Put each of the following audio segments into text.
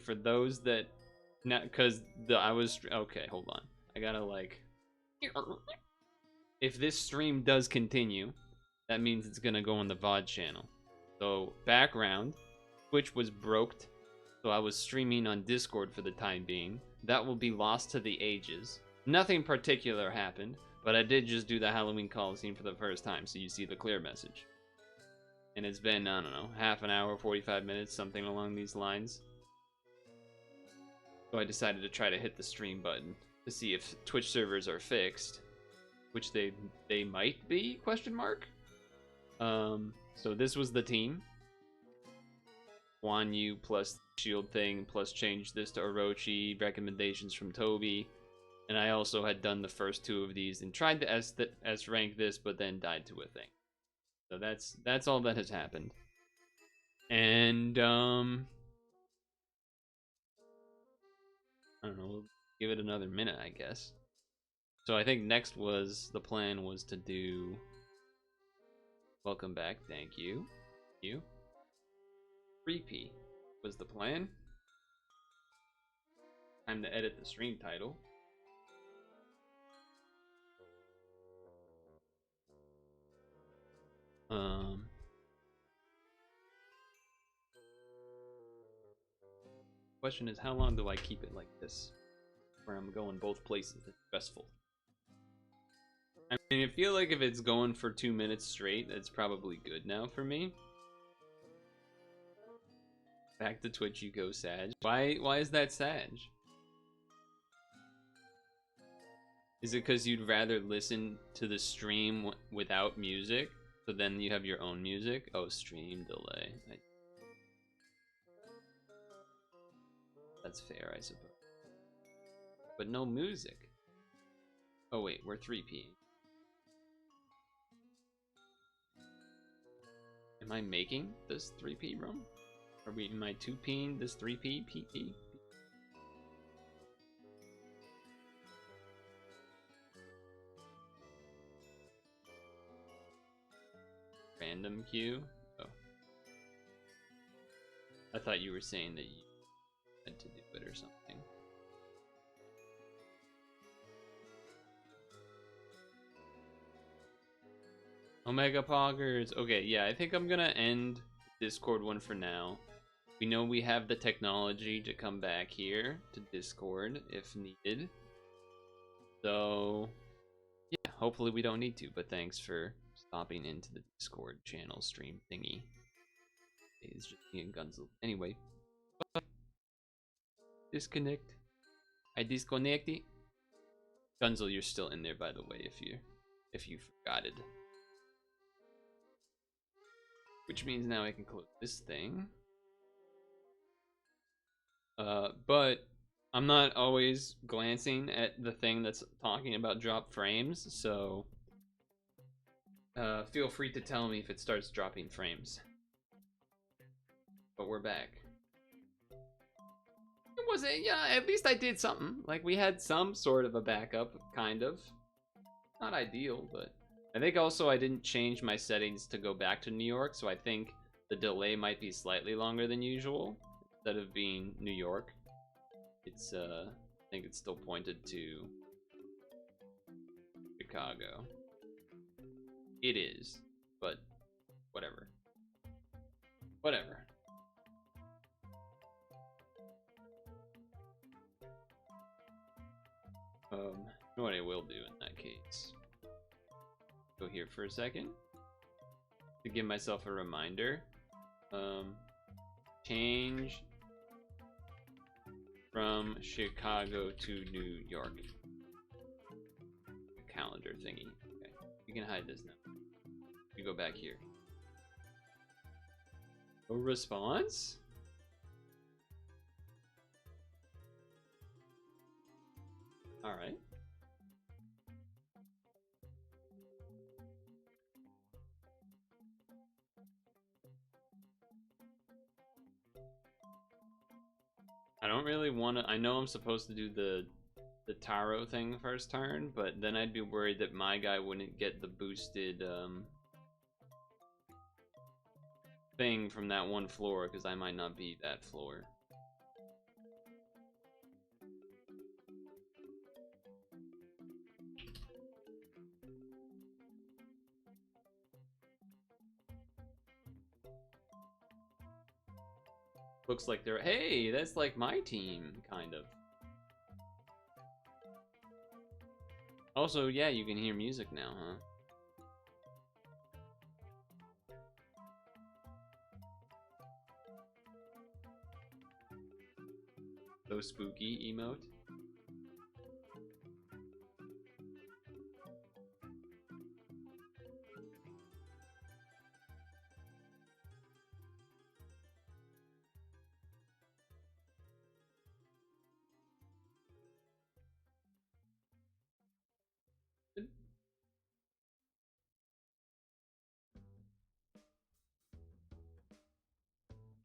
for those that, not because I was okay. Hold on, I gotta like. If this stream does continue, that means it's gonna go on the VOD channel. So background, Twitch was broked, so I was streaming on Discord for the time being. That will be lost to the ages. Nothing particular happened, but I did just do the Halloween Coliseum for the first time, so you see the clear message. And it's been, I don't know, half an hour, 45 minutes, something along these lines. So I decided to try to hit the stream button to see if Twitch servers are fixed, which they might be, question mark. So this was the team. Guan Yu plus shield thing, plus change this to Orochi, recommendations from Toby. And I also had done the first two of these and tried to S rank this, but then died to a thing. So that's all that has happened. And I don't know, we'll give it another minute, I guess. So I think next the plan was to do welcome back, thank you. 3P was the plan. Time to edit the stream title. Question is, how long do I keep it like this? Where I'm going both places. It's stressful. I mean, I feel like if it's going for 2 minutes straight, that's probably good now for me. Back to Twitch you go, Sag. Why is that Sag? Is it because you'd rather listen to the stream without music? So then you have your own music? Oh, stream delay. That's fair, I suppose. But no music. Oh wait, we're 3P. Am I making this 3P room? Am I 2P'ing this 3P? PP? Random queue? Oh. I thought you were saying that you had to do it or something. Omega Poggers. Okay, yeah, I think I'm gonna end Discord one for now. We know we have the technology to come back here to Discord if needed. So, yeah, hopefully we don't need to, but thanks for stopping into the Discord channel stream thingy. It's just me and Gunzel. Anyway, bye. Disconnect. I disconnected. Gunzel, you're still in there, by the way, if you forgot it. Which means now I can close this thing. But I'm not always glancing at the thing that's talking about drop frames, so feel free to tell me if it starts dropping frames. But we're back. It wasn't, yeah, at least I did something. Like, we had some sort of a backup, kind of. Not ideal, but I think also I didn't change my settings to go back to New York, so I think the delay might be slightly longer than usual. Instead of being New York, it's I think it's still pointed to Chicago. It is, but whatever. Whatever. You know what I will do in that case? Go here for a second to give myself a reminder. Change from Chicago to New York. Calendar thingy. Okay, you can hide this now. You go back here. No response? All right. I don't really want to. I know I'm supposed to do the Taro thing first turn, but then I'd be worried that my guy wouldn't get the boosted thing from that one floor, because I might not be that floor. Looks like they're, hey, that's like my team, kind of. Also, yeah, you can hear music now, huh? So spooky emote.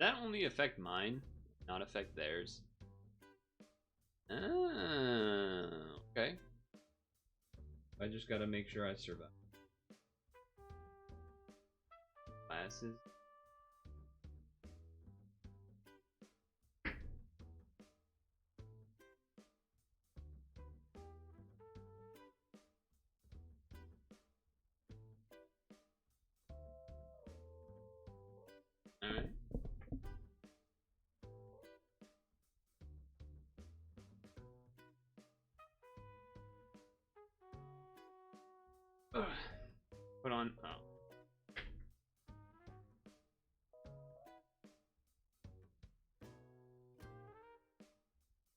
That only affect mine, not affect theirs. Ah, okay. I just gotta make sure I survive. Classes. Alright. Put on, oh.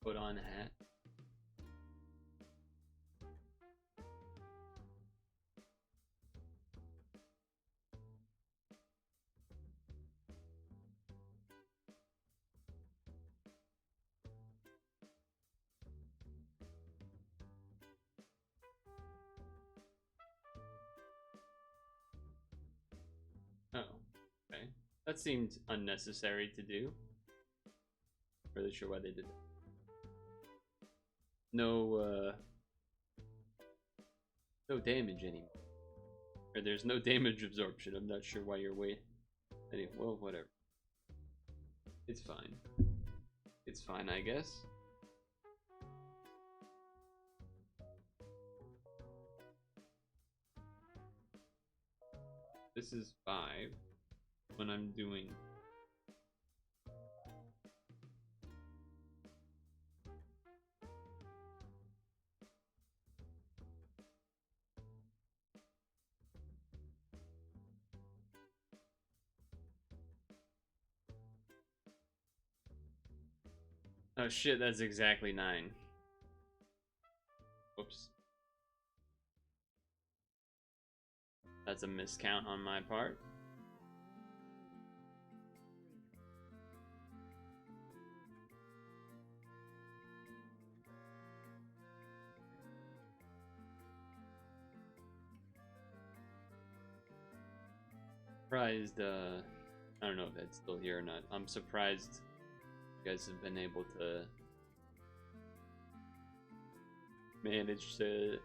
Put on hat. Oh, okay. That seemed unnecessary to do. Really sure why they did that. No, no damage anymore. Or there's no damage absorption. I'm not sure why you're waiting. Anyway, well, whatever. It's fine. It's fine, I guess. This is 5 when I'm doing. Oh shit, that's exactly 9. Whoops. That's a miscount on my part. Surprised, I don't know if it's still here or not. I'm surprised you guys have been able to manage to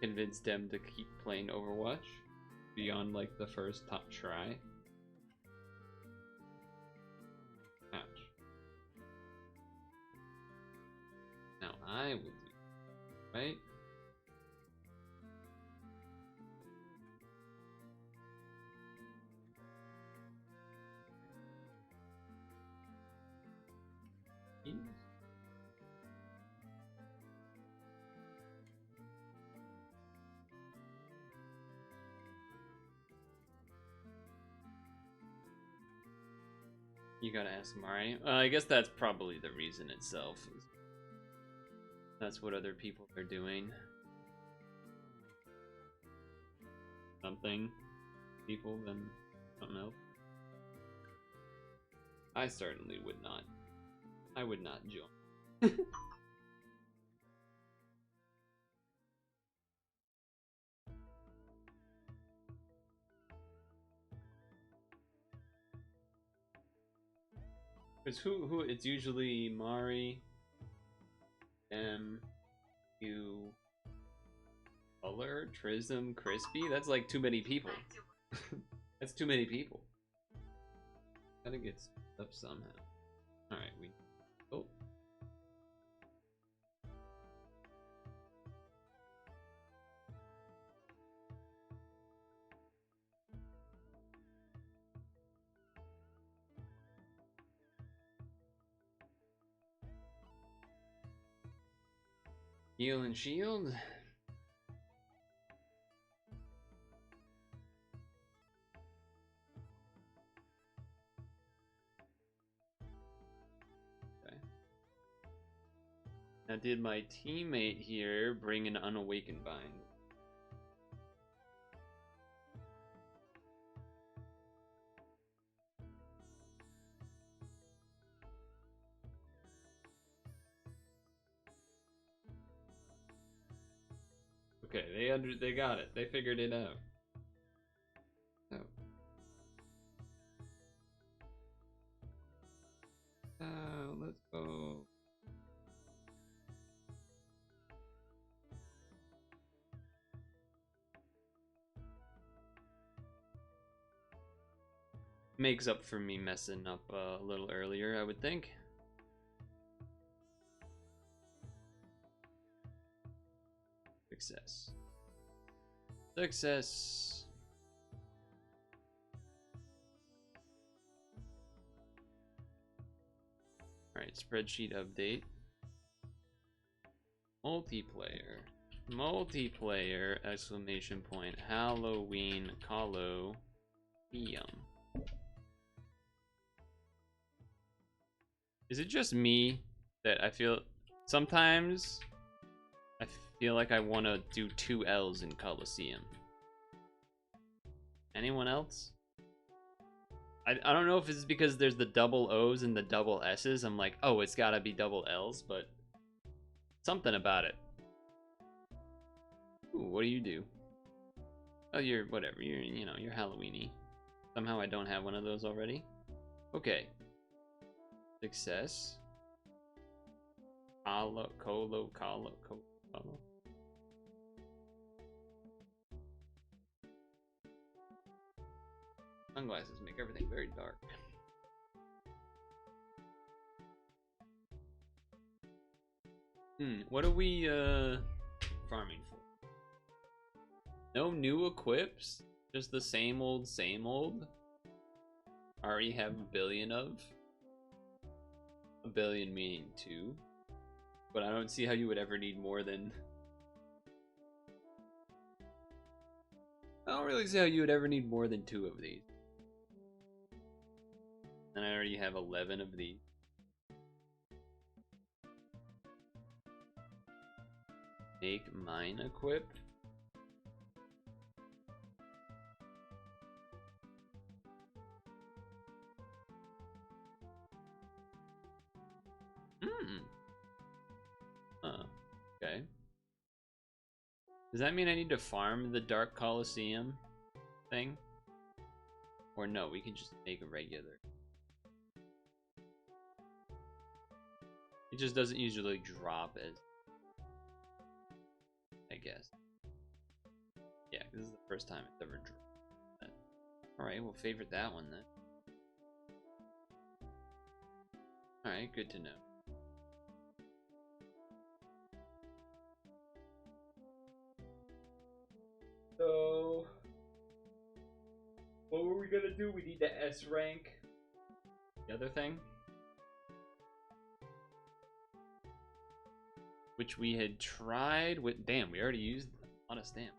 convince them to keep playing Overwatch beyond like the first top try. Ouch. Now I will do, right? You gotta ask Mari. I guess that's probably the reason itself. That's what other people are doing. Something. People than something else. I certainly would not. I would not join. Because who it's usually Mari, you, Color, Trism, Crispy. That's like too many people. That's too many people. Gotta get up somehow. Alright, we oh. Heal and shield. Okay. Now, did my teammate here bring an unawakened bind? Okay, they got it. They figured it out. Oh. Let's go. Makes up for me messing up a little earlier, I would think. Success. Success. Alright, spreadsheet update. Multiplayer. Multiplayer! Exclamation point. Halloween Coliseum. Is it just me that I feel sometimes I feel like I want to do 2 L's in Coliseum? Anyone else? I don't know if it's because there's the double O's and the double S's. I'm like, oh, it's gotta be double L's, but something about it. Ooh, what do you do? Oh, you're whatever. You're Halloweeny. Somehow I don't have one of those already. Okay. Success. Colo. Sunglasses make everything very dark. What are we farming for? No new equips? Just the same old, same old? Already have a billion of? A billion meaning 2. But I don't see how you would ever need more than... I don't really see how you would ever need more than 2 of these. And I already have 11 of these. Make mine equip. Okay. Does that mean I need to farm the Dark Coliseum thing? Or no, we can just make a regular. It just doesn't usually drop as... I guess. Yeah, this is the first time it's ever dropped. Alright, we'll favorite that one then. Alright, good to know. So, what were we gonna do? We need to S rank the other thing, which we had tried with. Damn, we already used a lot of stamp.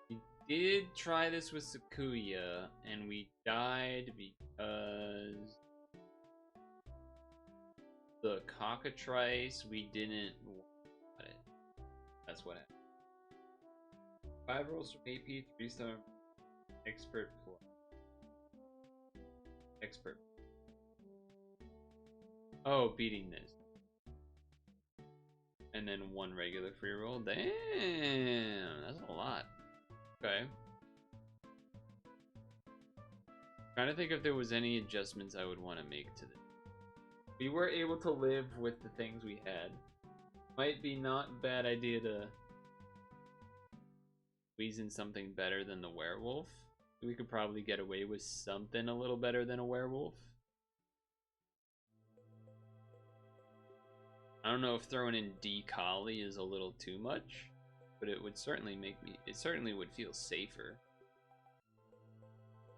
We did try this with Sakuya, and we died because the cockatrice we didn't want it. That's what happened. 5 rolls from AP, 3-star expert plus. Expert. Oh, beating this. And then 1 regular free roll. Damn, that's a lot. Okay. Trying to think if there was any adjustments I would want to make to this. We were able to live with the things we had. Might be not a bad idea to squeeze in something better than the werewolf. We could probably get away with something a little better than a werewolf. I don't know if throwing in D-Collie is a little too much, but it would certainly make me, it certainly would feel safer.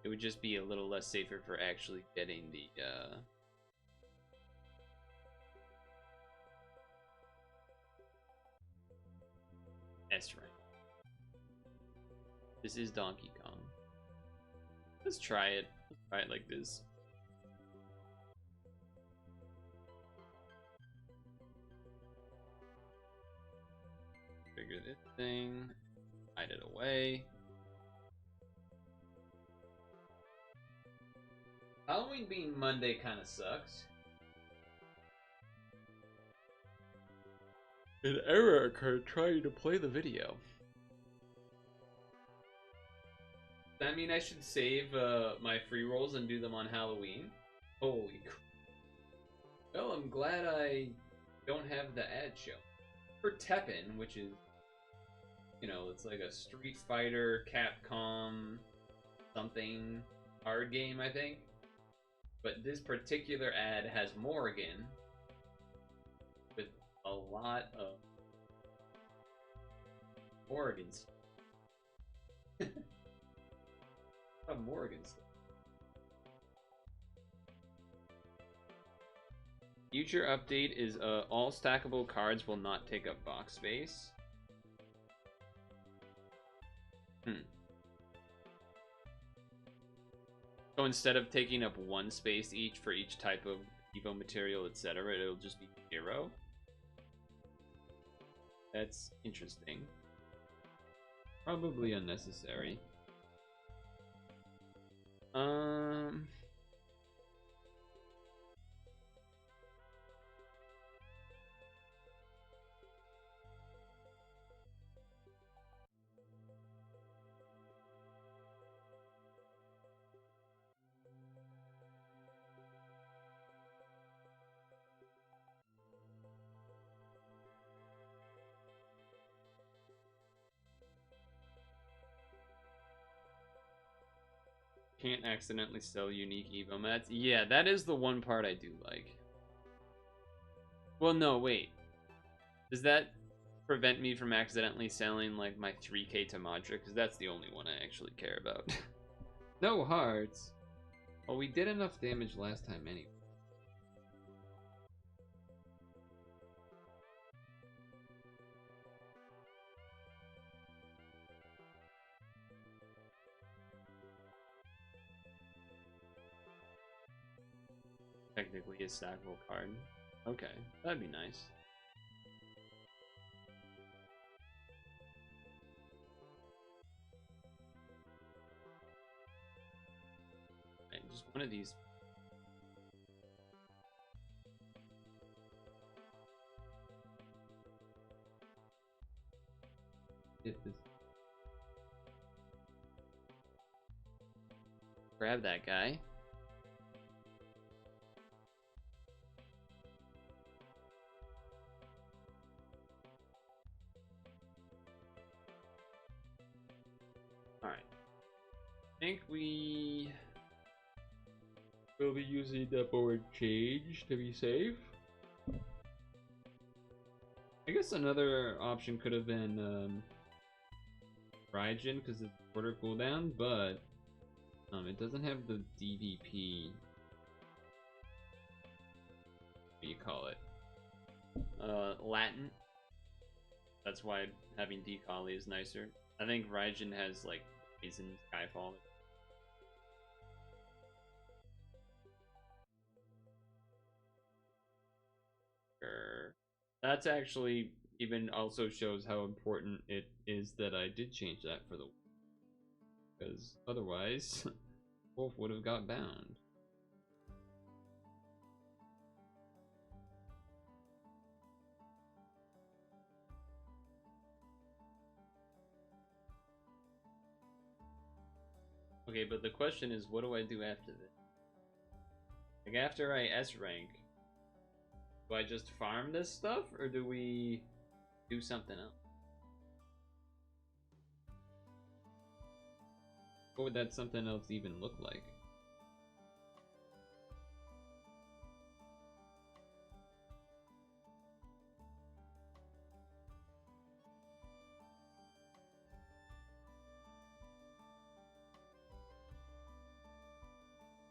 It would just be a little less safer for actually getting S rank. This is Donkey Kong. Let's try it. Let's try it like this. Figure this thing. Hide it away. Halloween being Monday kind of sucks. An error occurred trying to play the video. Does that mean I should save my free rolls and do them on Halloween? Holy crap. Well, I'm glad I don't have the ad show. For Tekken, which is, you know, it's like a Street Fighter, Capcom, something card game, I think. But this particular ad has Morrigan with a lot of Morgans. Of Morgans. Future update is all stackable cards will not take up box space. So instead of taking up 1 space each for each type of Evo material, etc., it'll just be 0. That's interesting. Probably unnecessary. Can't accidentally sell unique Evo mats. Yeah, that is the one part I do like. Well, no, wait. Does that prevent me from accidentally selling, like, my 3K to Madra? Because that's the only one I actually care about. No hearts. Well, we did enough damage last time anyway. Technically a stackable card. Okay, that'd be nice. Okay, just one of these. Get this. Grab that guy. Alright. I think we will be using the board change to be safe. I guess another option could have been Raijin because it's quarter cooldown, but it doesn't have the DVP. What do you call it? Latin. That's why having Decali is nicer. I think Raijin has like Poison, Skyfall. That's actually even also shows how important it is that I did change that for the, because otherwise Wolf would have got bound. Okay, but the question is, what do I do after this? Like, after I S rank, do I just farm this stuff, or do we do something else? What would that something else even look like?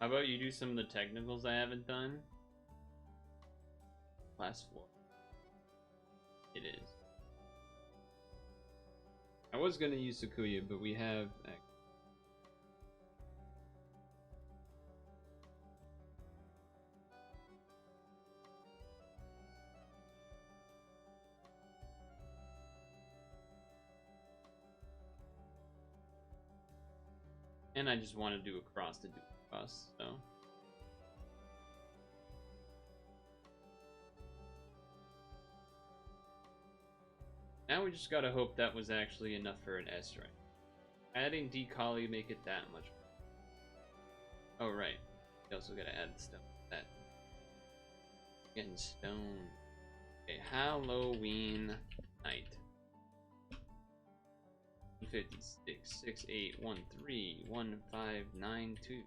How about you do some of the technicals I haven't done? Class 4. It is. I was gonna use Sakuya, but we have. And I just want to do a cross to do a cross, so. Now we just gotta hope that was actually enough for an S rank. Adding decali make it that much more. Oh right. You also gotta add stone. That. Getting stone. Okay, Halloween night. 56, 68, 13, 1592.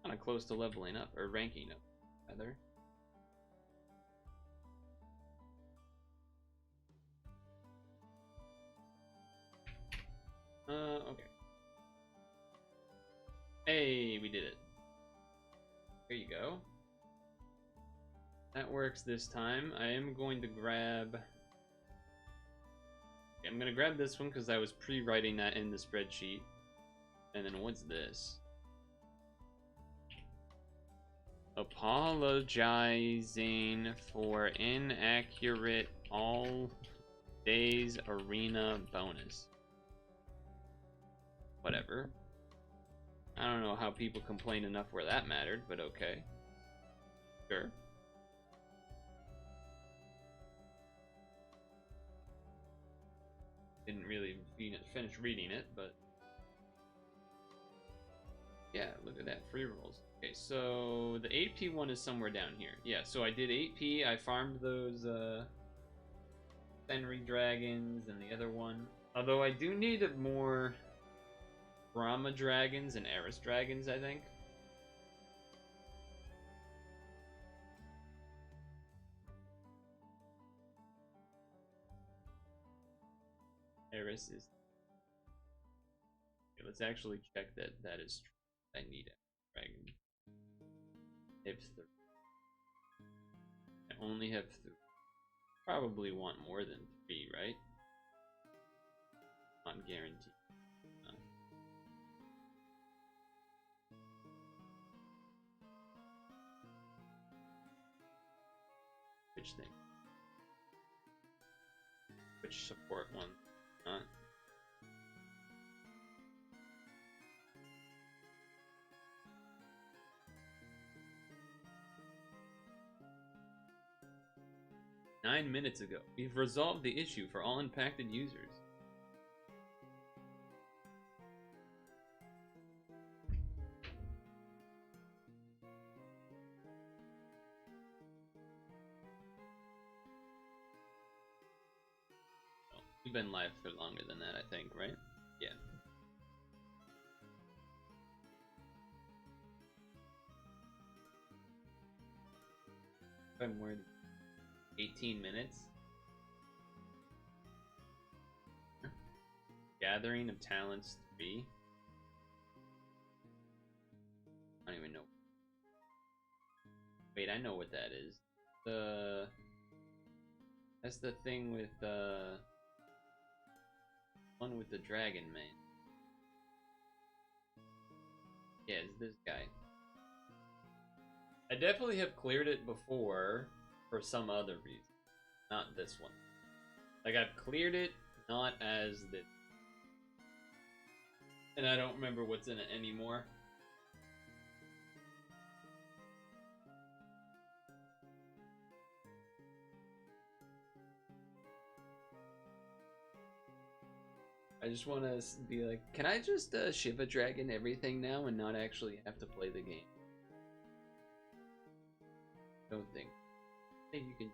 Kind of close to leveling up, or ranking up, rather. Okay. Hey, we did it. There you go. That works this time. I am going to grab... Okay, I'm going to grab this one because I was pre-writing that in the spreadsheet. And then what's this? Apologizing for inaccurate all days arena bonus. Whatever. I don't know how people complain enough where that mattered, but okay. Sure. Didn't really finish reading it, but... Yeah, look at that. Free rolls. Okay, so the 8P one is somewhere down here. Yeah, so I did 8P. I farmed those Fenry dragons and the other one. Although I do need more Brahma dragons and Eris dragons, I think. Eris is... Okay, let's actually check that that is true. I need a dragon. I have 3. I only have 3. Probably want more than 3, right? Not guaranteed. No. Which thing? Which support one? Not. Nine minutes ago, we've resolved the issue for all impacted users. Well, we've been live for longer than that, I think, right? Yeah. I'm worried. 18 minutes. Gathering of Talents 3. I don't even know. Wait, I know what that is. That's the thing with one with the dragon man. Yeah, it's this guy. I definitely have cleared it before for some other reason. Not this one. Like, I've cleared it, not as this. And I don't remember what's in it anymore. I just want to be like, can I just Shiva Dragon everything now and not actually have to play the game? Don't think. I think you can.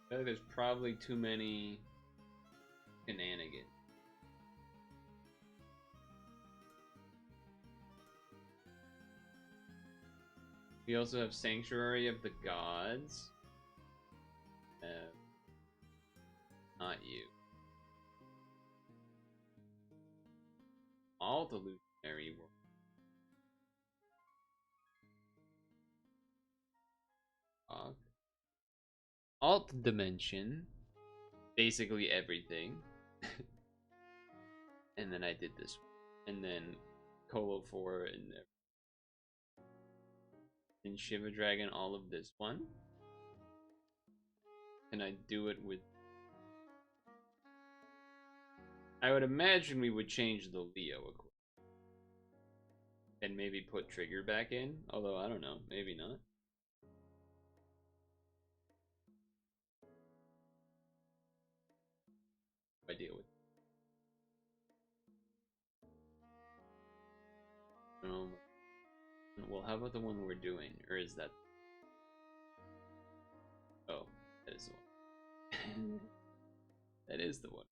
I think there's probably too many shenanigans. We also have Sanctuary of the Gods. Not you. All delusions. Merry world. Alt dimension. Basically everything. And then I did this one. And then Colo 4 and Shiva Dragon, all of this one. Can I do it with... I would imagine we would change the Leo equipment. And maybe put Trigger back in. Although, I don't know. Maybe not. I deal with. Well, how about the one we're doing? Or is that... Oh, that is the one. That is the one.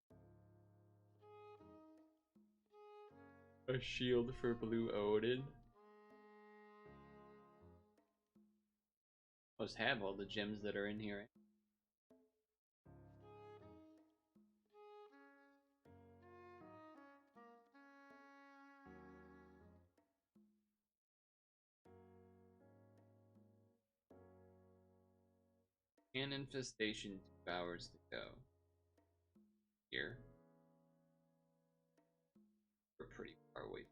A shield for Blue Odin. Must have all the gems that are in here. And infestation, 2 hours to go. Here. We're pretty far away.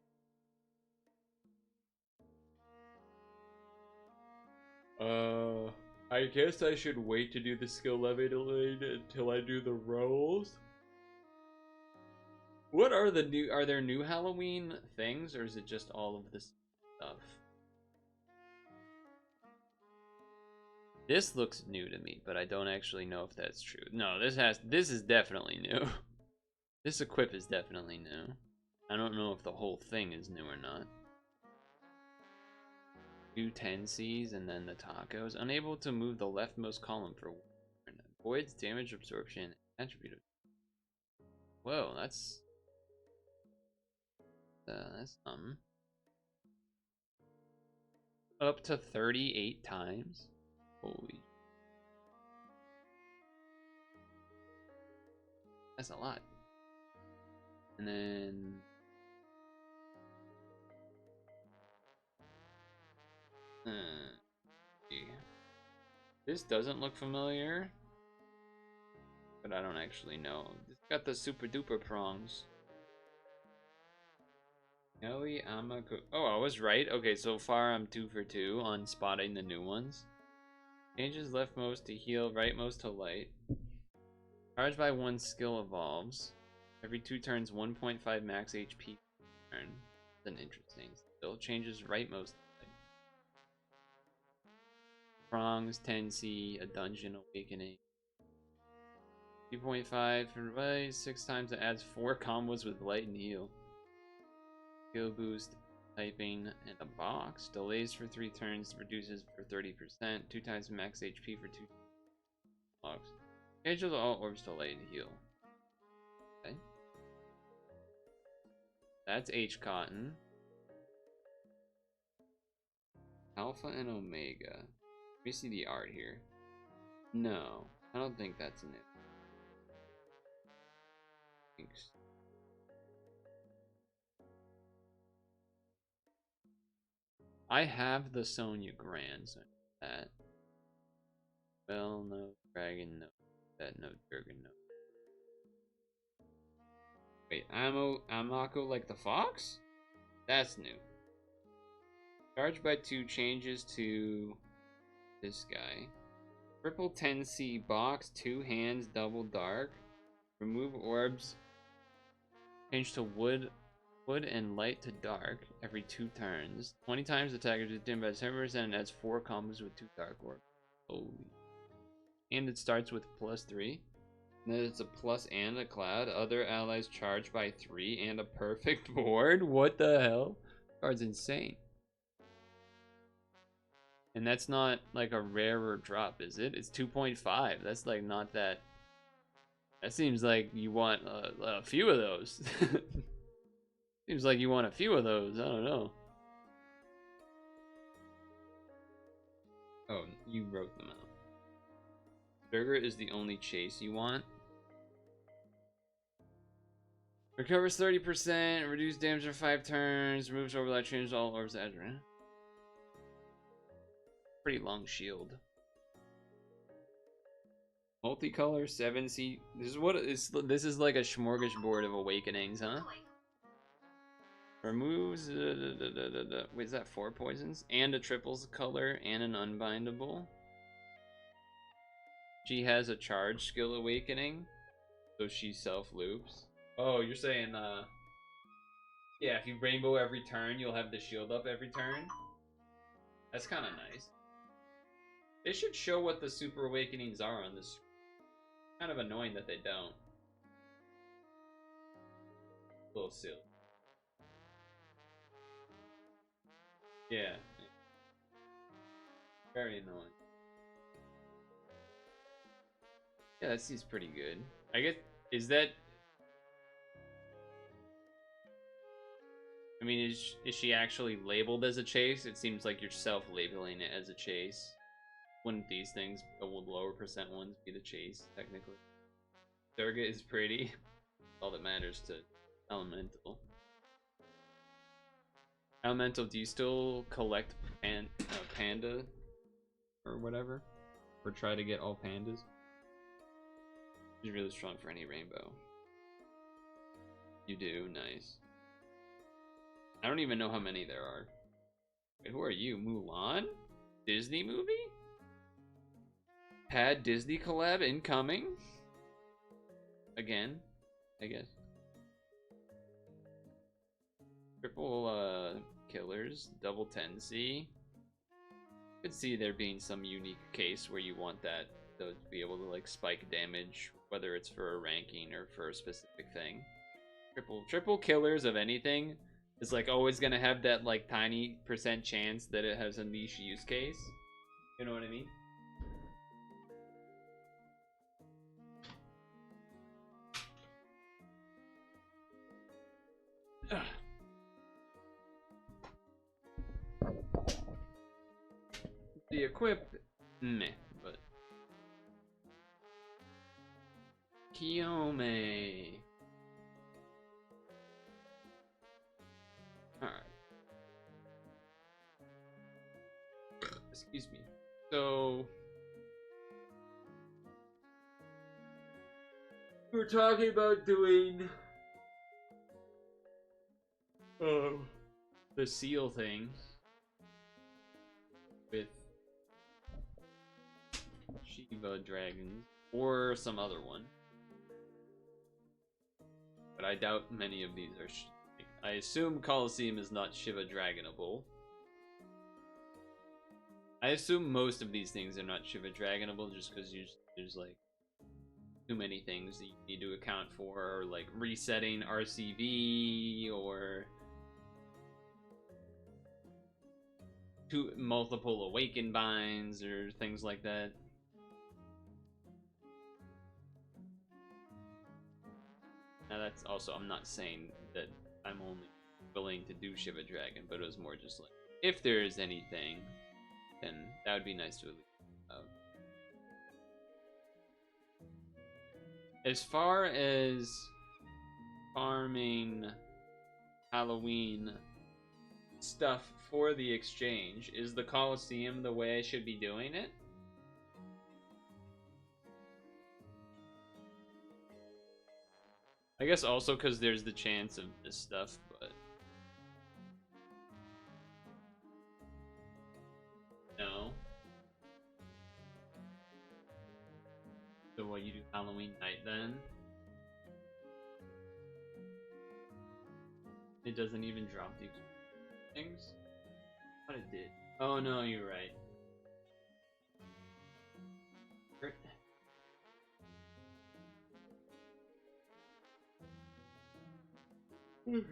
I guess I should wait to do the skill leveling until I do the rolls. What are the new? Are there new Halloween things, or is it just all of this stuff? This looks new to me, but I don't actually know if that's true. No, this is definitely new. This equip is definitely new. I don't know if the whole thing is new or not. 2 10Cs and then the tacos. Unable to move the leftmost column for 1 turn. Avoids damage absorption attribute. Whoa, that's something. Up to 38 times. Holy. That's a lot. And then this doesn't look familiar, but I don't actually know. It's got the super duper prongs. Nelly Amako. Oh, I was right. Okay, so far I'm 2 for 2 on spotting the new ones. Changes leftmost to heal, rightmost to light. Charged by 1 skill evolves. Every 2 turns 1.5 max HP per turn. That's an interesting. Still changes rightmost to light. Prongs, 10C, a dungeon awakening. 2.5 for right, 6 times it adds 4 combos with light and heal. Skill boost, typing, and a box. Delays for 3 turns, reduces for 30%. 2 times max HP for 2 box. Cancels all orbs to light and heal. Okay. That's H Cotton. Alpha and Omega. Let me see the art here. No, I don't think that's new. Thanks. I have the Sonya Grand, so that. Well, no, Dragon, no, that, no, Dragon, no. Wait, Amako like the fox? That's new. Charged by 2 changes to this guy. Purple 10C box, 2 hands, double dark. Remove orbs. Change to wood and light to dark every 2 turns. 20 times attack is dimmed by 7% and adds 4 combos with 2 dark orbs. Holy. And it starts with +3. And then it's a plus and a cloud. Other allies charged by 3 and a perfect board. What the hell? Card's insane. And that's not like a rarer drop, is it? It's 2.5. That's like not that. That seems like you want a few of those. Seems like you want a few of those. I don't know. Oh, you wrote them out. Burger is the only chase you want. Recovers 30%, reduce damage for 5 turns, removes overlap, changes all orbs Adrian. Pretty long shield. Multicolor 7C. This is like a smorgasbord of awakenings, huh? Removes wait, is that 4 poisons? And a triples color and an unbindable. She has a charge skill awakening, so she self-loops. Oh, you're saying yeah, if you rainbow every turn, you'll have the shield up every turn. That's kind of nice. They should show what the super awakenings are on this. Kind of annoying that they don't. A little silly. Yeah. Very annoying. Yeah, that seems pretty good. I guess, is that... I mean, is she actually labeled as a chase? It seems like you're self-labeling it as a chase. Wouldn't these things, the lower percent ones, be the chase, technically? Durga is pretty. All that matters to Elemental. Elemental, do you still collect panda? Or whatever? Or try to get all pandas? She's really strong for any rainbow. You do? Nice. I don't even know how many there are. Wait, who are you? Mulan? Disney movie? Had Disney collab incoming? Again, I guess. Triple killers, double 10C. Could see there being some unique case where you want that to be able to like spike damage, whether it's for a ranking or for a specific thing. Triple killers of anything is like always gonna have that like tiny % chance that it has a niche use case. You know what I mean? The equip, meh, but Kiyome. Alright. Excuse me. So we're talking about doing the seal thing with Shiva dragons or some other one, but I doubt many of these are. I assume Colosseum is not Shiva dragonable. I assume most of these things are not Shiva dragonable just because there's like too many things that you need to account for, or like resetting RCV, or multiple awaken binds, or things like that. Now that's also, I'm not saying that I'm only willing to do Shiva Dragon, but it was more just like, if there is anything, then that would be nice to at least have. As far as farming Halloween stuff for the exchange, is the Colosseum the way I should be doing it? I guess also because there's the chance of this stuff, but no. So what, you do Halloween night then? It doesn't even drop these things? What it did. Oh no, you're right. Okay. Good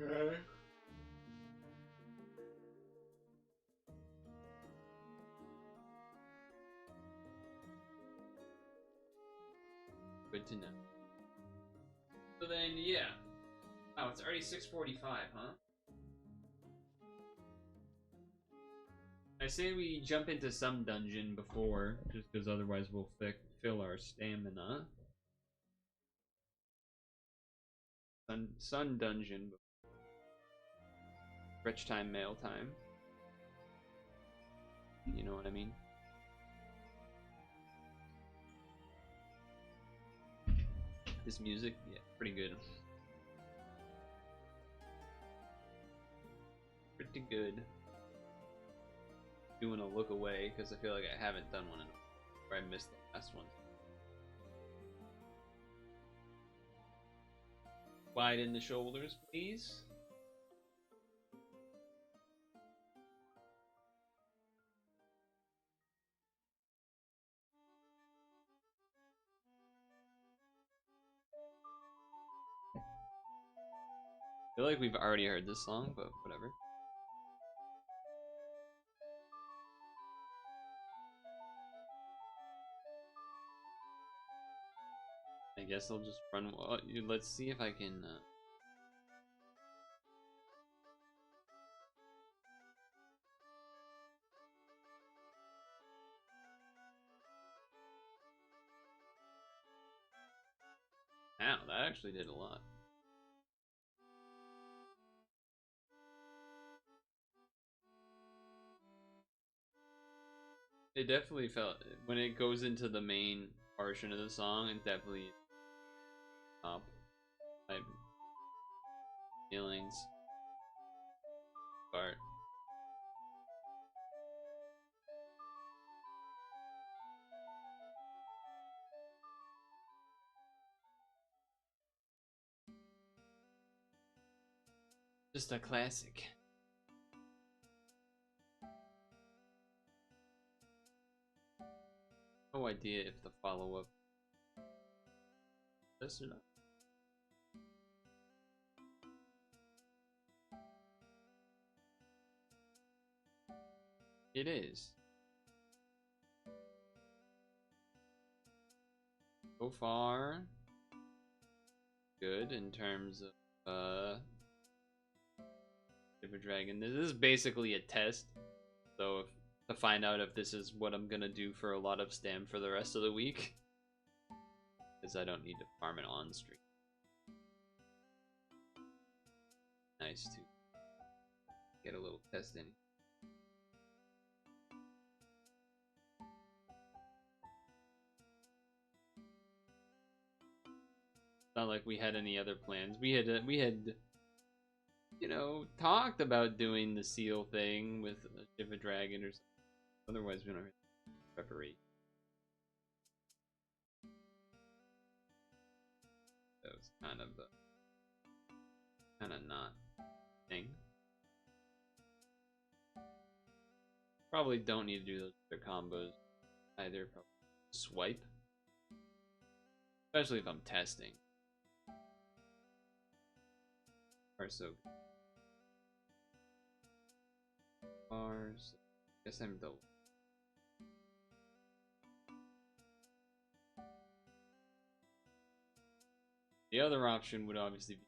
to know. So then, yeah. Oh, it's already 6:45, huh? I say we jump into some dungeon before, just because otherwise we'll fill our stamina. Sun Dungeon. Stretch time, mail time. You know what I mean? This music, yeah, pretty good. Pretty good. Doing a look away because I feel like I haven't done one in or I missed the last one. Widen the shoulders, please. I feel like we've already heard this song, but whatever. I guess I'll just run. Let's see if I can. Wow, that actually did a lot. It definitely felt when it goes into the main portion of the song. It definitely up my feelings. Part. Just a classic. No idea if the follow-up this or not. It is. So far, good in terms of Super Dragon. This is basically a test, so if, to find out if this is what I'm gonna do for a lot of stam for the rest of the week, because I don't need to farm it on stream. Nice to get a little test in. Not like we had any other plans. We had you know, talked about doing the seal thing with a Shiva Dragon or something. Otherwise, we don't have preparation. That was kind of not thing. Probably don't need to do those other combos either. Probably swipe, especially if I'm testing. Are so good. Bars. Guess I'm the. The other option would obviously be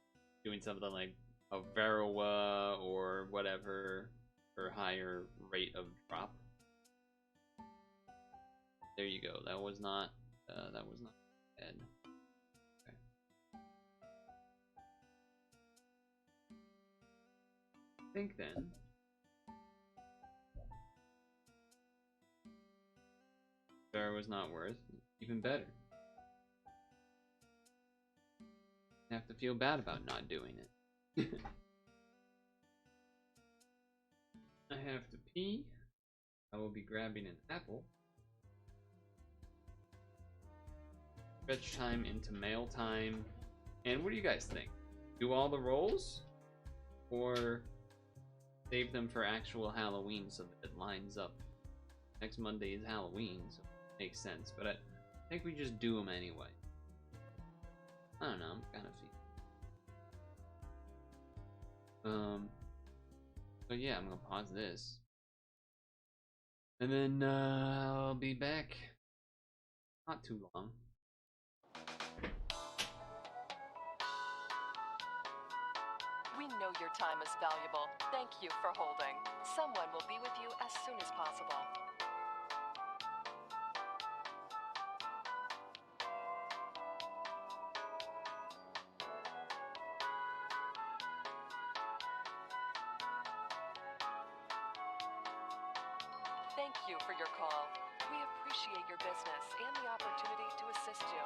doing something like a Varroa or whatever for higher rate of drop. There you go. That was not bad. Okay. I think then Varroa's not worth. Even better. I have to feel bad about not doing it. I have to pee. I will be grabbing an apple. Stretch time into mail time. And what do you guys think? Do all the rolls? Or save them for actual Halloween so that it lines up? Next Monday is Halloween, so it makes sense. But I think we just do them anyway. I don't know, I'm kind of feeling. But yeah, I'm gonna pause this. And then I'll be back. Not too long. We know your time is valuable. Thank you for holding. Someone will be with you as soon as possible. Thank you for your call. We appreciate your business and the opportunity to assist you.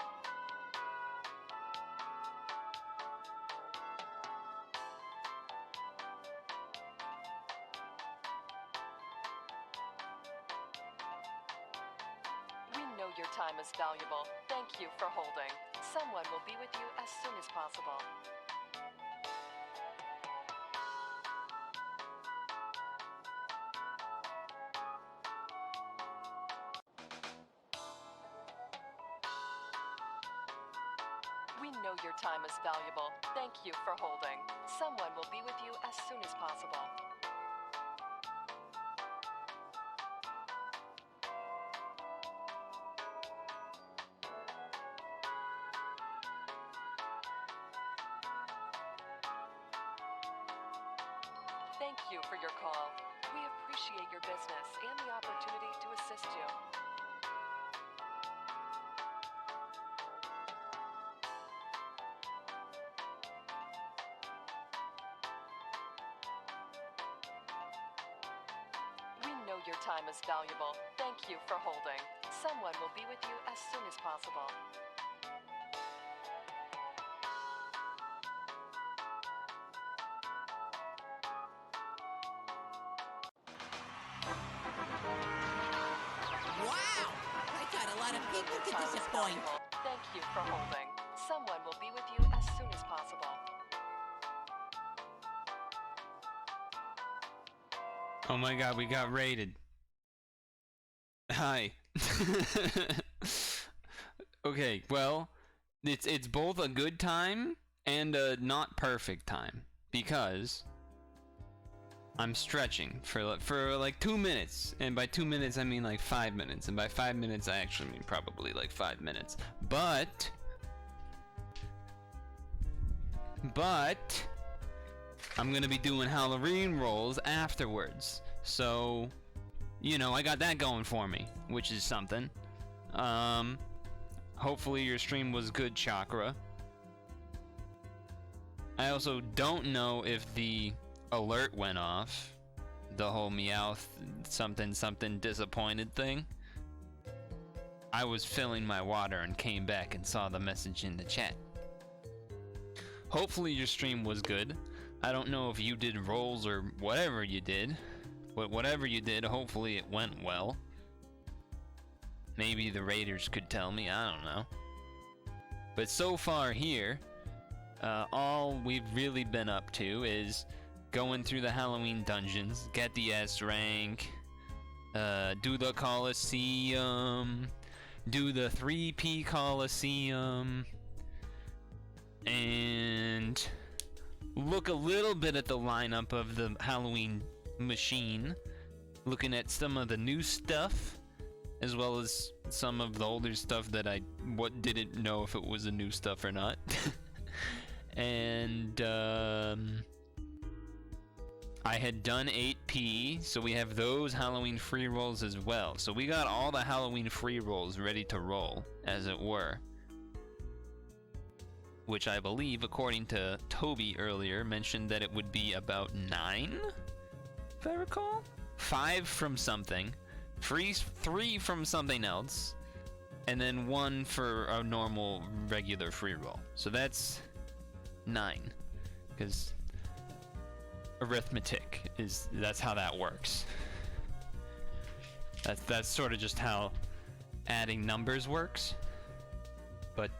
We know your time is valuable. Thank you for holding. Someone will be with you as soon as possible. We know your time is valuable. Thank you for holding. Someone will be with you as soon as possible. Thank you for your call. We appreciate your business and the opportunity to assist you. We know your time is valuable. Thank you for holding. Someone will be with you as soon as possible. Wow! I got a lot of people to Time is disappoint. valuable. Thank you for holding. Someone will be with you as soon as possible. Oh my god, we got raided. Hi. Okay, well, it's both a good time and a not perfect time because I'm stretching for like 2 minutes, and by 2 minutes I mean like 5 minutes, and by 5 minutes I actually mean probably like 5 minutes. But I'm gonna be doing Halloween rolls afterwards, so you know, I got that going for me, which is something. Hopefully your stream was good, Chakra. I also don't know if the alert went off, the whole Meowth something disappointed thing. I was filling my water and came back and saw the message in the chat. Hopefully your stream was good. I don't know if you did rolls or whatever you did, but whatever you did, hopefully it went well. Maybe the raiders could tell me, I don't know. But so far here, all we've really been up to is going through the Halloween dungeons, get the S rank, do the Coliseum, do the 3P Coliseum, and look a little bit at the lineup of the Halloween machine, looking at some of the new stuff, as well as some of the older stuff that I didn't know if it was the new stuff or not. And I had done 8P, so we have those Halloween free rolls as well. So we got all the Halloween free rolls ready to roll, as it were. Which I believe, according to Toby earlier, mentioned that it would be about 9, if I recall? 5 from something, 3 from something else, and then 1 for a normal, regular free roll. So that's 9, because arithmetic that's how that works. That's sort of just how adding numbers works. But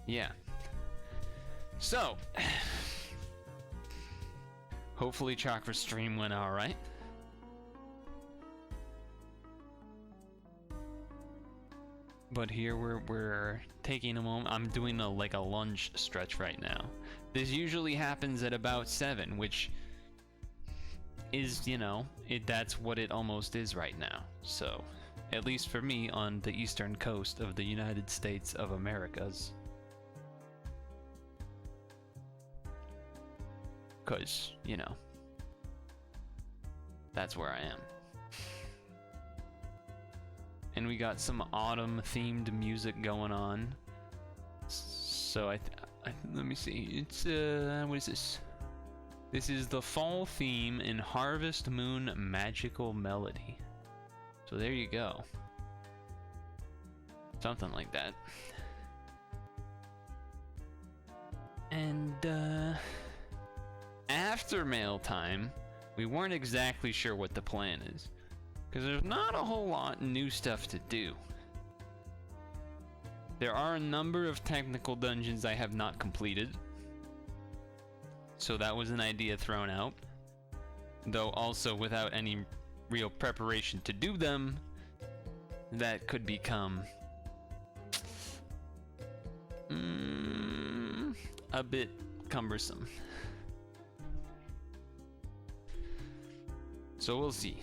yeah. So hopefully Chakra's stream went alright. But here we're taking a moment. I'm doing a lunge stretch right now. This usually happens at about 7, which is, you know, that's what it almost is right now. So, at least for me on the eastern coast of the United States of Americas. 'Cause, you know, that's where I am. And we got some autumn themed music going on. So let me see. It's what is this? This is the fall theme in Harvest Moon Magical Melody. So there you go. Something like that. And after mail time, we weren't exactly sure what the plan is, because there's not a whole lot of new stuff to do. There are a number of technical dungeons I have not completed, so that was an idea thrown out, though also without any real preparation to do them, that could become a bit cumbersome. So we'll see.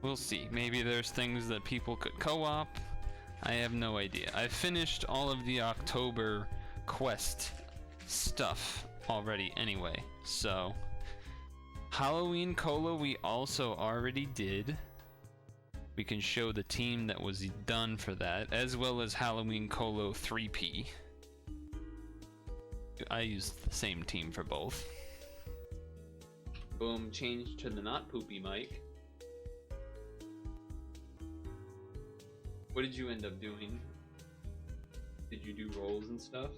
We'll see. Maybe there's things that people could co-op. I have no idea. I finished all of the October quest stuff already anyway, so Halloween Cola we also already did. We can show the team that was done for that, as well as Halloween Colo 3P. I used the same team for both. Boom, change to the not poopy mic. What did you end up doing? Did you do rolls and stuff?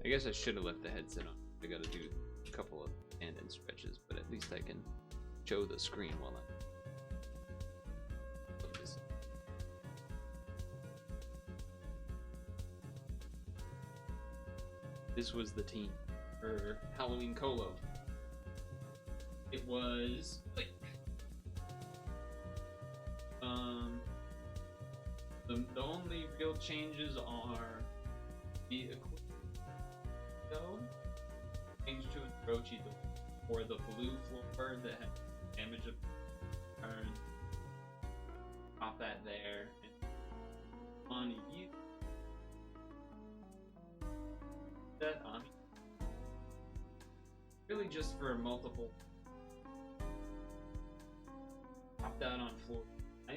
I guess I should have left the headset on. I gotta do a couple of hand-in stretches, but at least I can show the screen while I focus. This was the team for Halloween Colo. It was like the only real changes are the equipment. Change to a Rochi or the blue floor that had damage of turn. Pop that there. And on you. That on. Really just for multiple. Pop that on floor 5.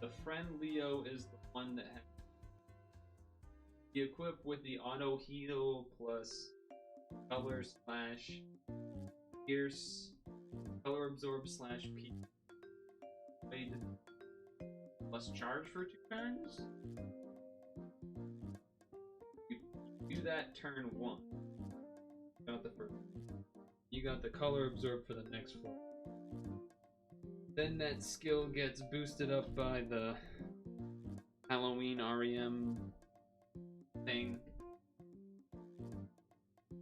The friend Leo is the one that has be equipped with the auto heal plus color slash pierce, color absorb slash P plus charge for 2 turns. You do that turn 1. Got the first. You got the color absorb for the next floor. Then that skill gets boosted up by the Halloween REM thing,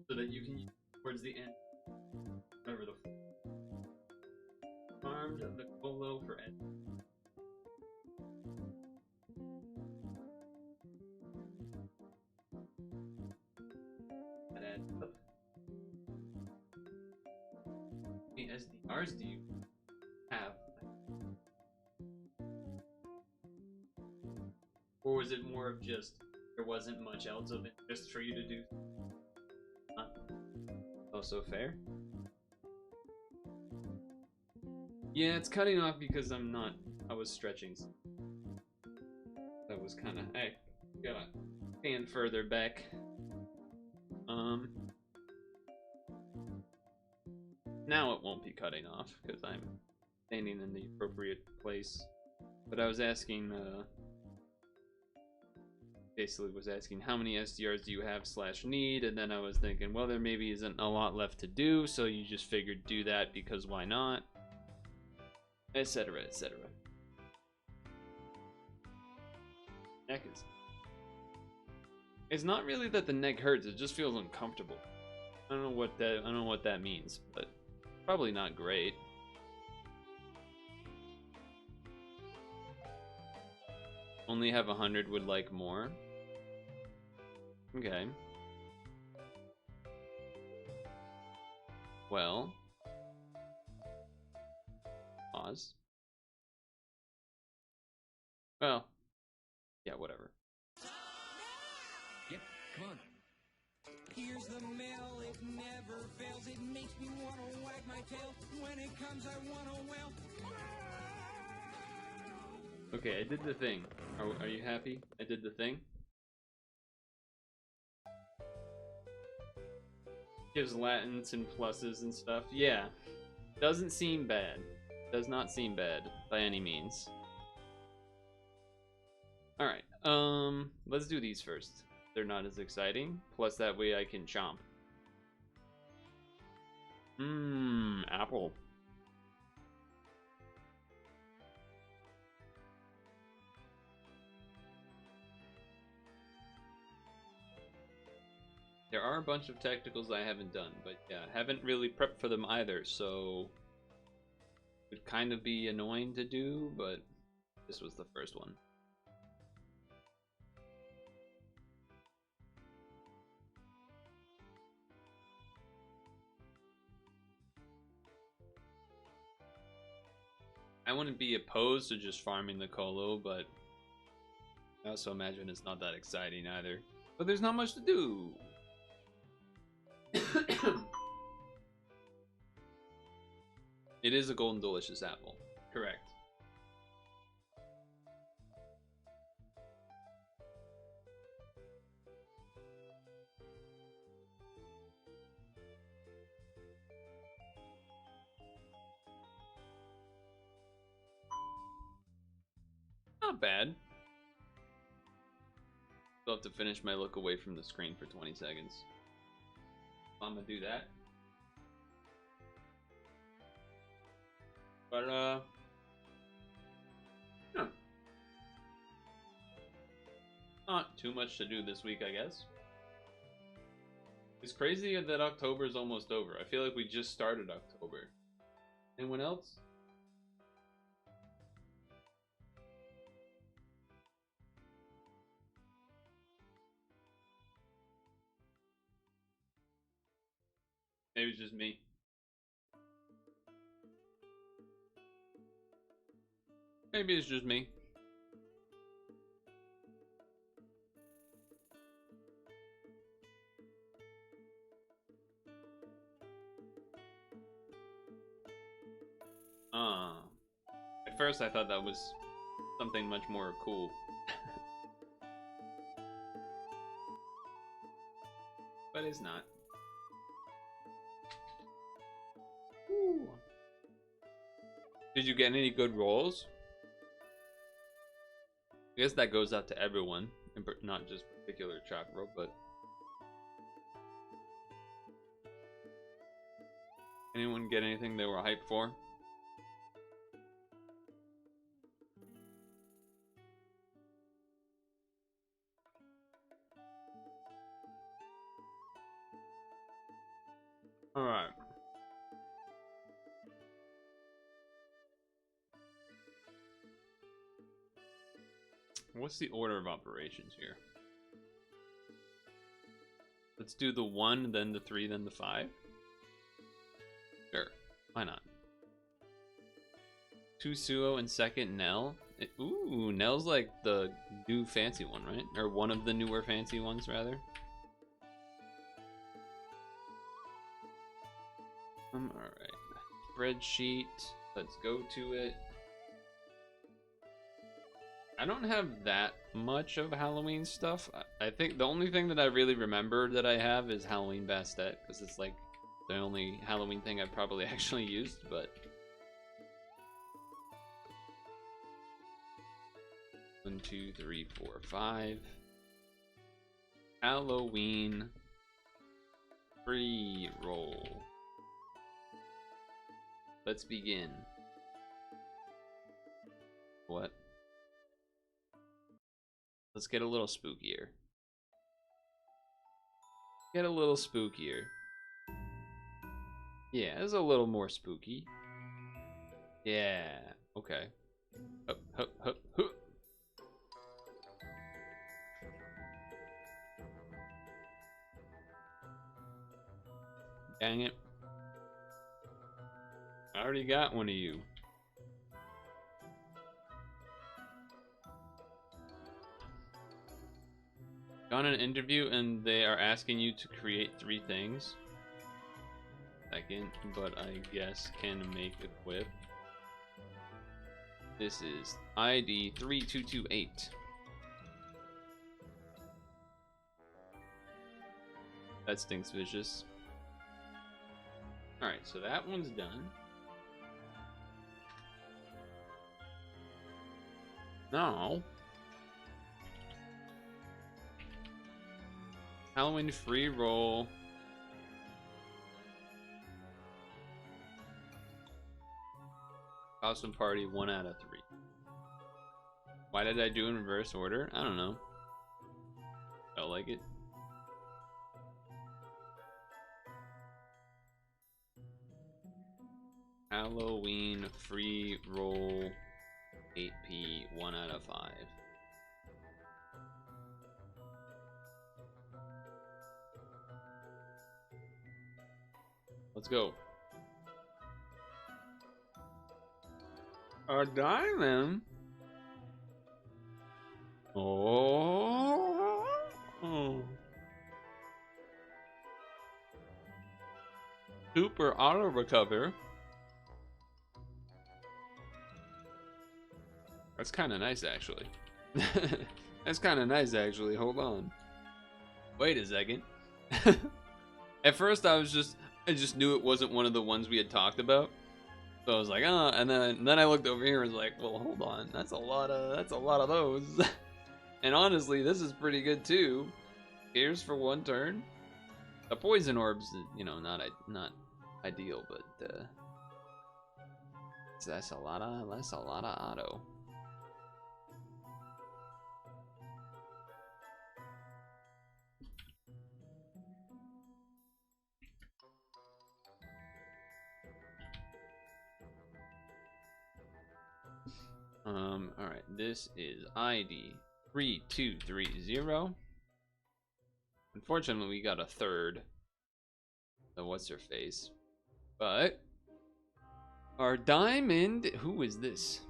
so that you can use it towards the end. Whatever the armed the Colo for Ed. That adds up. How many SDRs do you have? Or was it more of just there wasn't much else of interest for you to do? Also fair. Yeah, it's cutting off because I was stretching. That was kind of, I gotta stand further back. Now it won't be cutting off because I'm standing in the appropriate place. But I was asking, basically was asking how many SDRs do you have / need, and then I was thinking, well, there maybe isn't a lot left to do, so you just figured do that because why not, etc, etc. Neck is, it's not really that the neck hurts, it just feels uncomfortable. I don't know what that means, but probably not great. Only have 100 would like more. Okay. Well. Pause. Well. Yeah, whatever. Yep, come on. Here's the mail, it never fails. It makes me want to wag my tail. When it comes, I want to wail. Okay, I did the thing. Are you happy? I did the thing. Gives Latins and pluses and stuff. Yeah. Doesn't seem bad. Does not seem bad by any means. Alright, let's do these first. They're not as exciting. Plus that way I can chomp. Apple. There are a bunch of tacticals I haven't done, but yeah, haven't really prepped for them either, so it would kind of be annoying to do, but this was the first one. I wouldn't be opposed to just farming the Colo, but I also imagine it's not that exciting either. But there's not much to do. It is a golden delicious apple. Correct. Not bad. Still have to finish my look away from the screen for 20 seconds. I'm gonna do that. But, yeah. Not too much to do this week, I guess. It's crazy that October is almost over. I feel like we just started October. Anyone else? Maybe it's just me. Maybe it's just me. At first I thought that was something much more cool. But it's not. Ooh. Did you get any good rolls? I guess that goes out to everyone, and not just particular chakra, but anyone get anything they were hyped for? Alright. What's the order of operations here? Let's do the 1, then the 3, then the 5. Sure. Why not? 2 Suo and second Nell. Ooh, Nell's like the new fancy one, right? Or one of the newer fancy ones, rather. Alright. Spreadsheet. Let's go to it. I don't have that much of Halloween stuff. I think the only thing that I really remember that I have is Halloween Bastet, because it's like the only Halloween thing I've probably actually used, but 1, 2, 3, 4, 5. Halloween free roll. Let's begin. What? Let's get a little spookier. Get a little spookier. Yeah, it's a little more spooky. Yeah, okay. Hup, hup, hup, hup. Dang it. I already got one of you. Gone an interview and they are asking you to create 3 things. Second, but I guess can make a quip. This is ID 3228. That stinks vicious. Alright, so that one's done. Now, Halloween free roll. Costume party 1 out of 3. Why did I do in reverse order? I don't know. Felt like it. Halloween free roll 8p 1 out of 5. Let's go. A diamond. Oh. Super auto recover. That's kind of nice, actually. That's kind of nice, actually. Hold on. Wait a second. At first, I just knew it wasn't one of the ones we had talked about. So I was like, oh, and then I looked over here and was like, well, hold on, that's a lot of those. And honestly, this is pretty good too. Here's for 1 turn. The poison orbs, you know, not ideal, but that's a lot of auto. Alright, this is ID 3230. Unfortunately, we got a third. So what's her face? But our diamond, who is this?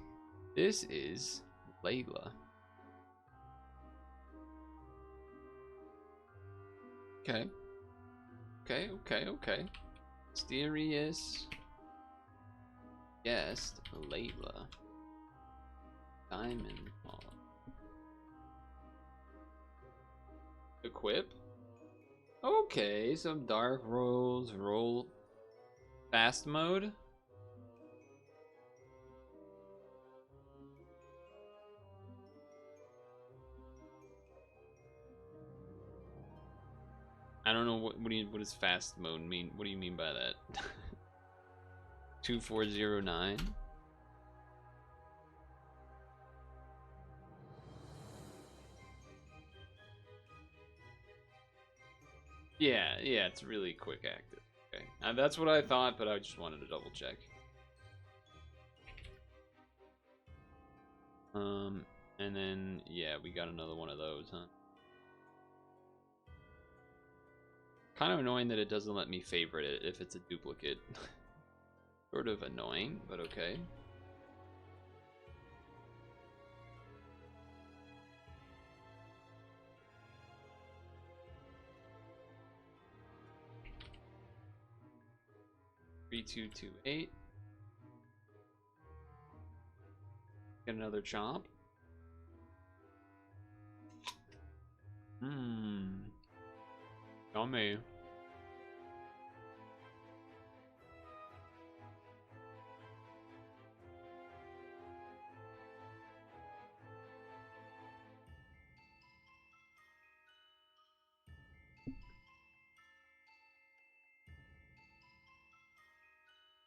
This is Layla. Okay. Okay. Mysterious guest Layla. Diamond ball. Equip. Okay, some dark rolls. Roll fast mode. I don't know what does fast mode mean? What do you mean by that? 2409. Yeah, it's really quick active. Okay, that's what I thought, but I just wanted to double check. And then yeah, we got another one of those, huh? Kind of annoying that it doesn't let me favorite it if it's a duplicate. Sort of annoying, but okay. Three, 2, 2, 8. Get another chomp. Yummy.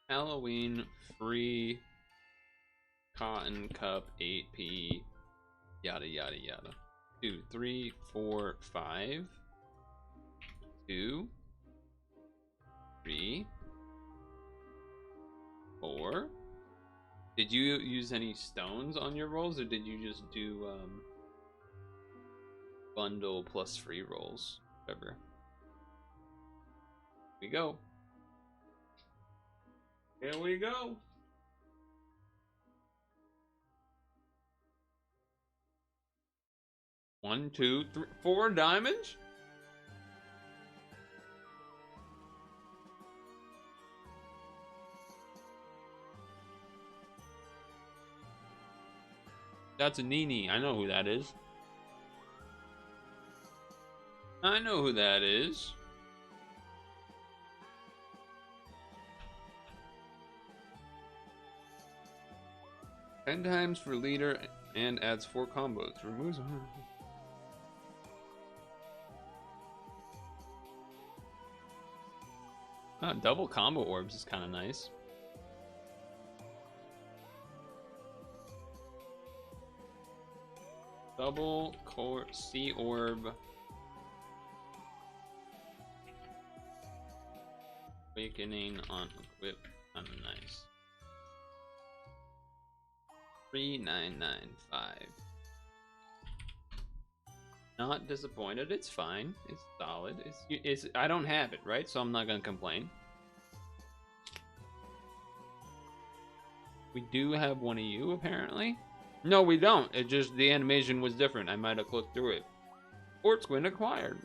Halloween free cotton cup 8p yada yada yada. 2, 3, 4, 5. 2, 3, 4. Did you use any stones on your rolls, or did you just do bundle plus free rolls? Whatever. Here we go. Here we go. One, 2, 3, 4 diamonds. That's a Nini. I know who that is. I know who that is. Ten times for leader and adds 4 combos. Removes. Oh, double combo orbs is kind of nice. Double core sea orb. Awakening on equip. Kind of nice. 3995. Not disappointed. It's fine. It's solid. It's I don't have it, right? So I'm not gonna complain. We do have one of you, apparently. No, we don't. It just the animation was different. I might have clicked through it. Fort Squint acquired.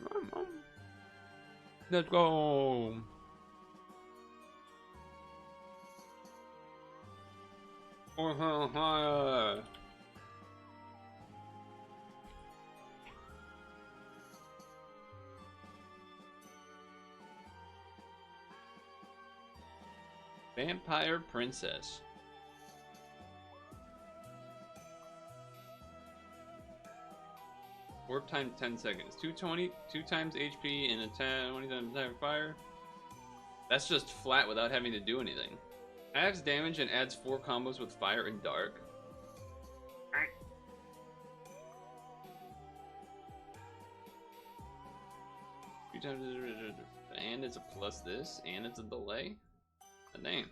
Let's go. Vampire Princess. Warp time 10 seconds. 220, 2 times HP and a 20 times attack fire. That's just flat without having to do anything. Adds damage and adds 4 combos with fire and dark. 2 times, and it's a plus this, and it's a delay. A name.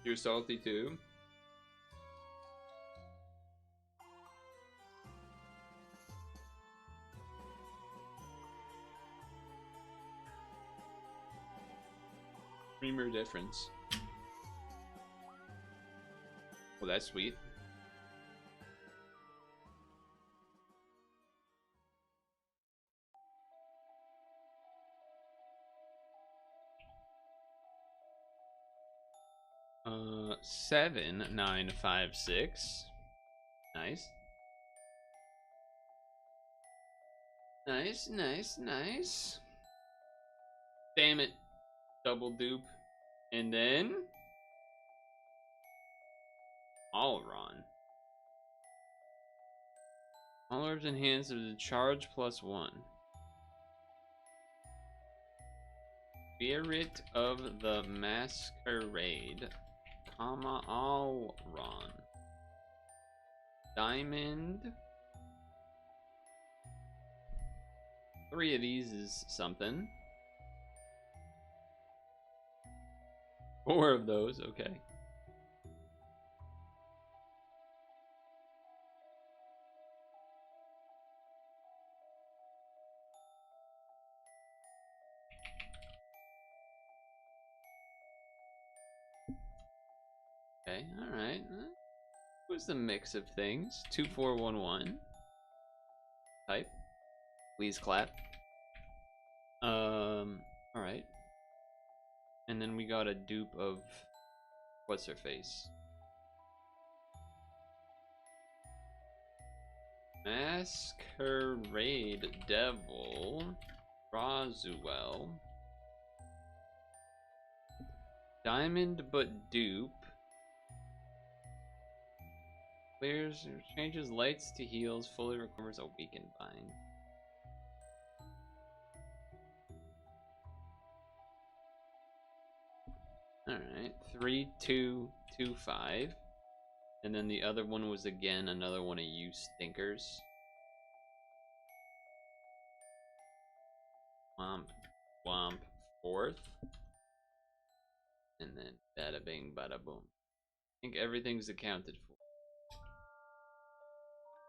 You're salty too. Creamer difference. Well, that's sweet. Uh, 7956. Nice. Nice, nice, nice. Damn it. Double dupe. And then Alron. All orbs in hands of the charge +1. Spirit of the Masquerade, comma Alron. Diamond. 3 of these is something. 4 of those, okay. Okay, alright. What's the mix of things? 2411. Type. Please clap. Alright. And then we got a dupe of what's her face? Masquerade Devil. Roswell. Diamond but dupe. Clears, changes lights to heals, fully recovers a weakened bind. Alright, 3225. And then the other one was again another one of you stinkers. Womp, womp, 4th. And then bada bing, bada boom. I think everything's accounted for.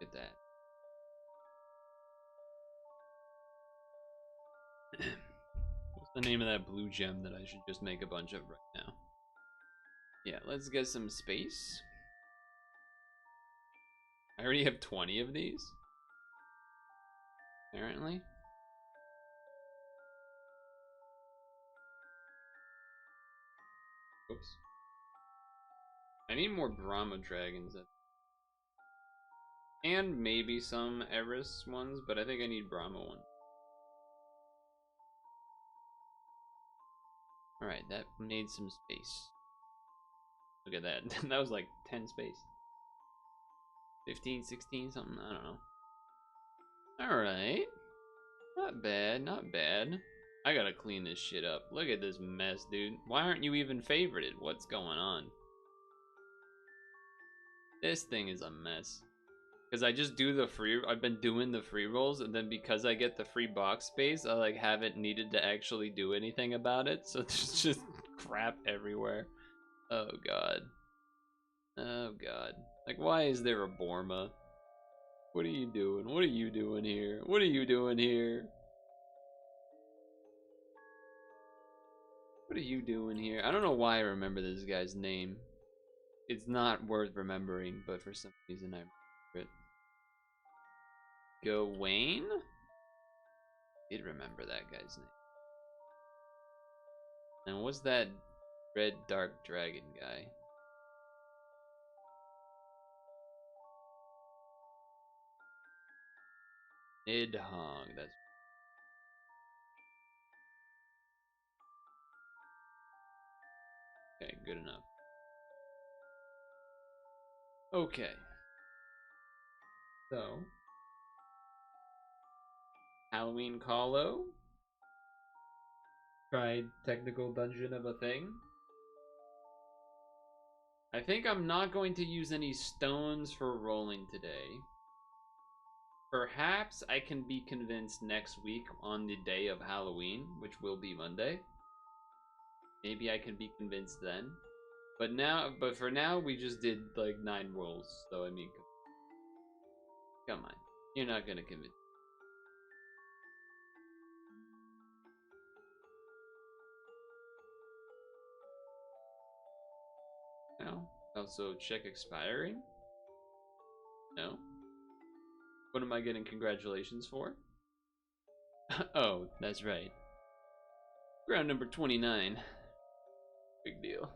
Look at that. What's the name of that blue gem that I should just make a bunch of right now? Yeah, let's get some space. I already have 20 of these. Apparently. Oops. I need more Brahma dragons. And maybe some Eris ones, but I think I need Brahma ones. Alright, that made some space. Look at that. That was like 10 space. 15, 16, something, I don't know. Alright. Not bad, not bad. I gotta clean this shit up. Look at this mess, dude. Why aren't you even favorited? What's going on? This thing is a mess. Because I just do the free, I've been doing the free rolls, and then because I get the free box space, I like haven't needed to actually do anything about it, so there's just crap everywhere. Oh god. Oh god. Like, why is there a Borma? What are you doing? What are you doing here? What are you doing here? What are you doing here? I don't know why I remember this guy's name. It's not worth remembering, but for some reason I remember it. Gawain? Did remember that guy's name. And what's that red dark dragon guy? Nidhogg, that's okay, good enough. Okay. So Halloween Colo. Tried technical dungeon of a thing. I think I'm not going to use any stones for rolling today. Perhaps I can be convinced next week on the day of Halloween, which will be Monday. Maybe I can be convinced then. But for now, we just did like 9 rolls. So I mean, come on, you're not gonna convince. No. Also, check expiring. No. What am I getting congratulations for? Oh, that's right. Round number 29. Big deal.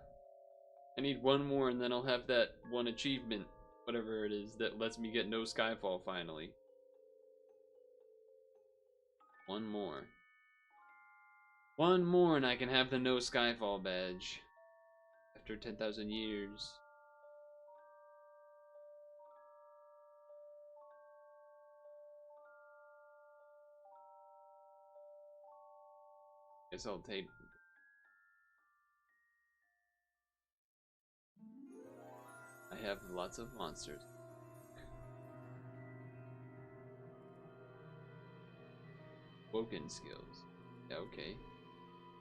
I need one more and then I'll have that one achievement, whatever it is, that lets me get no Skyfall finally. One more. One more and I can have the no Skyfall badge. After 10,000 years. Guess I'll take... I have lots of monsters. Woken skills. Yeah, okay.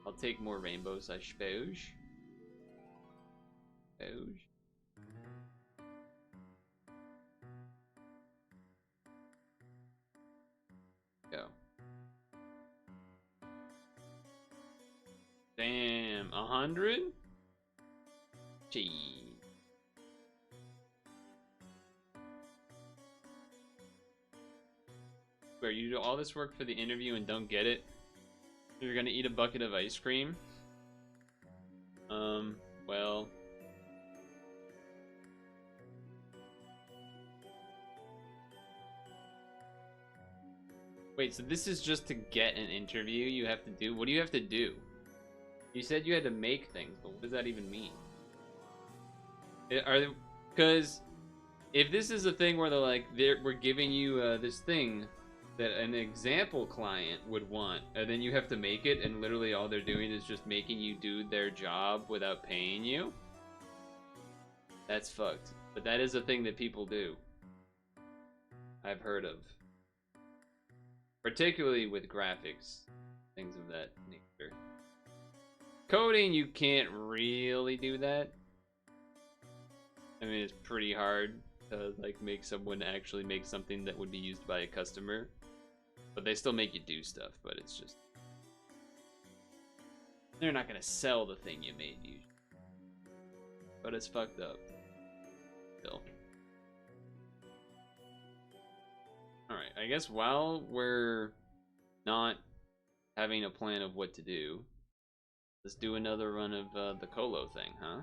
I'll take more rainbows, I suppose. Go. Damn, 100? Gee. Where you do all this work for the interview and don't get it? You're gonna eat a bucket of ice cream? Well... Wait, so this is just to get an interview you have to do? What do you have to do? You said you had to make things, but what does that even mean? Because if this is a thing where they're like, we're giving you this thing that an example client would want, and then you have to make it, and literally all they're doing is just making you do their job without paying you, that's fucked. But that is a thing that people do. I've heard of. Particularly with graphics, things of that nature. Coding, you can't really do that. I mean, it's pretty hard to like make someone actually make something that would be used by a customer. But they still make you do stuff, but it's just... They're not gonna sell the thing you made usually. But it's fucked up. Still. Alright, I guess while we're not having a plan of what to do, Let's do another run of the Colo thing, huh?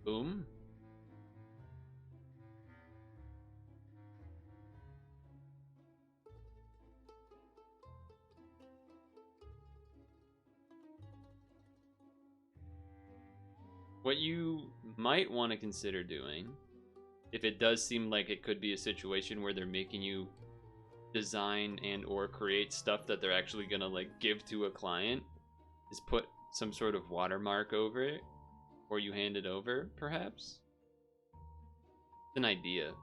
Boom. What you might want to consider doing, if it does seem like it could be a situation where they're making you design and or create stuff that they're actually gonna like give to a client, is put some sort of watermark over it, or you hand it over, perhaps. It's an idea.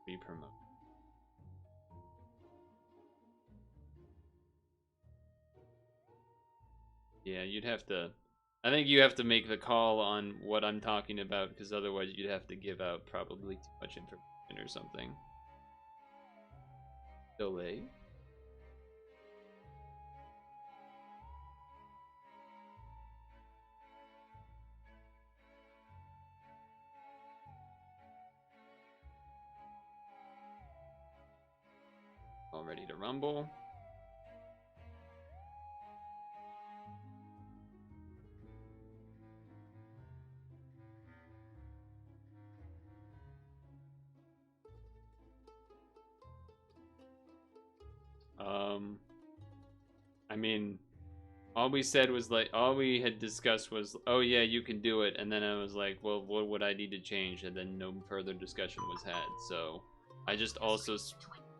Re-promote. Yeah, you'd have to. I think you have to make the call on what I'm talking about, because otherwise you'd have to give out probably too much information or something. Delay. All ready to rumble. I mean, all we said was like, all we had discussed was, oh yeah, you can do it, and then I was like, well, what would I need to change? And then no further discussion was had. So I just also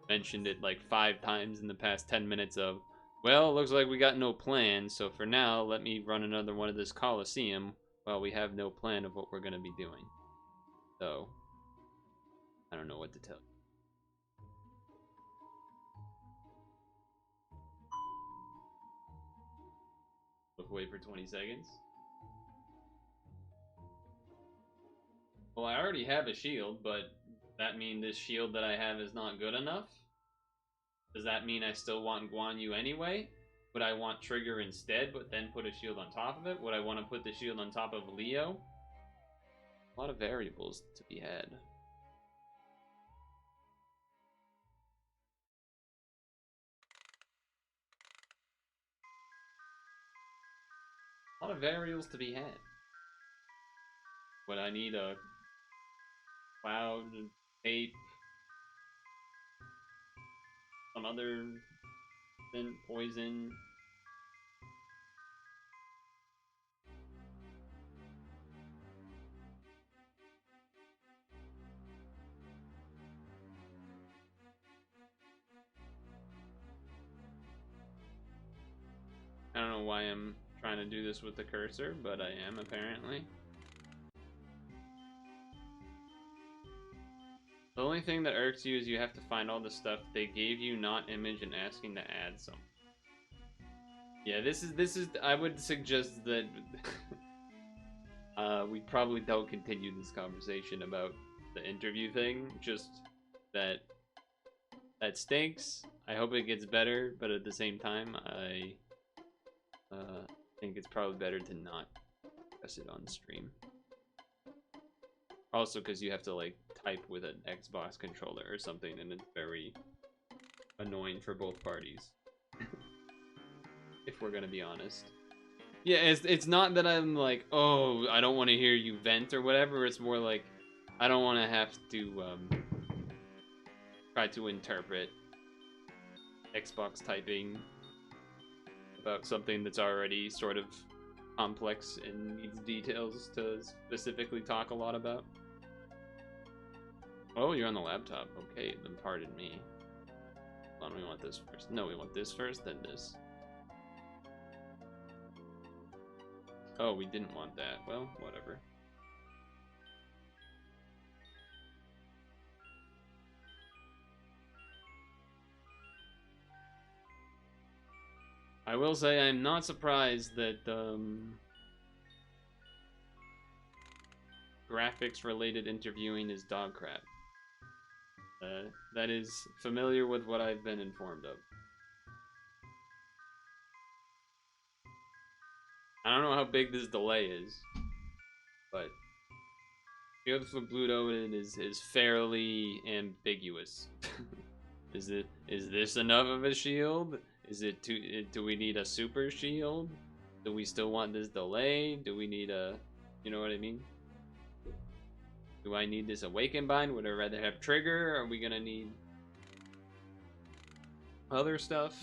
mentioned it like 5 times in the past 10 minutes of, well, it looks like we got no plan, so for now, let me run another one of this Coliseum while we have no plan of what we're going to be doing. So, I don't know what to tell you. Look away for 20 seconds. Well, I already have a shield, but does that mean this shield that I have is not good enough? Does that mean I still want Guan Yu anyway? Would I want Trigger instead, but then put a shield on top of it? Would I want to put the shield on top of Leo? A lot of variables to be had. A lot of variables to be had. Would I need a cloud, tape, some other poison? I don't know why I'm trying to do this with the cursor, but I am apparently. The only thing that irks you is you have to find all the stuff they gave you, not image, and asking to add some. Yeah, this is. I would suggest that we probably don't continue this conversation about the interview thing. Just that stinks. I hope it gets better, but at the same time, I think it's probably better to not press it on stream. Also, because you have to like type with an Xbox controller or something, and it's very annoying for both parties. If we're gonna be honest. Yeah, it's not that I'm like, oh, I don't want to hear you vent or whatever. It's more like I don't want to have to try to interpret Xbox typing about something that's already sort of complex and needs details to specifically talk a lot about. Oh, you're on the laptop. Okay, then pardon me. Hold on, we want this first. No, we want this first, then this. Oh, we didn't want that. Well, whatever. I will say I'm not surprised that graphics related interviewing is dog crap. That is familiar with what I've been informed of. I don't know how big this delay is, but Shield for Blue Odin is fairly ambiguous. Is this enough of a shield? Is it too? Do we need a super shield? Do we still want this delay? Do we need a, you know what I mean? Do I need this awaken bind? Would I rather have trigger? Are we gonna need other stuff?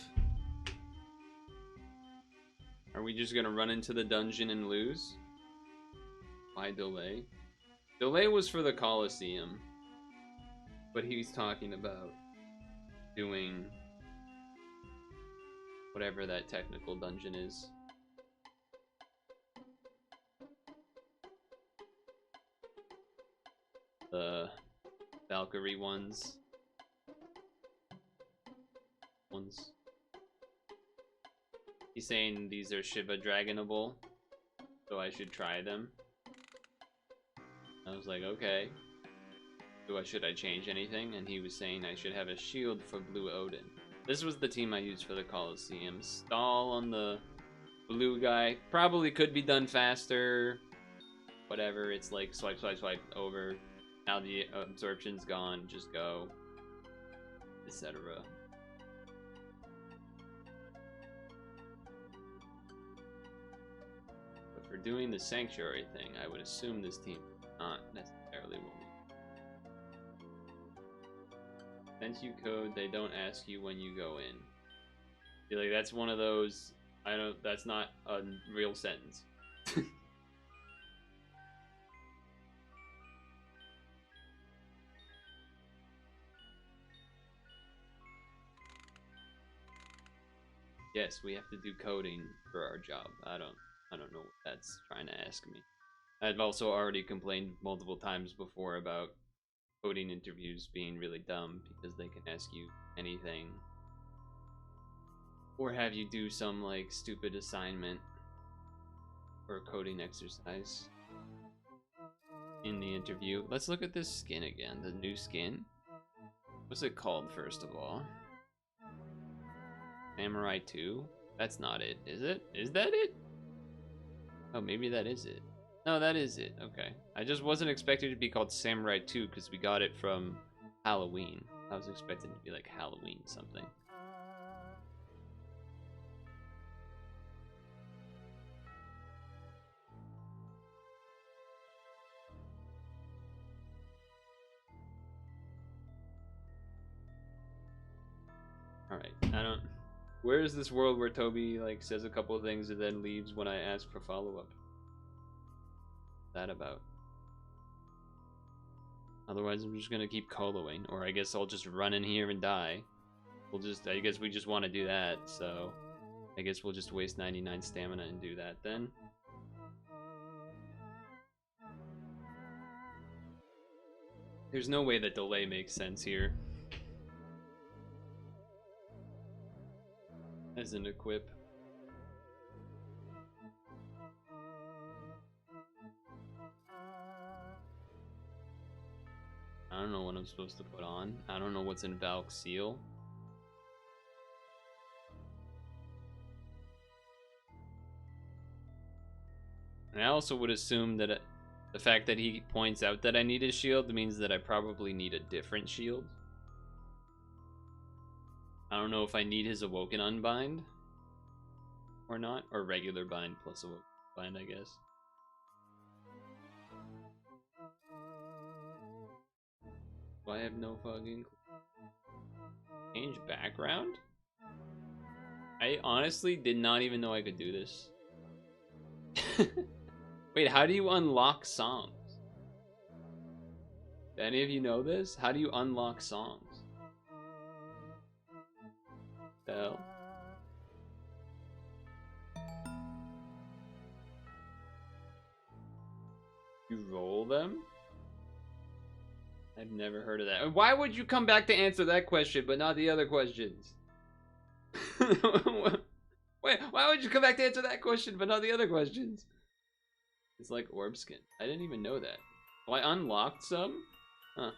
Are we just gonna run into the dungeon and lose? Why delay? Delay was for the Colosseum, but he's talking about doing whatever that technical dungeon is. The Valkyrie ones. He's saying these are Shiva Dragonable, so I should try them. I was like, okay. Should I change anything? And he was saying I should have a shield for Blue Odin. This was the team I used for the Colosseum. Stall on the blue guy. Probably could be done faster. Whatever, it's like swipe, swipe, swipe over. Now the absorption's gone, just go. Etc. But for doing the Sanctuary thing, I would assume this team not necessarily will be. Sent you code, they don't ask you when you go in. I feel like that's one of those, that's not a real sentence. Yes, we have to do coding for our job. I don't know what that's trying to ask me. I've also already complained multiple times before about coding interviews being really dumb because they can ask you anything or have you do some like stupid assignment or coding exercise in the interview. Let's look at this skin again, the new skin. What's it called first of all? Samurai 2? That's not it, is it? Is that it? Oh, maybe that is it. No, that is it. Okay. I just wasn't expecting it to be called Samurai 2 because we got it from Halloween. I was expecting it to be like Halloween something. Alright, I don't... Where is this world where Toby like says a couple of things and then leaves when I ask for follow-up? What's that about? Otherwise I'm just gonna keep coloing, or I guess I'll just run in here and die. I guess we just want to do that, so I guess we'll just waste 99 stamina and do that then. There's no way that delay makes sense here. As an equip. I don't know what I'm supposed to put on. I don't know what's in Valk's seal. And I also would assume that the fact that he points out that I need a shield means that I probably need a different shield. I don't know if I need his Awoken Unbind or not, or regular bind plus Awoken Bind, I guess. I have no fucking clue. Change background? I honestly did not even know I could do this. Wait, how do you unlock songs? Do any of you know this? How do you unlock songs? The hell? You roll them? I've never heard of that. Why would you come back to answer that question but not the other questions? Wait, why would you come back to answer that question, but not the other questions? It's like orb skin. I didn't even know that. Oh, I unlocked some? Huh.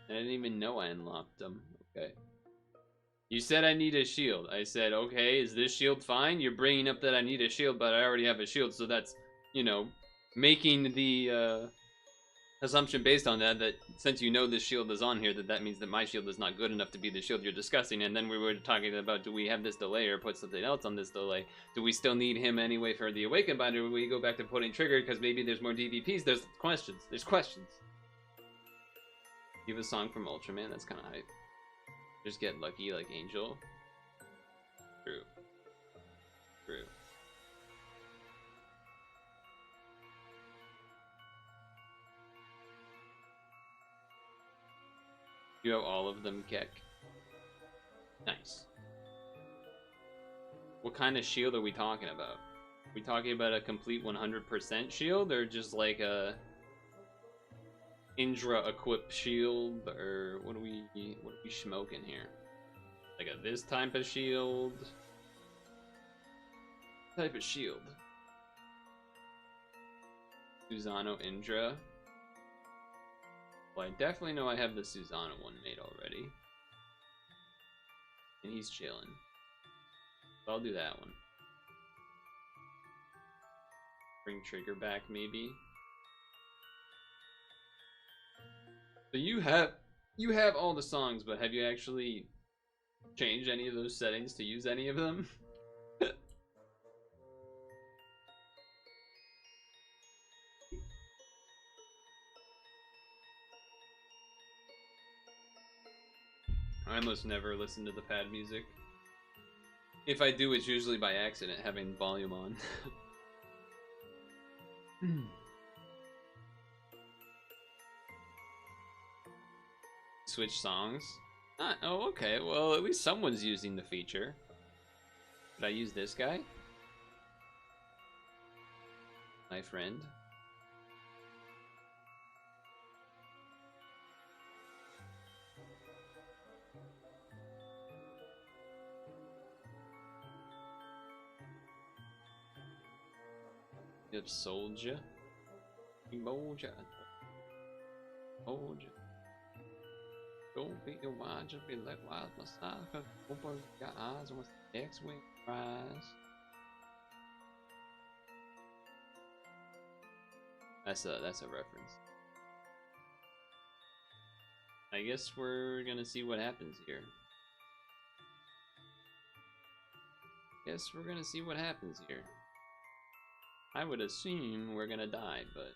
I didn't even know I unlocked them. Okay. You said I need a shield. I said, okay, is this shield fine? You're bringing up that I need a shield, but I already have a shield, so that's, you know, making the assumption based on that, that since you know this shield is on here, that means that my shield is not good enough to be the shield you're discussing. And then we were talking about, do we have this delay or put something else on this delay? Do we still need him anyway for the awakened binder? Do we go back to putting trigger because maybe there's more DVPs? There's questions. There's questions. Give a song from Ultraman. That's kind of hype. Just get lucky like Angel. True. True. You have all of them, Kek. Nice. What kind of shield are we talking about? Are we talking about a complete 100% shield, or just like a Indra equipped shield, or what are we smoking here? Like a this type of shield? Type of shield. Susano Indra. Well, I definitely know I have the Susano one made already. And he's chilling. So I'll do that one. Bring trigger back, maybe. So you have all the songs, but have you actually changed any of those settings to use any of them? I almost never listen to the pad music. If I do, it's usually by accident, having volume on. Switch songs? Oh, okay. Well, at least someone's using the feature. Should I use this guy? My friend. You have Soldier. Soldier. Soldier. Don't be your wise, just be like wise Messiah, cause open your eyes and what's the X-wing rise. That's a reference. I guess we're gonna see what happens here. Guess we're gonna see what happens here. I would assume we're gonna die, but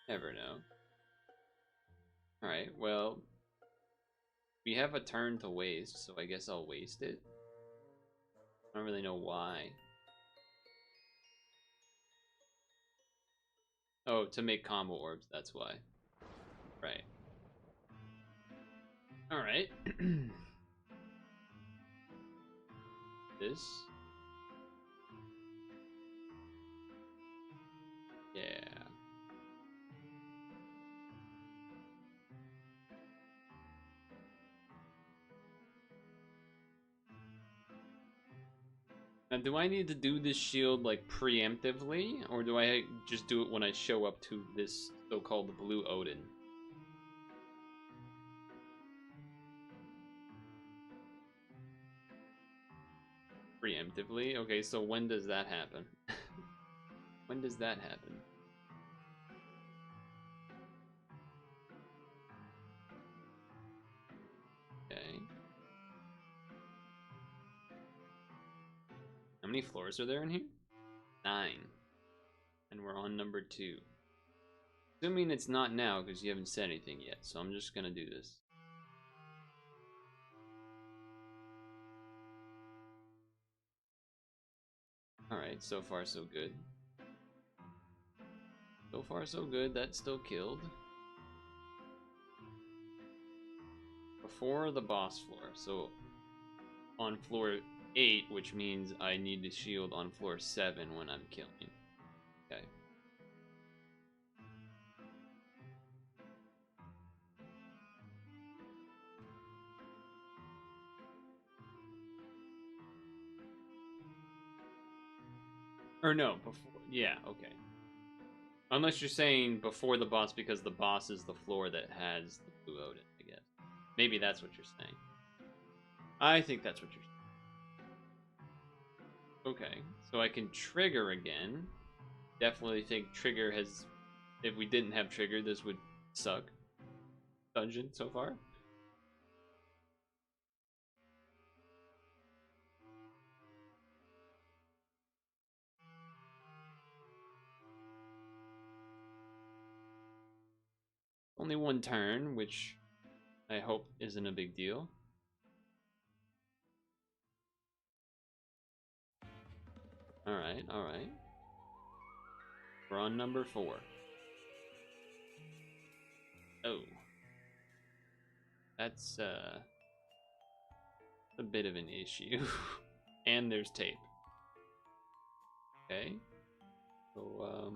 never know. Alright, well, we have a turn to waste, so I guess I'll waste it. I don't really know why. Oh, to make combo orbs, that's why. Right. Alright. This. Yeah. Now, do I need to do this shield, like, preemptively? Or do I just do it when I show up to this so-called Blue Odin? Preemptively? Okay, so when does that happen? When does that happen? Okay. How many floors are there in here? 9. And we're on number 2. Assuming it's not now, because you haven't said anything yet, so I'm just gonna do this. Alright, so far so good. So far so good, that's still killed. Before the boss floor, so on floor 8, which means I need to shield on floor 7 when I'm killing. Okay. Or no, before. Yeah, okay. Unless you're saying before the boss because the boss is the floor that has the blue Odin, I guess. Maybe that's what you're saying. I think that's what you're saying. Okay, so I can trigger again. Definitely think trigger has... If we didn't have trigger, this would suck. Dungeon so far. Only one turn, which I hope isn't a big deal. Alright, alright. We're on number 4. Oh. That's, a bit of an issue. And there's tape. Okay. So,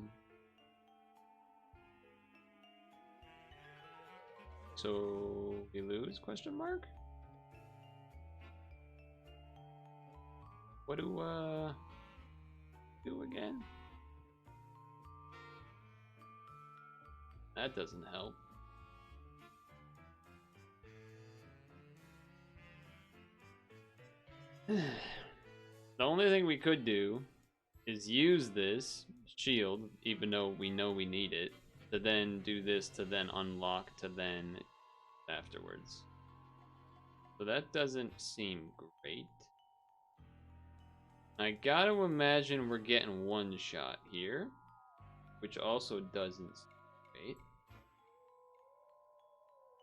So, we lose, question mark? What do again? That doesn't help. The only thing we could do is use this shield, even though we know we need it, to then do this to then unlock to then afterwards. So that doesn't seem great. I gotta imagine we're getting one shot here, which also doesn't seem great.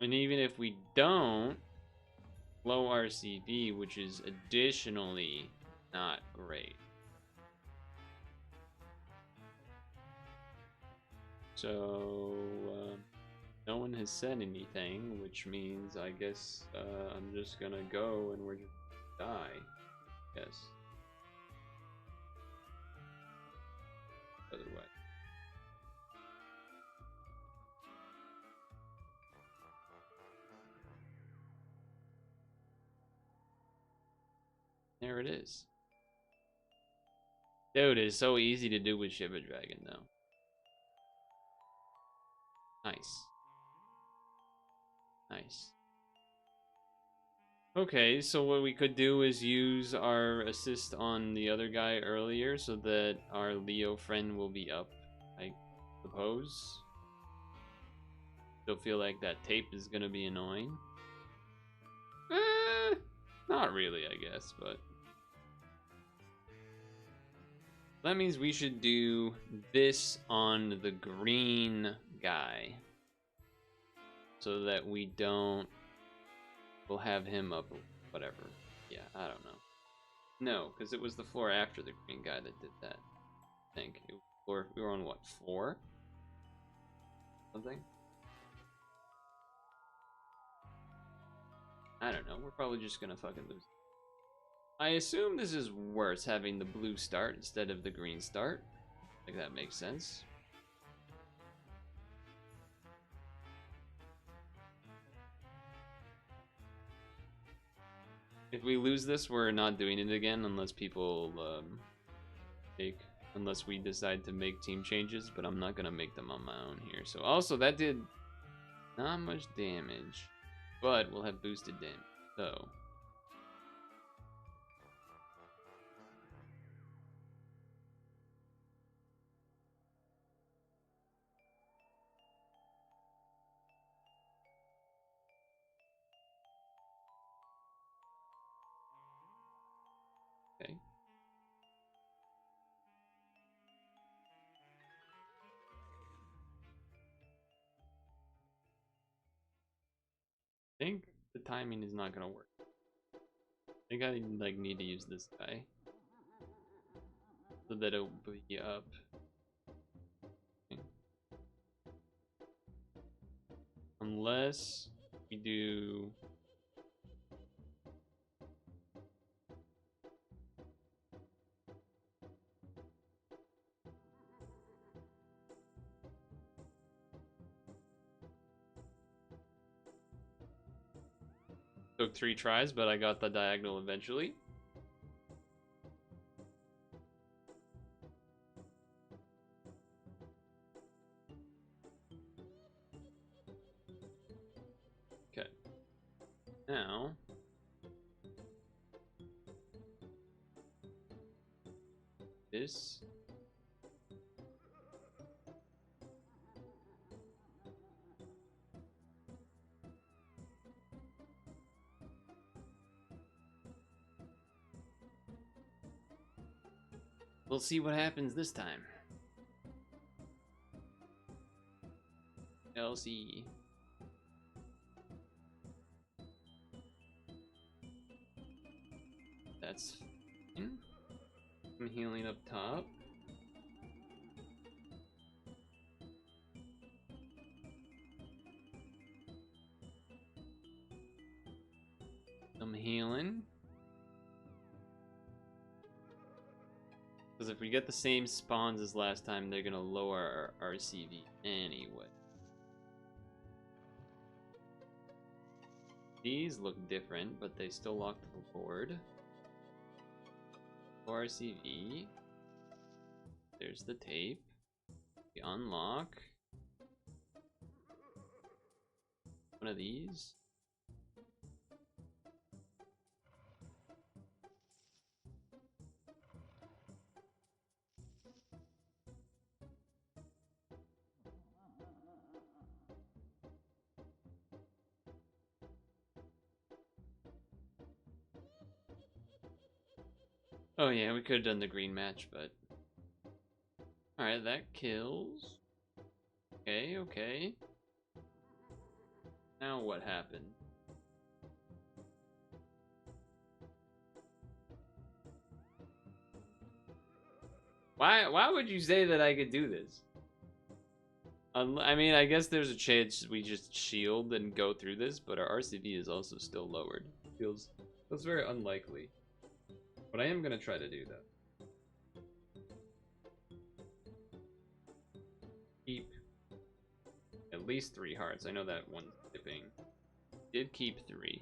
And even if we don't, low RCB, which is additionally not great. So, no one has said anything, which means I guess I'm just gonna go and we're just gonna die. Yes. Other way. There it is. Dude, it's so easy to do with Shiva Dragon, though. Nice. Nice. Okay, so what we could do is use our assist on the other guy earlier so that our Leo friend will be up, I suppose. Still feel like that tape is gonna be annoying. Not really, I guess, but... That means we should do this on the green guy. So that we don't... We'll have him up, whatever. Yeah, I don't know. No, because it was the floor after the green guy that did that. I think. It was floor, we were on, what, 4? Something? I don't know. We're probably just gonna fucking lose. I assume this is worse, having the blue start instead of the green start. Like, that makes sense. If we lose this, we're not doing it again unless people unless we decide to make team changes, but I'm not gonna make them on my own here. So also that did not much damage, but we'll have boosted damage. So okay. I think the timing is not gonna work. I think I like need to use this guy so that it'll be up. Okay. Unless we do took 3 tries, but I got the diagonal eventually. Now, this. We'll see what happens this time. LC. That's fine. I'm healing up top. I'm healing. Because if we get the same spawns as last time, they're gonna lower our RCV anyway. These look different, but they still lock to the board. RCV. There's the tape. We unlock one of these. Oh yeah, we could have done the green match, but... Alright, that kills. Okay, okay. Now what happened? Why would you say that I could do this? I mean, I guess there's a chance we just shield and go through this, but our RCV is also still lowered. Feels very unlikely. But I am gonna try to do that. Keep at least 3 hearts. I know that one's dipping. Did keep 3.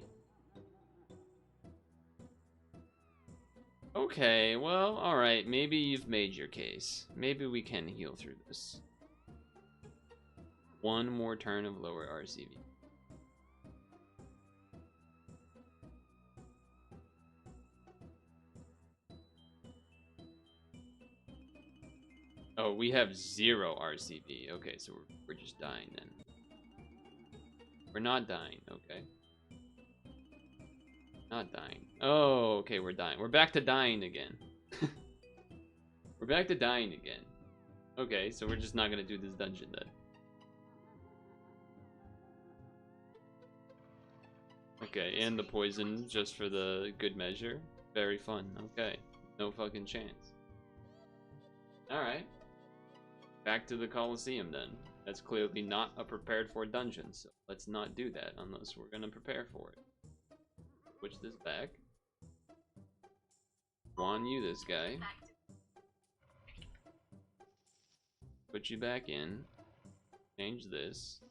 Okay, well, alright. Maybe you've made your case. Maybe we can heal through this. One more turn of lower RCV. Oh, we have 0 RCV. Okay, so we're just dying then. We're not dying, okay. Not dying. Oh, okay, we're dying. We're back to dying again. We're back to dying again. Okay, so we're just not gonna do this dungeon then. Okay, and the poison just for the good measure. Very fun. Okay, no fucking chance. Alright. Back to the Colosseum then. That's clearly not a prepared for dungeon, so let's not do that unless we're gonna prepare for it. Switch this back. Juan you this guy. Put you back in. Change this.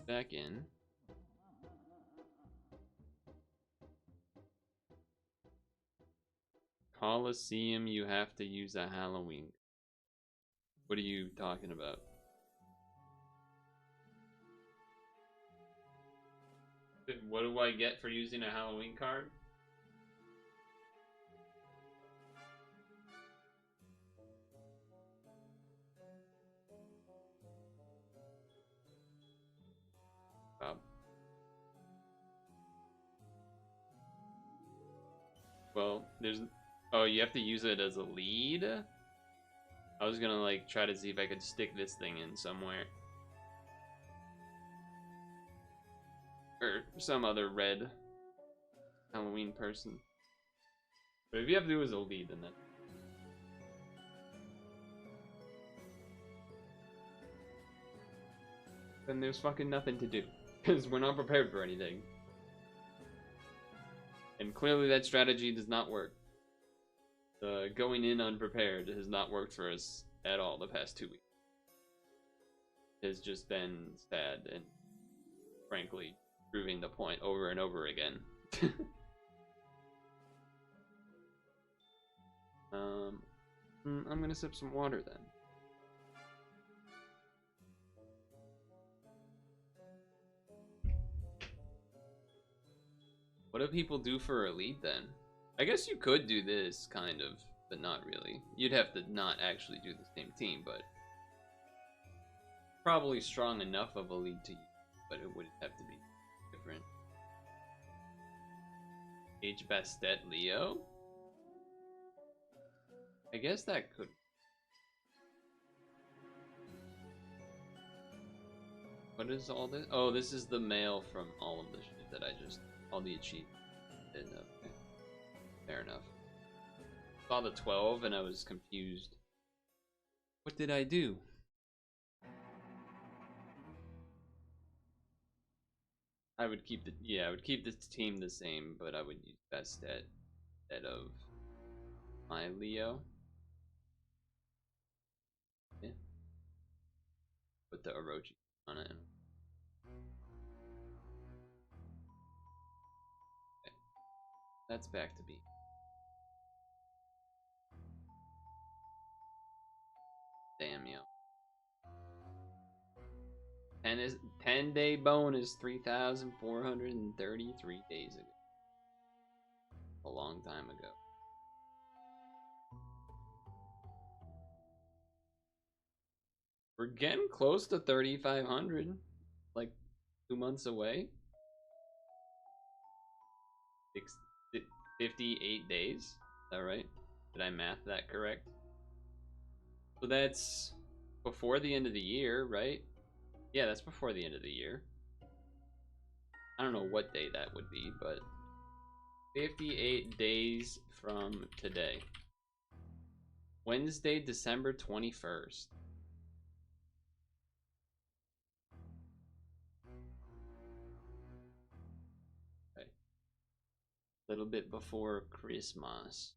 Back in. Colosseum, you have to use a Halloween. What are you talking about? What do I get for using a Halloween card? Well, there's... Oh, you have to use it as a lead? I was gonna, like, try to see if I could stick this thing in somewhere. Or some other red Halloween person. But if you have to do it as a lead, then that... Then there's fucking nothing to do. Because we're not prepared for anything. And clearly that strategy does not work. Going in unprepared has not worked for us at all the past 2 weeks. It has just been sad and, frankly, proving the point over and over again. I'm gonna sip some water then. What do people do for Elite then? I guess you could do this, kind of, but not really. You'd have to not actually do the same team, but probably strong enough of Elite to use, but it would have to be different. Age Bastet Leo? I guess that could. What is all this? Oh, this is the mail from all of the shit that I just, all the achievements. Okay. Fair enough. Saw the 12 and I was confused. What did I do? I would keep the, yeah, I would keep the team the same, but I would use Bastet instead of my Leo. Yeah. Put the Orochi on it. Okay. That's back to being. Damn, yo. 10-day bonus, 3,433 days ago. A long time ago. We're getting close to 3,500. Like 2 months away. 58 days. Is that right? Did I math that correct? So that's before the end of the year, right? Yeah, that's before the end of the year. I don't know what day that would be, but 58 days from today. Wednesday, December 21st. Okay. A little bit before Christmas.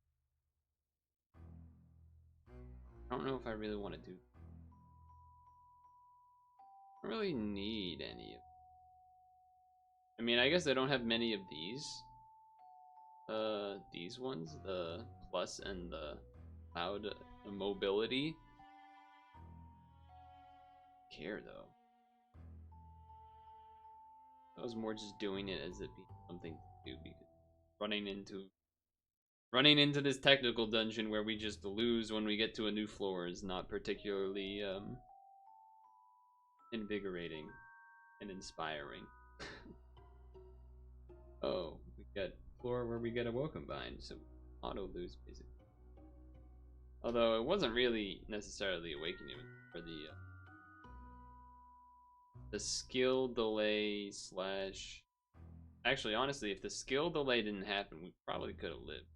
I don't know if I really want to do. I don't really need any of. I mean, I guess I don't have many of these. These ones, the plus and the cloud mobility. Care though. I was more just doing it as it being something to do because running into this technical dungeon where we just lose when we get to a new floor is not particularly invigorating and inspiring. Oh, we got floor where we get a welcome bind, so auto lose basically. Although it wasn't really necessarily awakening for the skill delay slash. Actually, honestly, if the skill delay didn't happen, we probably could have lived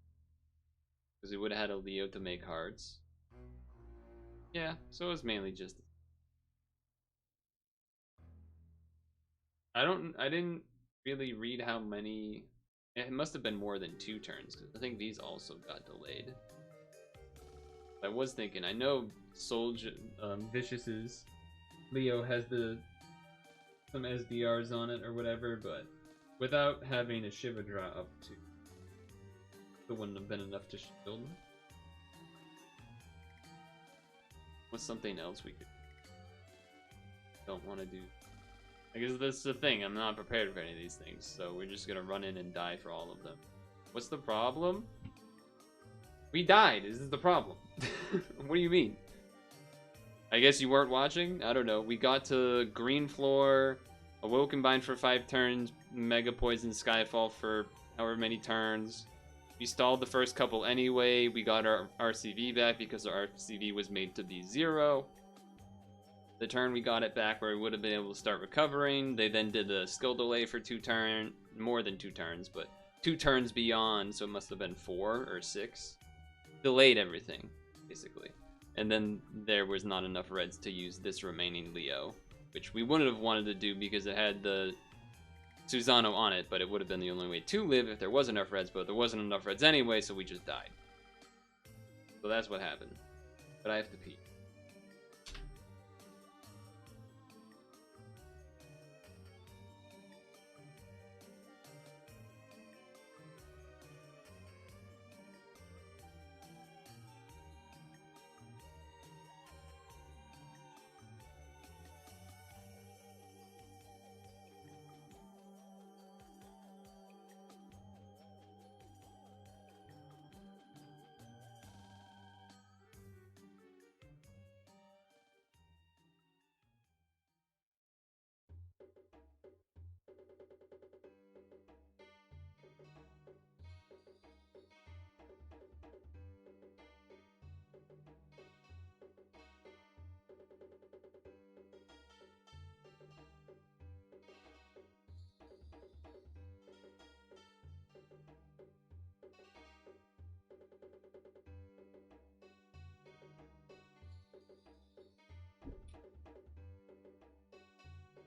because we would have had a Leo to make hearts. Yeah, so it was mainly just. I didn't really read how many. It must have been more than 2 turns because I think these also got delayed. I was thinking, I know Soldier Vicious's Leo has some SDRs on it or whatever, but without having a Shiva draw up to, it wouldn't have been enough to shield them. What's something else we could don't want to do? I guess that's the thing. I'm not prepared for any of these things, so we're just gonna run in and die for all of them. What's the problem? We died. This is the problem. What do you mean? I guess you weren't watching? I don't know. We got to green floor, Awoken Bind for 5 turns, Mega Poison Skyfall for however many turns. We stalled the first couple anyway. We got our RCV back because our RCV was made to be 0. The turn we got it back where we would have been able to start recovering. They then did a skill delay for 2 turns, more than 2 turns, but 2 turns beyond, so it must have been 4 or 6. Delayed everything, basically. And then there was not enough reds to use this remaining Leo, which we wouldn't have wanted to do because it had the Susano on it, but it would have been the only way to live if there was enough reds, but there wasn't enough reds anyway, so we just died. So that's what happened. But I have to pee.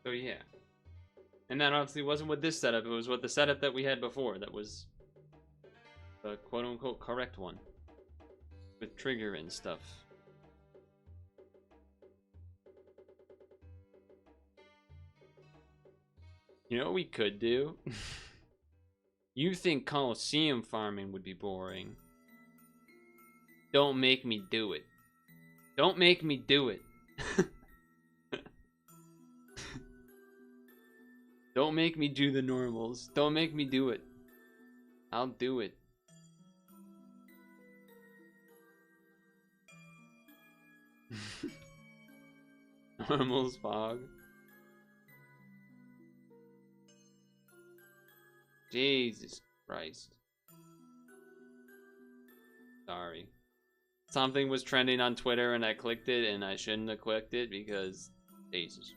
So yeah. And that obviously wasn't with this setup, it was with the setup that we had before that was the quote-unquote correct one. With trigger and stuff. You know what we could do? You think Coliseum farming would be boring. Don't make me do it. Don't make me do it. Don't make me do the normals. Don't make me do it. I'll do it. Normals fog. Jesus Christ. Sorry. Something was trending on Twitter and I clicked it and I shouldn't have clicked it because Jesus.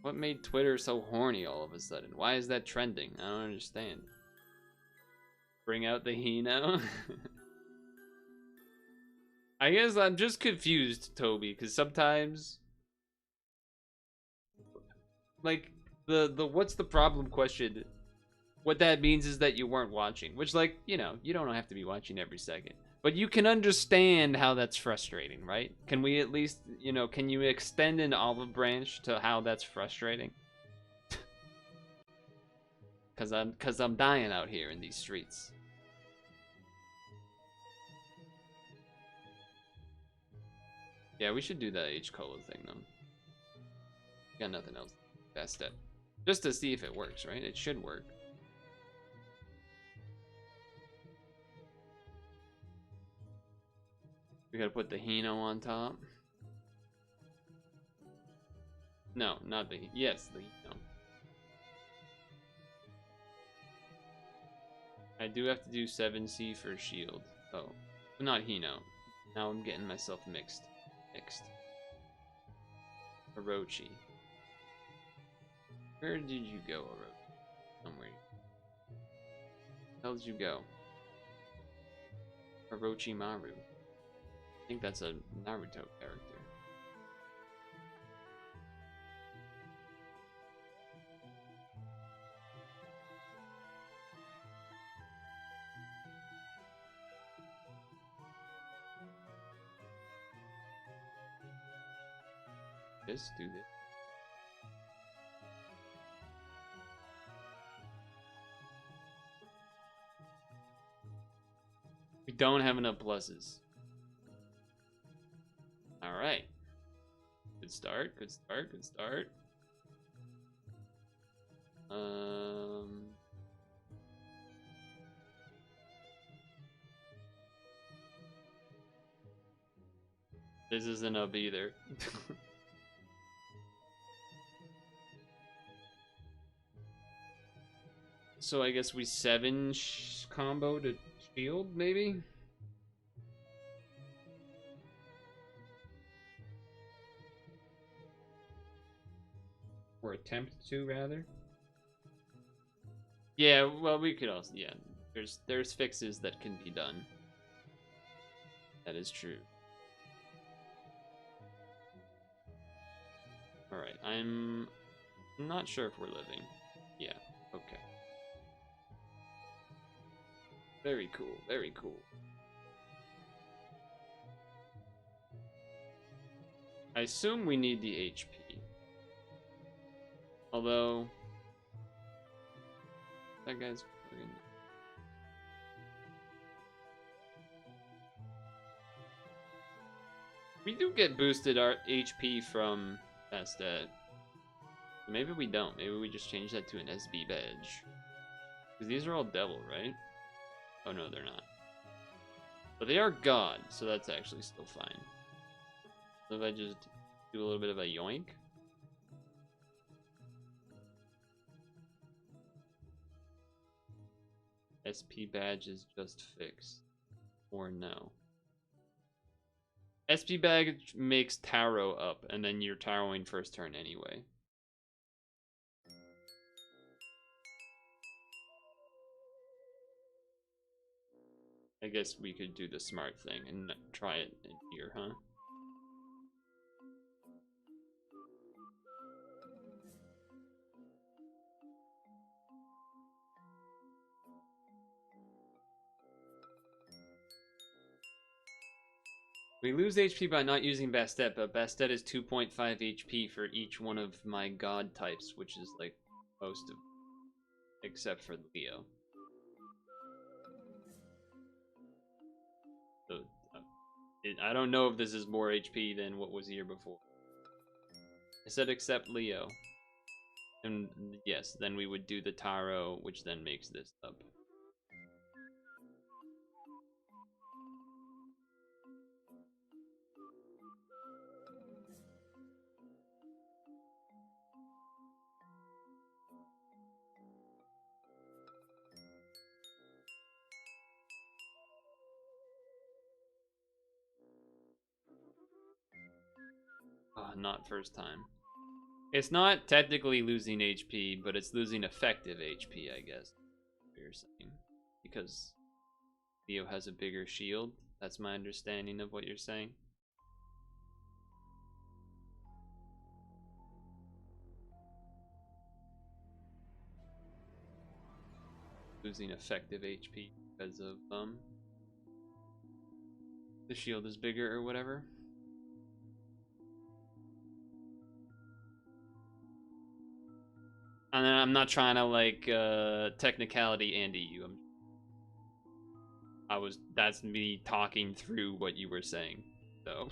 What made Twitter so horny all of a sudden? Why is that trending? I don't understand. Bring out the Hino? I guess I'm just confused, Toby, because sometimes like the what's the problem question, what that means is that you weren't watching, which, like, you know, you don't have to be watching every second, but you can understand how that's frustrating, right? Can we at least, you know, can you extend an olive branch to how that's frustrating? Cause I'm dying out here in these streets. Yeah, we should do that H-Cola thing though. Got nothing else. That step. Just to see if it works, right? It should work. We gotta put the Hino on top. No, not the... Yes, the Hino. I do have to do 7C for shield. Oh, not Hino. Now I'm getting myself mixed. Orochi. Where did you go, Orochi? Somewhere. Where did you go? Orochimaru. I think that's a Naruto character. Let's do this. We don't have enough pluses. Alright. Good start, good start, good start. This isn't up either. So I guess we 7 combo to shield, maybe? Or attempt to, rather. Yeah, well, we could also, yeah. There's fixes that can be done. That is true. Alright, I'm not sure if we're living. Yeah, okay. Very cool, very cool. I assume we need the HP. Although... that guy's fucking... We do get boosted our HP from that stat. Maybe we don't. Maybe we just change that to an SB badge. Because these are all devil, right? Oh no, they're not. But they are god, so that's actually still fine. So if I just do a little bit of a yoink. SP badge is just fixed. Or no. SP badge makes Taro up, and then you're Taroing first turn anyway. I guess we could do the smart thing and try it and here, huh? We lose HP by not using Bastet, but Bastet is 2.5 HP for each one of my god types, which is like most of, except for Leo. So, I don't know if this is more HP than what was here before. I said except Leo. And yes, then we would do the Taro, which then makes this up. Not first time. It's not technically losing HP, but it's losing effective HP, I guess. What you're saying. Because Leo has a bigger shield. That's my understanding of what you're saying. Losing effective HP because of the shield is bigger or whatever. And then I'm not trying to like technicality Andy you. That's me talking through what you were saying. So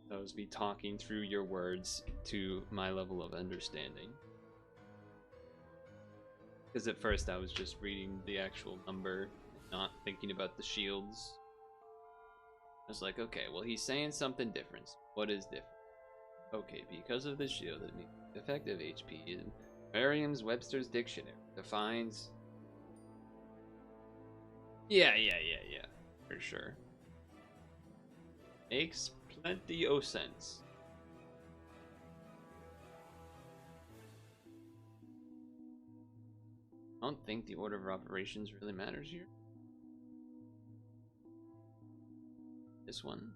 that was me talking through your words to my level of understanding. Because at first I was just reading the actual number, not thinking about the shields. I was like, okay, well he's saying something different. What is different? Okay, because of the shield, it means effective HP in Merriam-Webster's dictionary defines. Yeah, for sure. Makes plenty of sense. I don't think the order of operations really matters here. This one.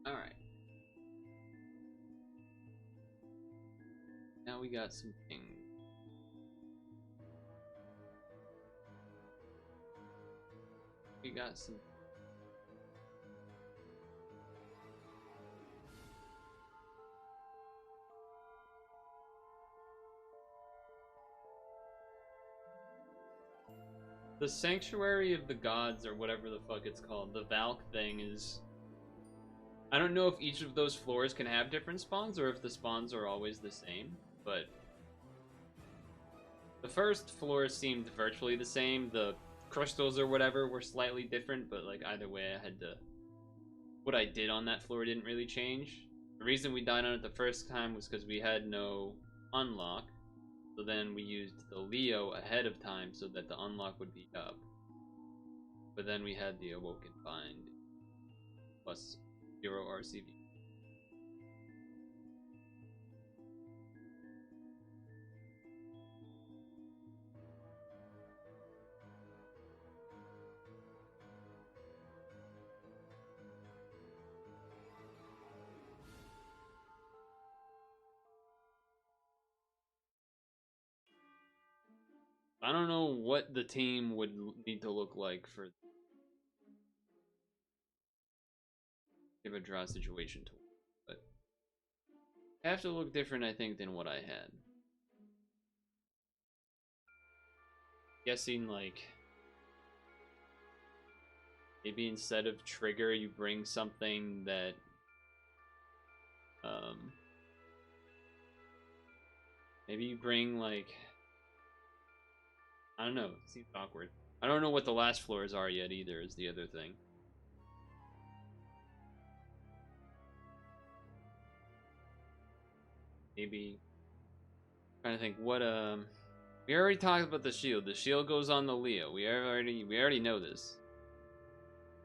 Alright. Now we got some things. We got some. The Sanctuary of the Gods, or whatever the fuck it's called, the Valk thing is... I don't know if each of those floors can have different spawns, or if the spawns are always the same, but... The first floor seemed virtually the same, the crystals or whatever were slightly different, but like either way I had to... What I did on that floor didn't really change. The reason we died on it the first time was because we had no unlock. So then we used the Leo ahead of time so that the unlock would be up. But then we had the Awoken Bind plus 0 RCV. I don't know what the team would need to look like for give a draw situation to work, but it have to look different, I think, than what I had. Guessing like maybe instead of trigger, you bring something that maybe you bring like I don't know, it seems awkward. I don't know what the last floors are yet either, is the other thing. Maybe trying to think what we already talked about the shield. The shield goes on the Leo. We already know this.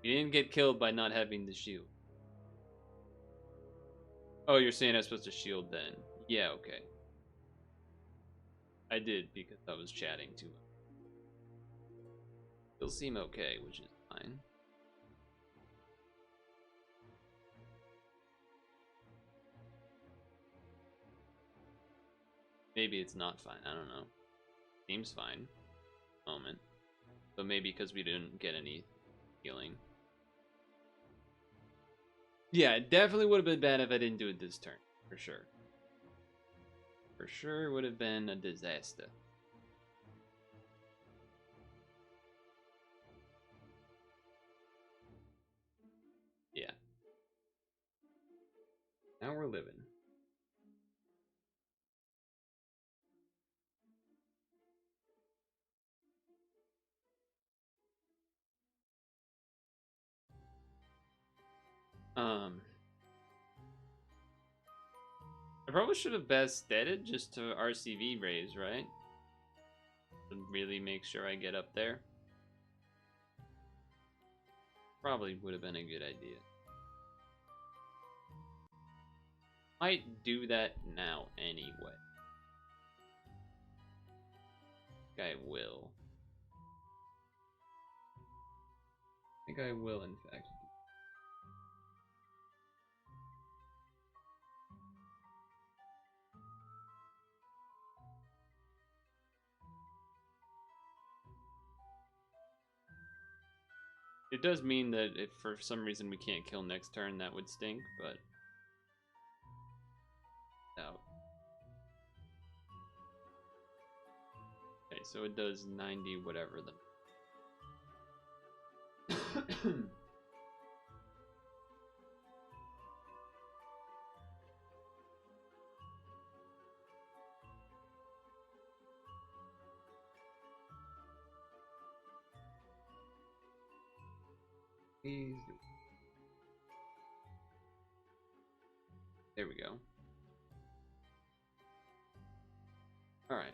We didn't get killed by not having the shield. Oh, you're saying I'm supposed to shield then? Yeah, okay. I did because I was chatting to him. He'll seem okay, which is fine. Maybe it's not fine. I don't know. Seems fine. Moment. But maybe because we didn't get any healing. Yeah, it definitely would have been bad if I didn't do it this turn. For sure. For sure would have been a disaster. Yeah. Now we're living. I probably should have best steaded just to RCV raise, right? To really make sure I get up there. Probably would have been a good idea. Might do that now anyway. I will. I think I will, in fact. It does mean that if for some reason we can't kill next turn, that would stink, but... out. Okay, so it does 90 whatever then. Easy. There we go. Alright.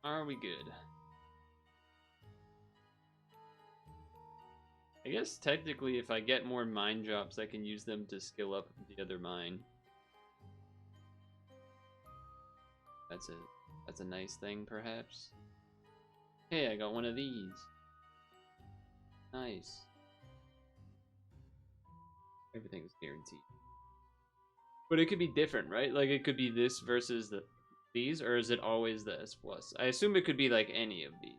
Are we good? I guess technically if I get more mine drops, I can use them to skill up the other mine. That's a nice thing, perhaps. Hey, I got one of these. Nice. Everything's guaranteed. But it could be different, right? Like it could be this versus these, or is it always the S plus? I assume it could be like any of these.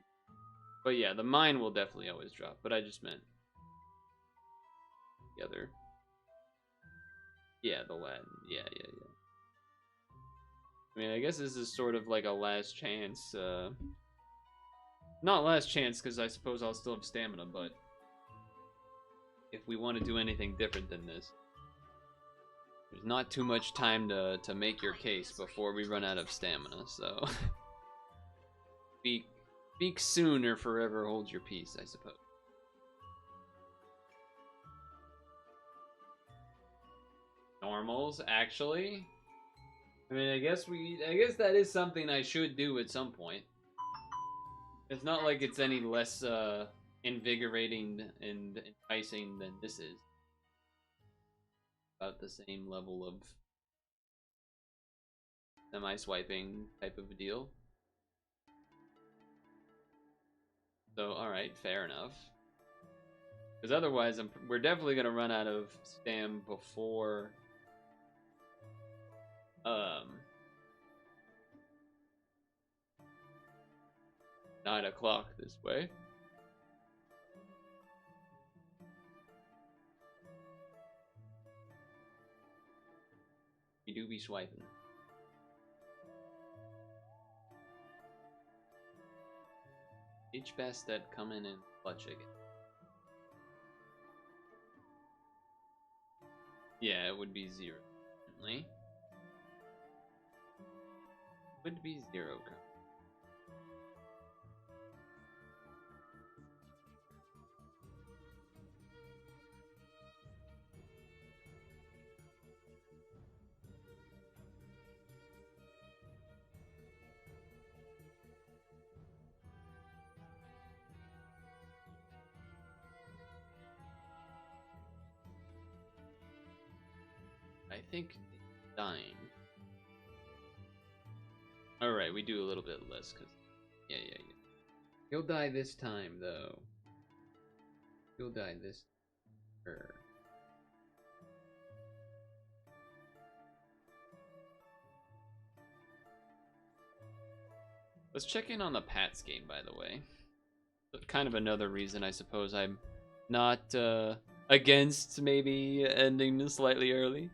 But yeah, the mine will definitely always drop, but I just meant the other. Yeah, the Latin. Yeah. I mean, I guess this is sort of like a last chance. Not last chance, because I suppose I'll still have stamina, but if we want to do anything different than this, there's not too much time to make your case before we run out of stamina, so... Speak soon or forever hold your peace, I suppose. Normals, actually? I mean, I guess that is something I should do at some point. It's not like it's any less invigorating and enticing than this is. About the same level of semi-swiping type of a deal. So, alright, fair enough. Because otherwise, we're definitely going to run out of stam before... 9 o'clock this way. You do be swiping. Each best that come in and clutch again. Yeah, it would be 0. Definitely. Would be 0. I think it's dying. Alright, we do a little bit less, because... Yeah. He'll die this time, though. He'll die this... Let's check in on the Pats game, by the way. Kind of another reason, I suppose, I'm not against maybe ending slightly early.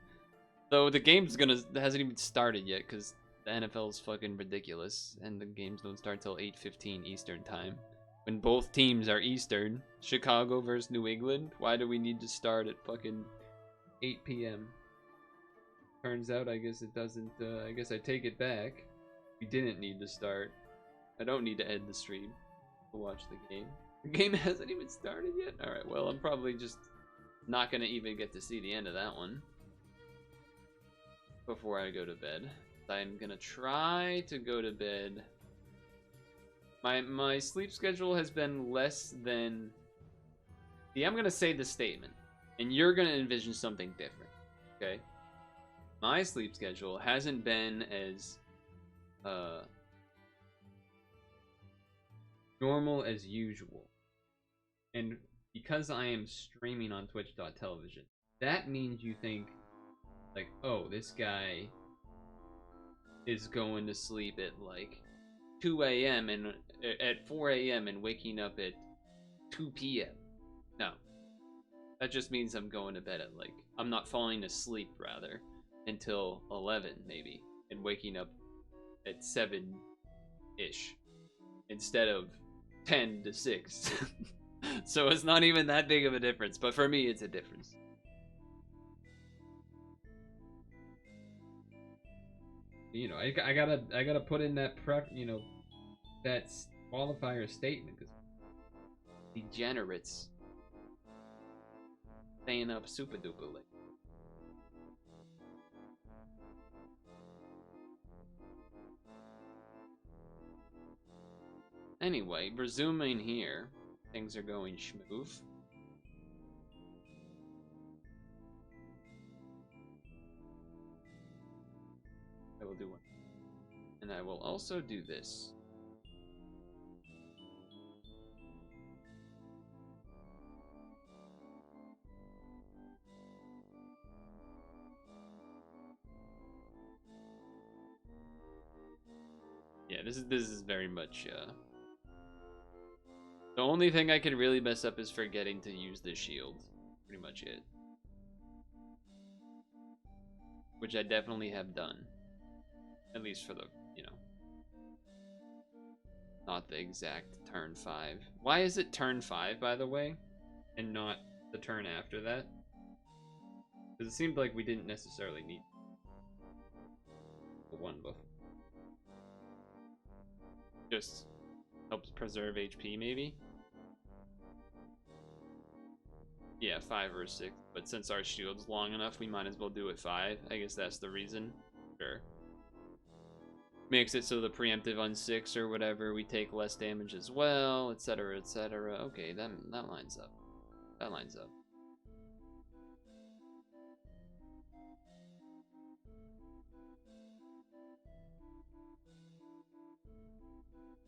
Though the game's hasn't even started yet, because the NFL is fucking ridiculous, and the games don't start till 8:15 Eastern time. When both teams are Eastern, Chicago versus New England, why do we need to start at fucking 8 p.m.? Turns out, I guess it doesn't, I guess I take it back. We didn't need to start. I don't need to end the stream to watch the game. The game hasn't even started yet? Alright, well, I'm probably just not gonna even get to see the end of that one before I go to bed. I'm gonna try to go to bed. My sleep schedule has been less than... See, I'm gonna say the statement, and you're gonna envision something different, okay? My sleep schedule hasn't been as normal as usual. And because I am streaming on twitch.tv, that means you think, like, oh, this guy is going to sleep at, like, 2 a.m. and at 4 a.m. and waking up at 2 p.m. No. That just means I'm going to bed at, like, I'm not falling asleep, rather, until 11, maybe, and waking up at 7-ish instead of 10 to 6. So it's not even that big of a difference, but for me it's a difference. You know, I gotta put in that that qualifier statement, because degenerates staying up super duper late. Anyway, resuming here, things are going smooth. I will do one. And I will also do this. Yeah, this is very much the only thing I can really mess up is forgetting to use the shield. Pretty much it. Which I definitely have done. At least for the, you know, not the exact turn 5. Why is it turn 5, by the way? And not the turn after that? Because it seemed like we didn't necessarily need the one before. Just helps preserve HP, maybe? Yeah, 5 or 6. But since our shield's long enough, we might as well do it 5. I guess that's the reason. Sure. Makes it so the preemptive on 6 or whatever, we take less damage as well, etc, etc. Okay, that lines up. That lines up.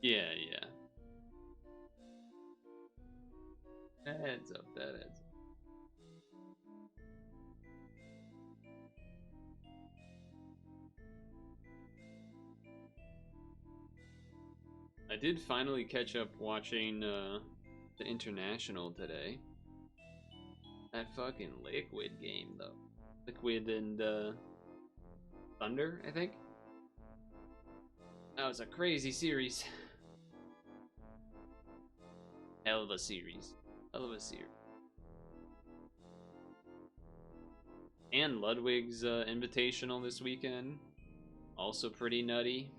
Yeah. That adds up, that adds up. I did finally catch up watching the International today. That fucking Liquid game, though. Liquid and Thunder, I think? That was a crazy series. Hell of a series. Hell of a series. And Ludwig's Invitational this weekend. Also pretty nutty.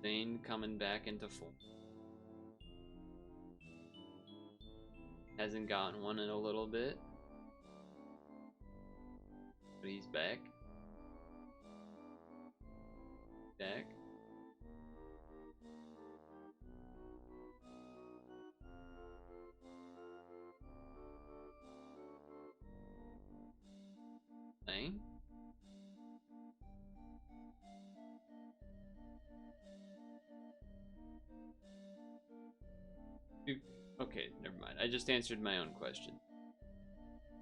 Zane coming back into full. Hasn't gotten one in a little bit. But he's back. Back. Okay, never mind. I just answered my own question.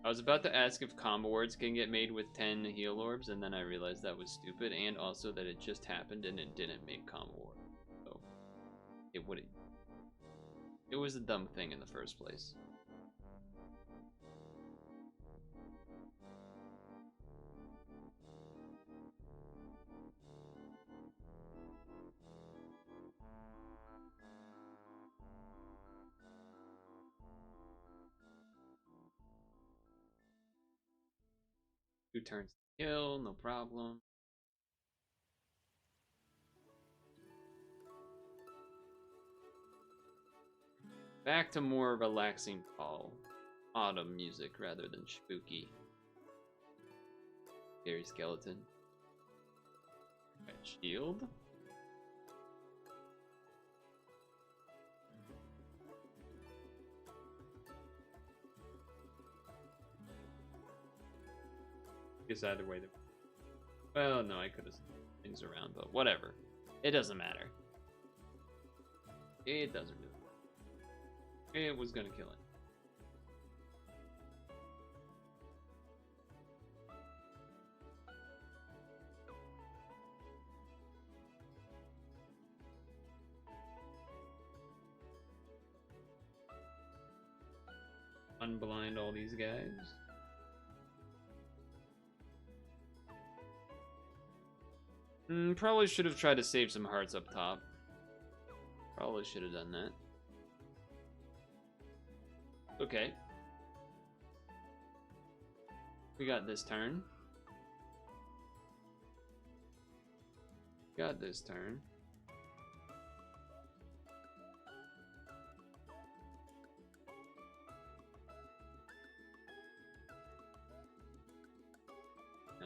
I was about to ask if combo words can get made with 10 heal orbs, and then I realized that was stupid, and also that it just happened and it didn't make combo orb. So, it wouldn't. It was a dumb thing in the first place. Two turns to kill, no problem. Back to more relaxing fall. Autumn music rather than spooky. Scary skeleton. Right, shield. Guess either way. Well, no, I could have things around, but whatever. It doesn't matter. It doesn't really matter. It was gonna kill it. Unblind all these guys. Probably should have tried to save some hearts up top. Probably should have done that. Okay. We got this turn. Got this turn.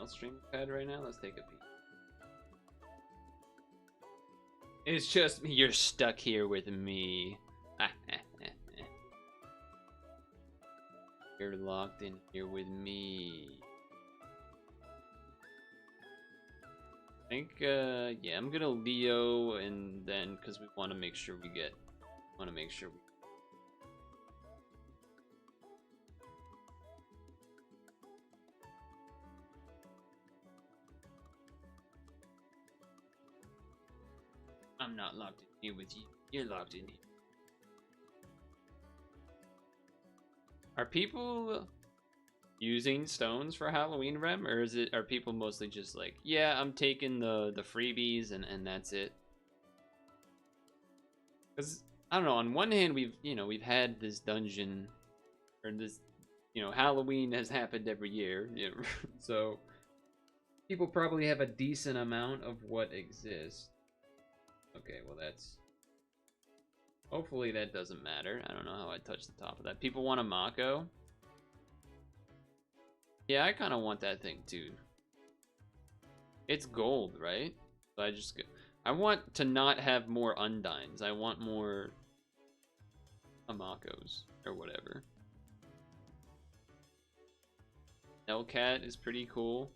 String pad right now. Let's take a peek. It's just you're stuck here with me. You're locked in here with me. I think, yeah, I'm gonna Leo, and then because we want to make sure we get, I'm not locked in here with you. You're locked in here. Are people using stones for Halloween rem, or are people mostly just like, yeah, I'm taking the freebies and that's it? Because I don't know. On one hand, we've had this dungeon, or this, Halloween has happened every year, so people probably have a decent amount of what exists. Okay, well that's... Hopefully that doesn't matter. I don't know how I touched the top of that. People want a Mako. Yeah, I kind of want that thing too. It's gold, right? So I want to not have more Undines. I want more Amakos or whatever. Hellcat is pretty cool.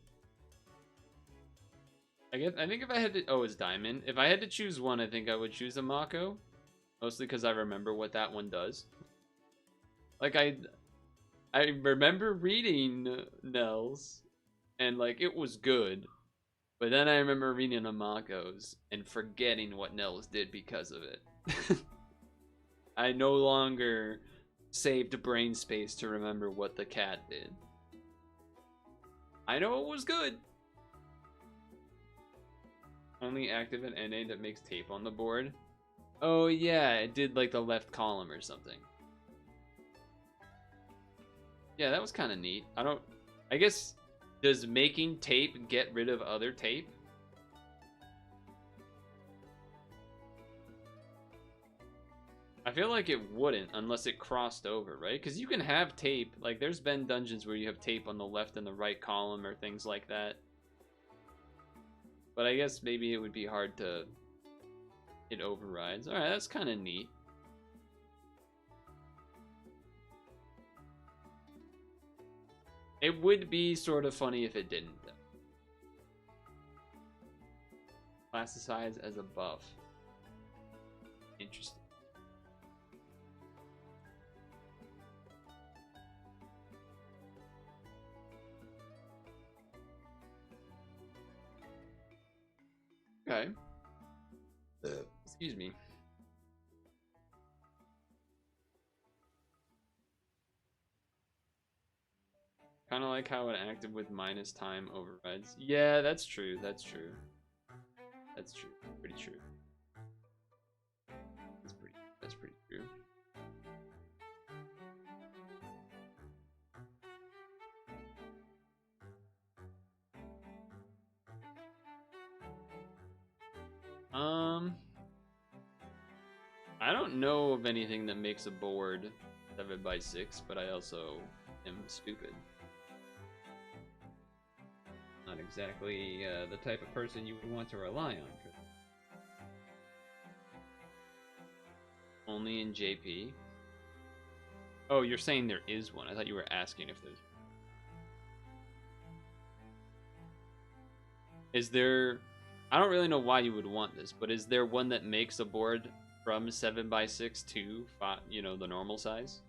I think if I had to... Oh, it's Diamond. If I had to choose one, I think I would choose a Mako. Mostly because I remember what that one does. Like, I remember reading Nels, and, like, it was good. But then I remember reading Amako's and forgetting what Nels did because of it. I no longer saved brain space to remember what the cat did. I know it was good. Only active at NA that makes tape on the board. Oh yeah, it did like the left column or something. Yeah, that was kind of neat. I guess, does making tape get rid of other tape? I feel like it wouldn't unless it crossed over, right? Because you can have tape, like there's been dungeons where you have tape on the left and the right column or things like that. But I guess maybe it would be hard to... It overrides. Alright, that's kind of neat. It would be sort of funny if it didn't, though. Classicize as a buff. Interesting. Okay. Excuse me. Kind of like how it acted with minus time overrides. Yeah, that's true. That's true. That's true. Pretty true. That's pretty true. I don't know of anything that makes a board 7x6, but I also am stupid. Not exactly the type of person you would want to rely on for that. Only in JP. Oh, you're saying there is one. I thought you were asking if there's. Is there... I don't really know why you would want this, but is there one that makes a board from 7x6 to 5, you know, the normal size?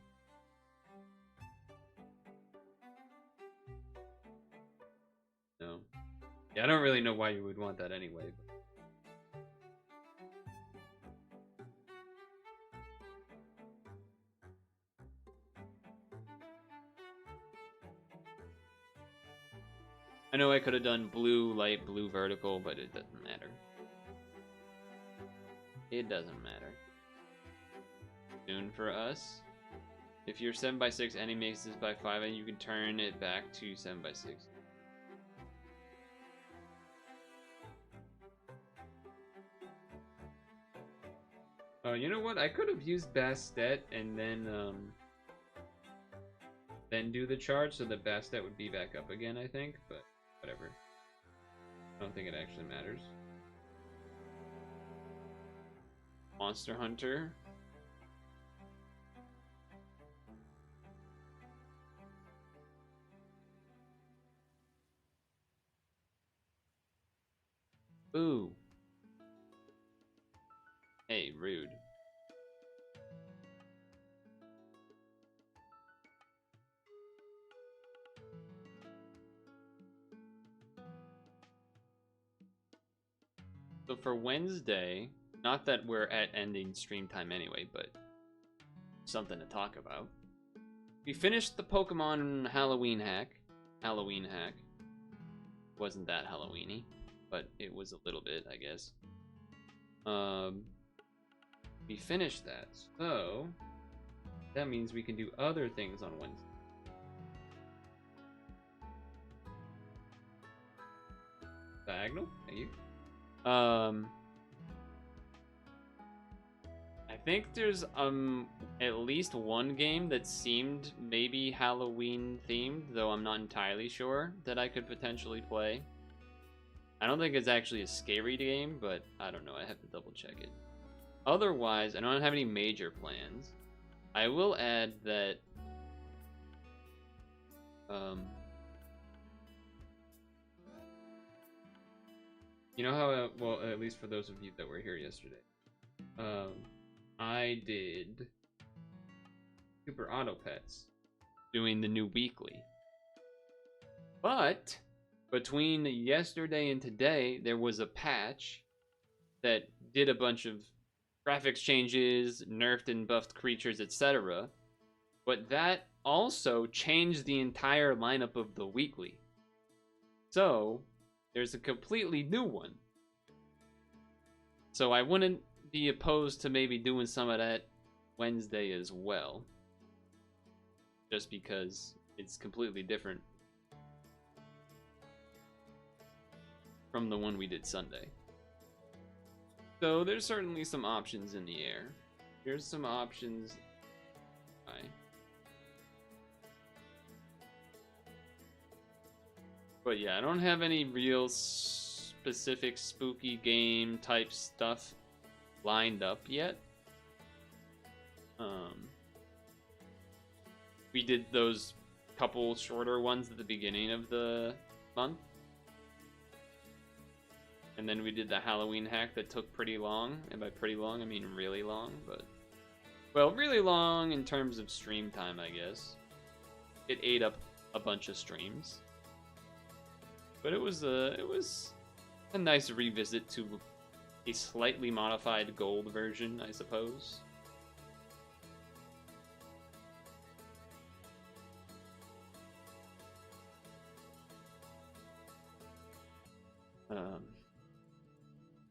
No. Yeah, I don't really know why you would want that anyway. But... I know I could have done blue, light blue, vertical, but it doesn't matter. It doesn't matter. Soon for us. If you're 7x6 and he makes this by 5, and you can turn it back to 7x6. Oh, you know what? I could have used Bastet and then do the charge so that Bastet would be back up again, I think, but whatever. I don't think it actually matters. Monster Hunter. Ooh. Hey, rude. So for Wednesday, not that we're at ending stream time anyway, but something to talk about. We finished the Pokemon Halloween hack. Wasn't that Halloweeny, but it was a little bit, I guess. We finished that, so that means we can do other things on Wednesday. Diagonal, thank you. I think there's at least one game that seemed maybe Halloween themed, though I'm not entirely sure, that I could potentially play. I don't think it's actually a scary game, but I don't know, I have to double check it. Otherwise, I don't have any major plans. I will add that you know how, well, at least for those of you that were here yesterday, I did Super Auto Pets, doing the new weekly. But between yesterday and today, there was a patch that did a bunch of graphics changes, nerfed and buffed creatures, etc. But that also changed the entire lineup of the weekly. So there's a completely new one. So I wouldn't be opposed to maybe doing some of that Wednesday as well. Just because it's completely different from the one we did Sunday. So there's certainly some options in the air. Here's some options. But yeah, I don't have any real specific spooky game type stuff lined up yet. We did those couple shorter ones at the beginning of the month. And then we did the Halloween hack that took pretty long. And by pretty long, I mean really long. But, well, really long in terms of stream time, I guess. It ate up a bunch of streams. But it was a nice revisit to a slightly modified gold version, I suppose.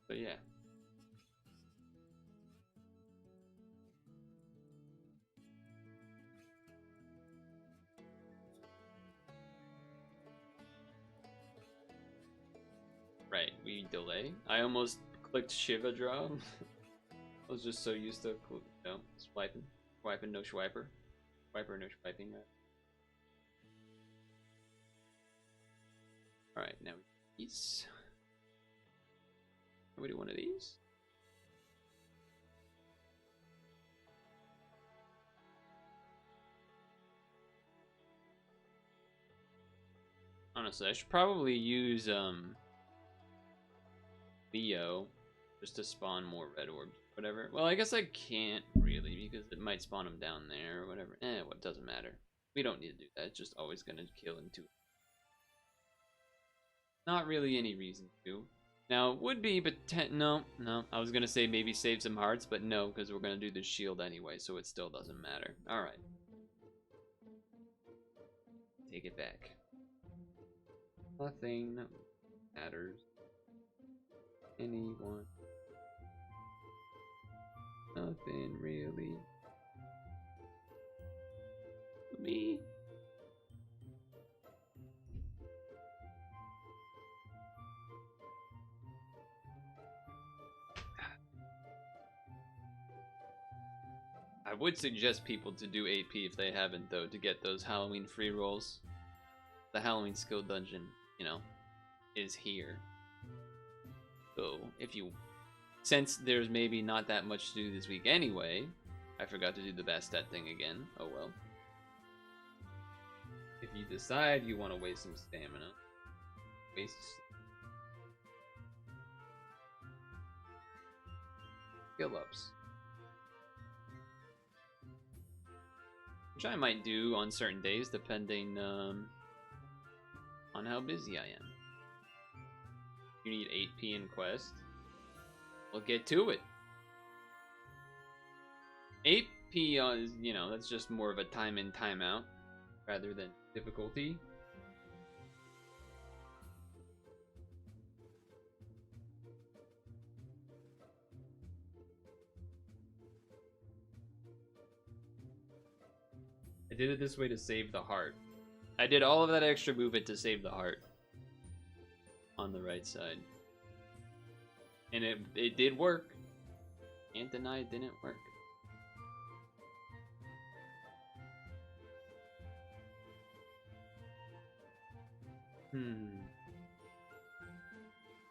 But yeah. Right, we delay. I almost clicked Shiva draw. I was just so used to, swiping. Swiping, no swiper. Swiper, no swiping. Alright, now these. Can we do one of these? Honestly, I should probably use Leo just to spawn more red orbs. Whatever. Well, I guess I can't really because it might spawn them down there or whatever. What doesn't matter. We don't need to do that. It's just always gonna kill in 2. Not really any reason to. Now, would be, but no. I was gonna say maybe save some hearts, but no, because we're gonna do the shield anyway, so it still doesn't matter. Alright. Take it back. Nothing matters. Anyone. Nothing really. Me. I would suggest people to do AP if they haven't, though, to get those Halloween free rolls. The Halloween skill dungeon, is here. So, if you... Since there's maybe not that much to do this week anyway, I forgot to do the Bastet thing again. Oh well. If you decide you want to waste some stamina, waste... skill ups. Which I might do on certain days, depending on how busy I am. You need 8p in quest. We'll get to it. 8p is, that's just more of a time in, time out, rather than difficulty. I did it this way to save the heart. I did all of that extra movement to save the heart. On the right side. And it did work. Can't deny it didn't work.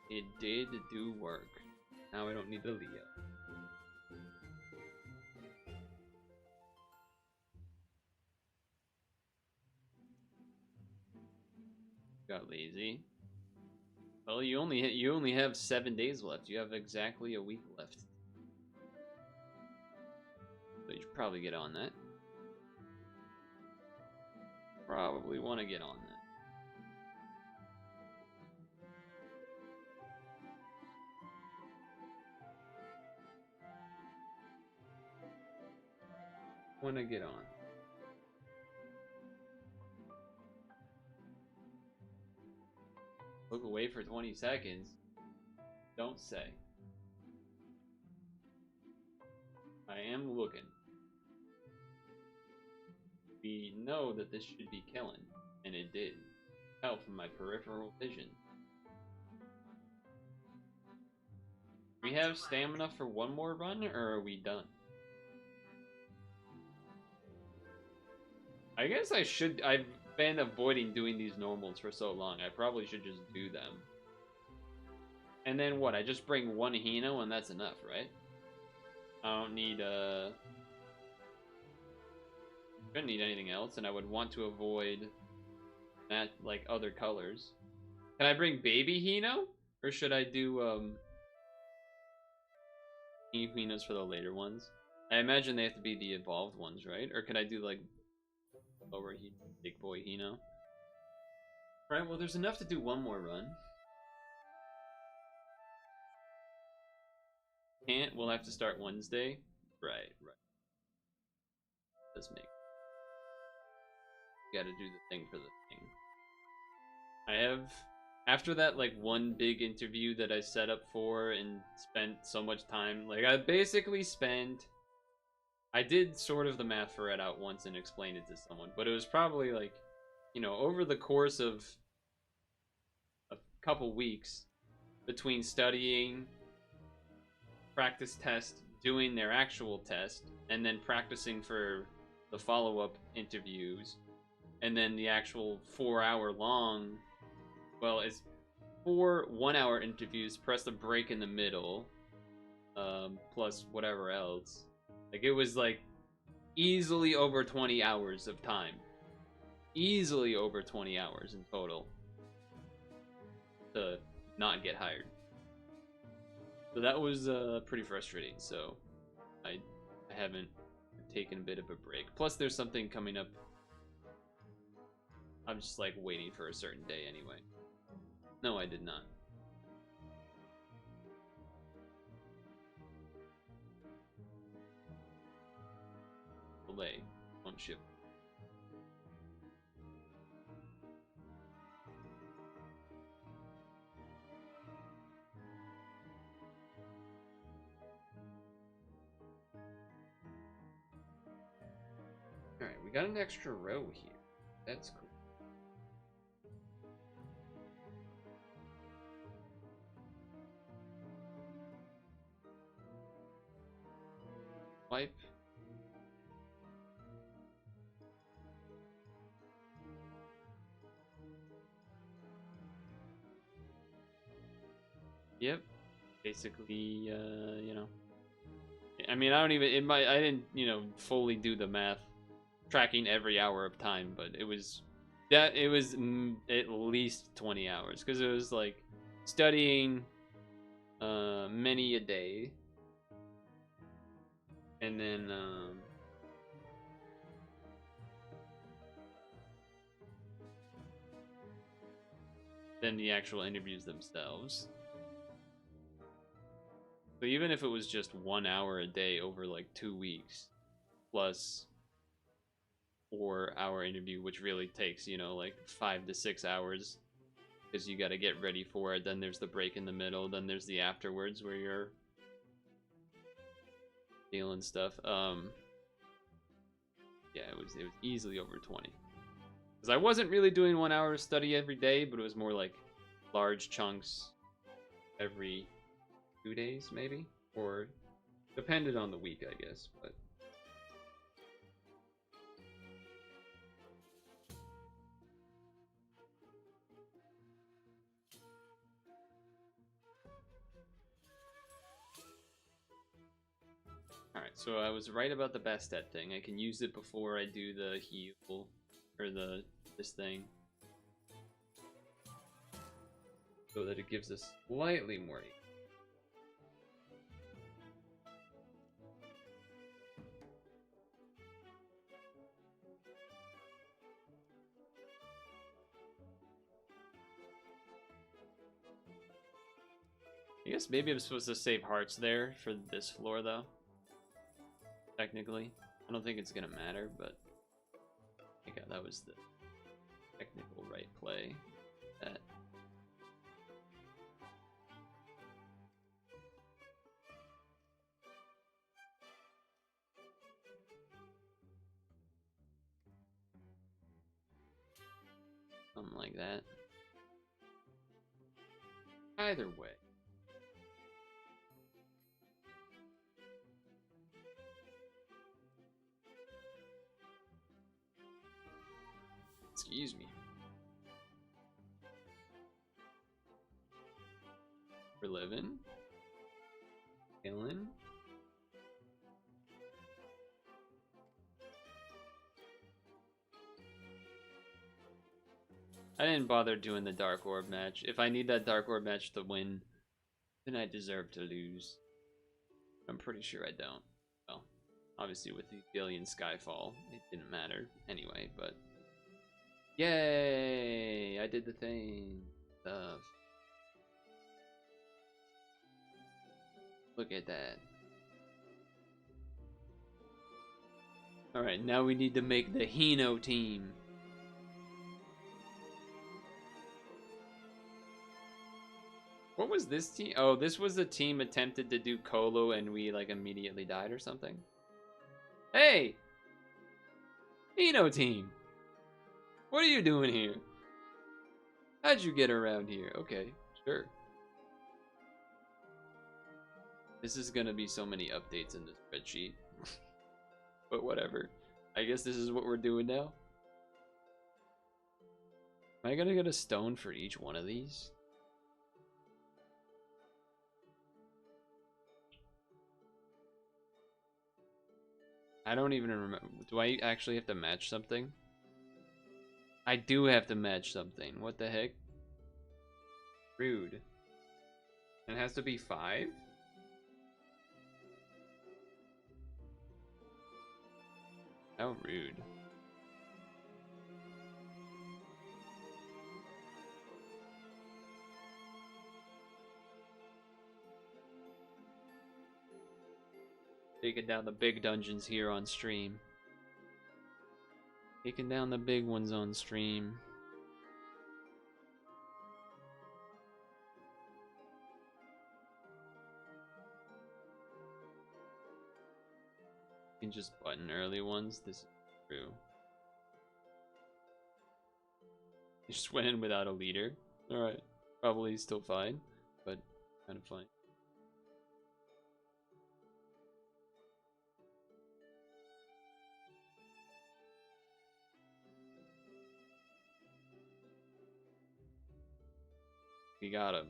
It did do work. Now I don't need the Leo. Got lazy. Well, you only have 7 days left. You have exactly a week left. So you should probably get on that. Probably want to get on that. Want to get on. Look away for 20 seconds. Don't say. I am looking. We know that this should be killing, and it did. Tell from my peripheral vision. We have stamina for one more run, or are we done? I guess I should. I've been avoiding doing these normals for so long. I probably should just do them. And then what? I just bring one Hino and that's enough, right? I don't need shouldn't need anything else, and I would want to avoid that, like, other colors. Can I bring baby Hino? Or should I do Hinos for the later ones? I imagine they have to be the evolved ones, right? Or could I do, like, lower big boy Hino? Right, well, there's enough to do one more run. can't, we'll have to start Wednesday. Right. Does make. Got to do the thing for the thing. I have, after that like one big interview that I set up for and spent so much time, like I basically spent, I did sort of the math for it out once and explained it to someone, but it was probably like, you know, over the course of a couple weeks between studying, practice test, doing their actual test, and then practicing for the follow-up interviews, and then the actual 4-hour long, well, it's 4 1-hour interviews plus a break in the middle, plus whatever else. Like, it was like easily over 20 hours of time. Easily over 20 hours in total to not get hired. So that was pretty frustrating. So I haven't taken a bit of a break. Plus, there's something coming up. I'm just like waiting for a certain day anyway. No, I did not. Delay. On ship. Alright, we got an extra row here. That's cool. Wipe. Yep. Basically, you know. I mean, I don't even, I didn't, you know, fully do the math, tracking every hour of time, but it was, at least 20 hours, because it was like studying, many a day, and then the actual interviews themselves. So even if it was just 1 hour a day over like 2 weeks, plus 4-hour interview, which really takes, you know, like 5 to 6 hours, because you got to get ready for it. Then there's the break in the middle. Then there's the afterwards where you're dealing stuff. Yeah, it was easily over 20. Because I wasn't really doing 1 hour of study every day, but it was more like large chunks every 2 days, maybe, or depended on the week, I guess. But alright, so I was right about the Bastet thing. I can use it before I do the heal, or this thing, so that it gives us slightly more. I guess maybe I'm supposed to save hearts there for this floor, though. Technically. I don't think it's gonna matter, but yeah, that was the technical right play. That. Something like that. Either way. Excuse me. We're living. Killing. I didn't bother doing the Dark Orb match. If I need that Dark Orb match to win, then I deserve to lose. I'm pretty sure I don't. Well, obviously with the Billion Skyfall, it didn't matter anyway, but... Yay! I did the thing. Stuff. Look at that. Alright, now we need to make the Hino team. What was this team? Oh, this was the team attempted to do Colo and we like immediately died or something. Hey! Hino team! What are you doing here? How'd you get around here? Okay, sure. This is gonna be so many updates in this spreadsheet. But whatever. I guess this is what we're doing now. Am I gonna get a stone for each one of these? I don't even remember. Do I actually have to match something? I do have to match something. What the heck? Rude. It has to be 5? How rude. Taking down the big dungeons here on stream. Taking down the big ones on stream. You can just button early ones. This is true. You just went in without a leader. Alright. Probably still fine, but kind of fine. We got him.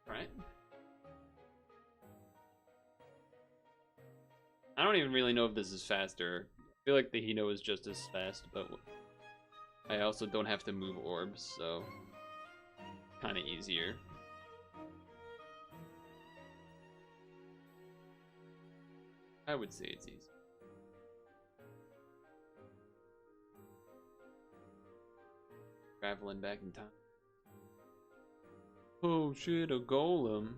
Right. I don't even really know if this is faster. I feel like the Hino is just as fast, but I also don't have to move orbs, so kind of easier. I would say it's easy. Traveling back in time. Oh shit, a golem.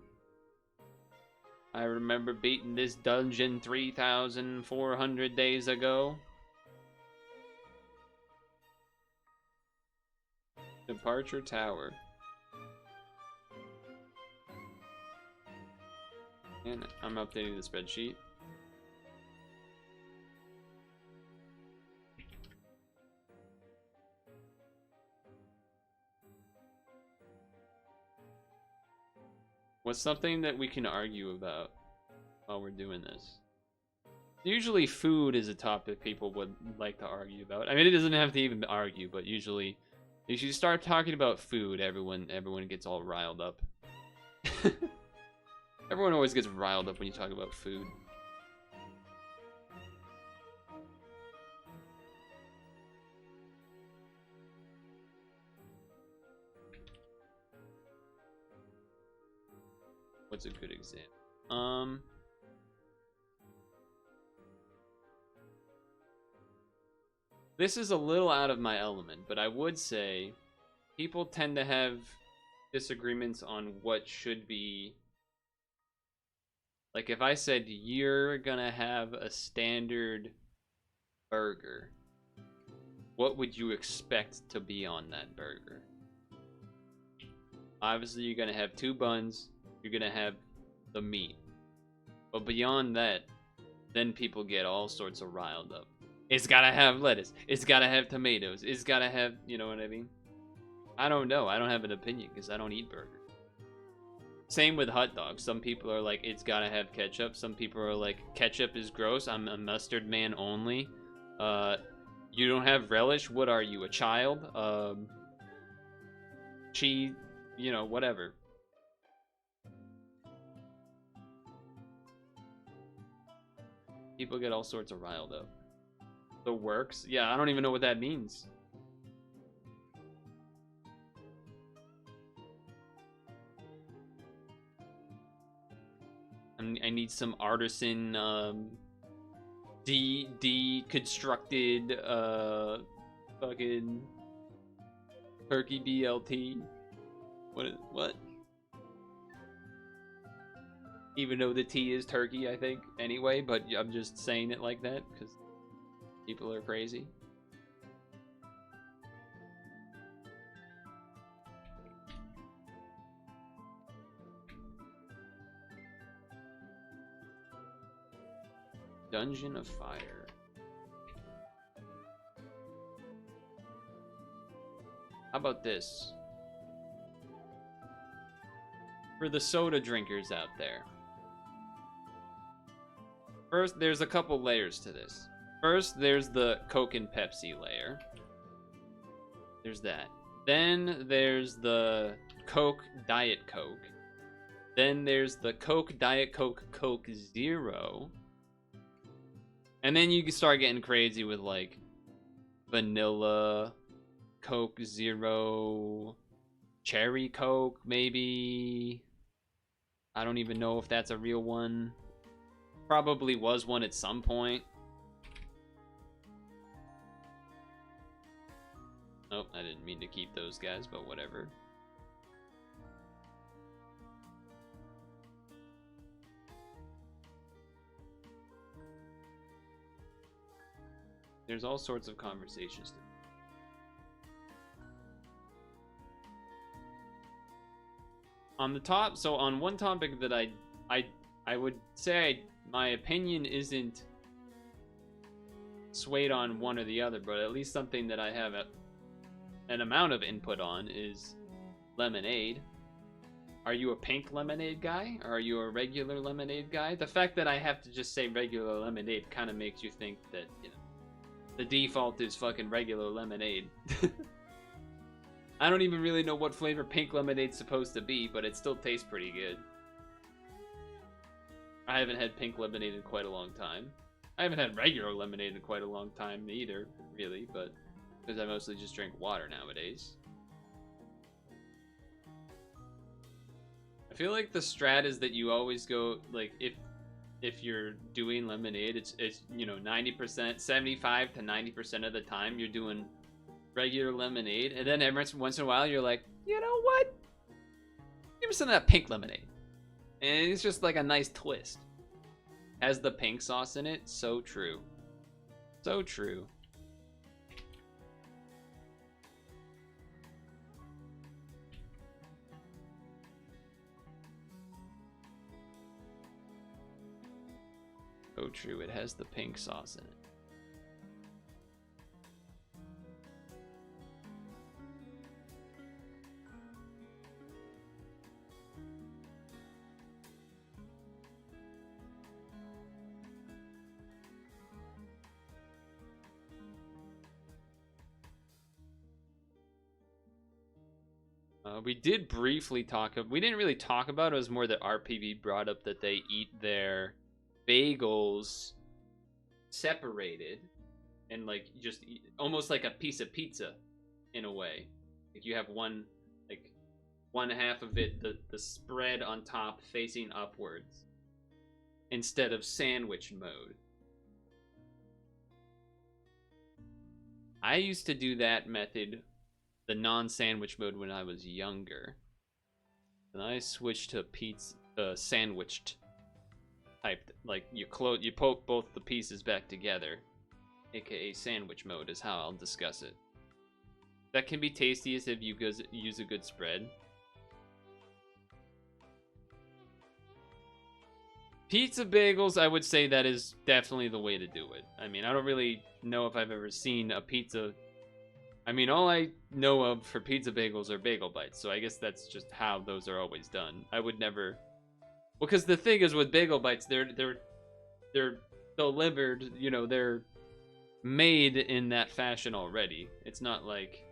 I remember beating this dungeon 3,400 days ago. Departure Tower. And I'm updating the spreadsheet. What's something that we can argue about while we're doing this? Usually food is a topic people would like to argue about. I mean, it doesn't have to even argue, but usually if you start talking about food, everyone gets all riled up. Everyone always gets riled up when you talk about food. What's a good example? This is a little out of my element, but I would say people tend to have disagreements on what should be. Like if I said you're gonna have a standard burger, what would you expect to be on that burger? Obviously you're gonna have 2 buns, you're gonna have the meat. But beyond that, then people get all sorts of riled up. It's gotta have lettuce, it's gotta have tomatoes, it's gotta have, you know what I mean? I don't know, I don't have an opinion because I don't eat burgers. Same with hot dogs. Some people are like, it's gotta have ketchup. Some people are like, ketchup is gross, I'm a mustard man only. You don't have relish? What are you, a child? Cheese, you know, whatever. People get all sorts of riled up. The works? Yeah, I don't even know what that means. I need some artisan deconstructed fucking turkey BLT. What? Even though the T is turkey, I think, anyway, but I'm just saying it like that because people are crazy. Dungeon of Fire. How about this? For the soda drinkers out there. First, there's a couple layers to this. First, there's the Coke and Pepsi layer. There's that. Then there's the Coke Diet Coke. Then there's the Coke Diet Coke Coke Zero. And then you can start getting crazy with like vanilla, Coke Zero, Cherry Coke, maybe. I don't even know if that's a real one. Probably was one at some point. Oh, I didn't mean to keep those guys, but whatever. There's all sorts of conversations to on the top. So on one topic that I would say my opinion isn't swayed on one or the other, but at least something that I have an amount of input on is lemonade. Are you a pink lemonade guy? Or are you a regular lemonade guy? The fact that I have to just say regular lemonade kind of makes you think that, you know, the default is fucking regular lemonade. I don't even really know what flavor pink lemonade's supposed to be, but it still tastes pretty good. I haven't had pink lemonade in quite a long time. I haven't had regular lemonade in quite a long time either, really, but because I mostly just drink water nowadays. I feel like the strat is that you always go, like, if you're doing lemonade, it's you know, 90%, 75 to 90% of the time you're doing regular lemonade, and then every once in a while you're like, you know what? Give me some of that pink lemonade. And it's just like a nice twist. Has the pink sauce in it? So true. So true. So true, it has the pink sauce in it. We did briefly talk. We didn't really talk about it. It was more that RPV brought up that they eat their bagels separated and like just eat, almost like a piece of pizza in a way. Like you have one half of it, the spread on top facing upwards instead of sandwich mode. I used to do that method, the non-sandwich mode, when I was younger. And I switched to pizza sandwiched type, like you poke both the pieces back together, aka sandwich mode is how I'll discuss it. That can be tastiest if you use a good spread. Pizza bagels, I would say that is definitely the way to do it. I mean, I don't really know if I've ever seen a pizza. I mean, all I know of for pizza bagels are bagel bites, so I guess that's just how those are always done. I would never, because the thing is with bagel bites, they're delivered, you know, they're made in that fashion already. It's not like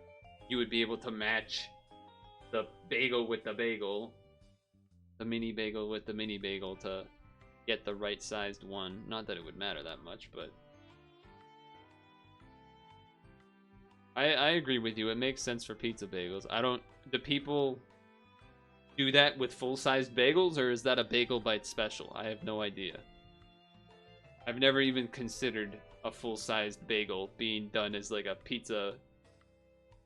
you would be able to match the bagel with the bagel, the mini bagel with the mini bagel to get the right sized one. Not that it would matter that much, but I agree with you. It makes sense for pizza bagels. The people do that with full-sized bagels, or is that a Bagel Bite special? I have no idea. I've never even considered a full-sized bagel being done as like a pizza,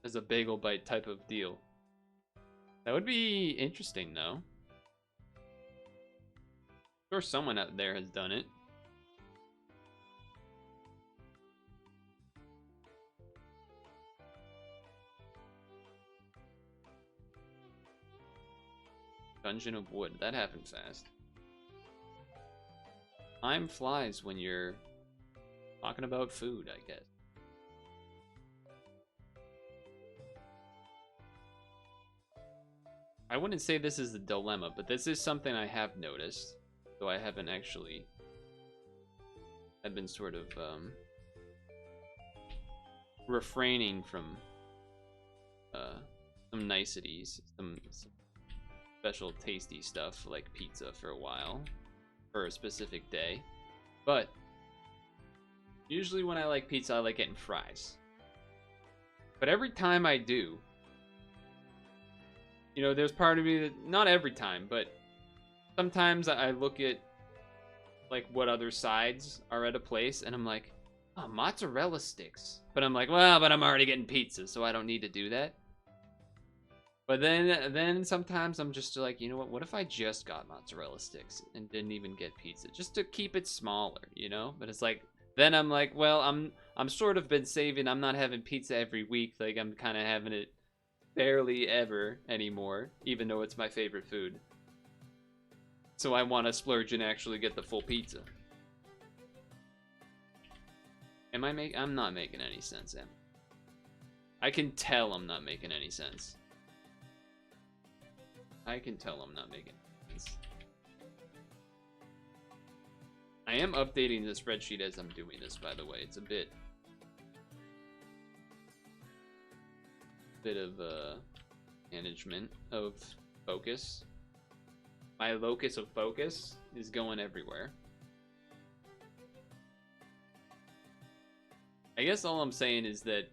as a Bagel Bite type of deal. That would be interesting, though. I'm sure someone out there has done it. Dungeon of Wood. That happened fast. Time flies when you're talking about food, I guess. I wouldn't say this is a dilemma, but this is something I have noticed. Though I haven't actually... I've been sort of, refraining from, some niceties, some special tasty stuff like pizza for a while, for a specific day. But usually when I like pizza, I like getting fries. But every time I do, you know, there's part of me that, not every time, but sometimes I look at like what other sides are at a place and I'm like, oh, mozzarella sticks. But I'm like, well, but I'm already getting pizza, so I don't need to do that. But then sometimes I'm just like, you know what if I just got mozzarella sticks and didn't even get pizza, just to keep it smaller, you know? But it's like, then I'm like, well, I'm sort of been saving. I'm not having pizza every week. Like, I'm kind of having it barely ever anymore, even though it's my favorite food. So I want to splurge and actually get the full pizza. I'm not making any sense, am I? I can tell I'm not making any sense. I can tell I'm not making sense. I am updating the spreadsheet as I'm doing this, by the way. It's a bit of management of focus. My locus of focus is going everywhere. I guess all I'm saying is that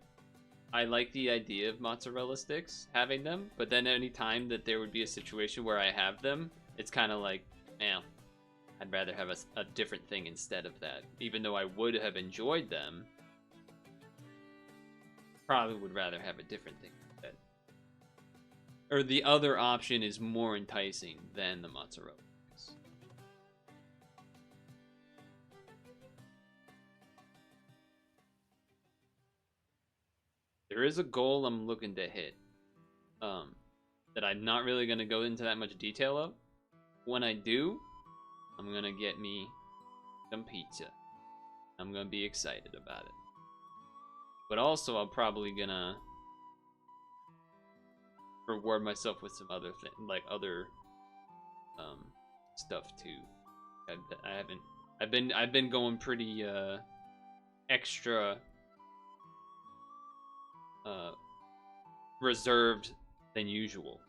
I like the idea of mozzarella sticks, having them, but then any time that there would be a situation where I have them, it's kind of like, man, I'd rather have a different thing instead of that. Even though I would have enjoyed them, probably would rather have a different thing instead. Or the other option is more enticing than the mozzarella sticks. There is a goal I'm looking to hit, that I'm not really going to go into that much detail of. When I do, I'm going to get me some pizza. I'm going to be excited about it. But also, I'm probably going to reward myself with some other other stuff too. I've been going pretty extra reserved than usual.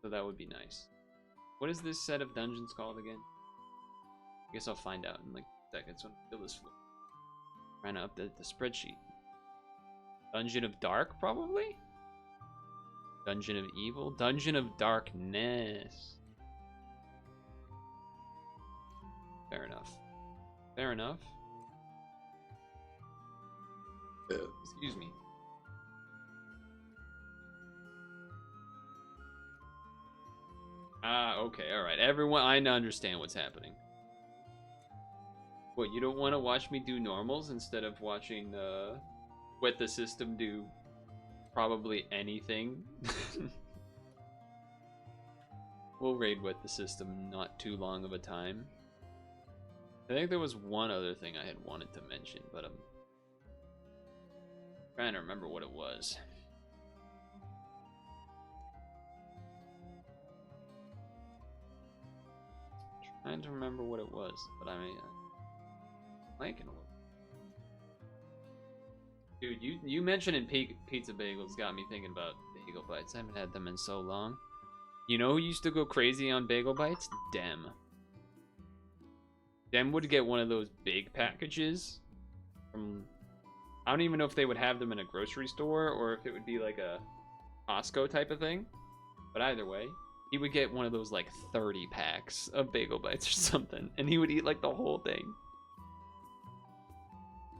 So that would be nice. What is this set of dungeons called again? I guess I'll find out in like seconds when I fill this floor. Trying to update the spreadsheet. Dungeon of Dark, probably? Dungeon of Evil? Dungeon of Darkness. Fair enough. Fair enough. Excuse me. Okay, alright. Everyone, I understand what's happening. What, you don't want to watch me do normals instead of watching, Wet the System do probably anything? We'll raid Wet the System not too long of a time. I think there was one other thing I had wanted to mention, but I'm trying to remember what it was. Trying to remember what it was, but I'm blanking a little. Dude, you mentioning pizza bagels got me thinking about bagel bites. I haven't had them in so long. You know who used to go crazy on bagel bites? Dem. Dem would get one of those big packages from... I don't even know if they would have them in a grocery store or if it would be like a Costco type of thing. But either way, he would get one of those like 30 packs of bagel bites or something, and he would eat like the whole thing.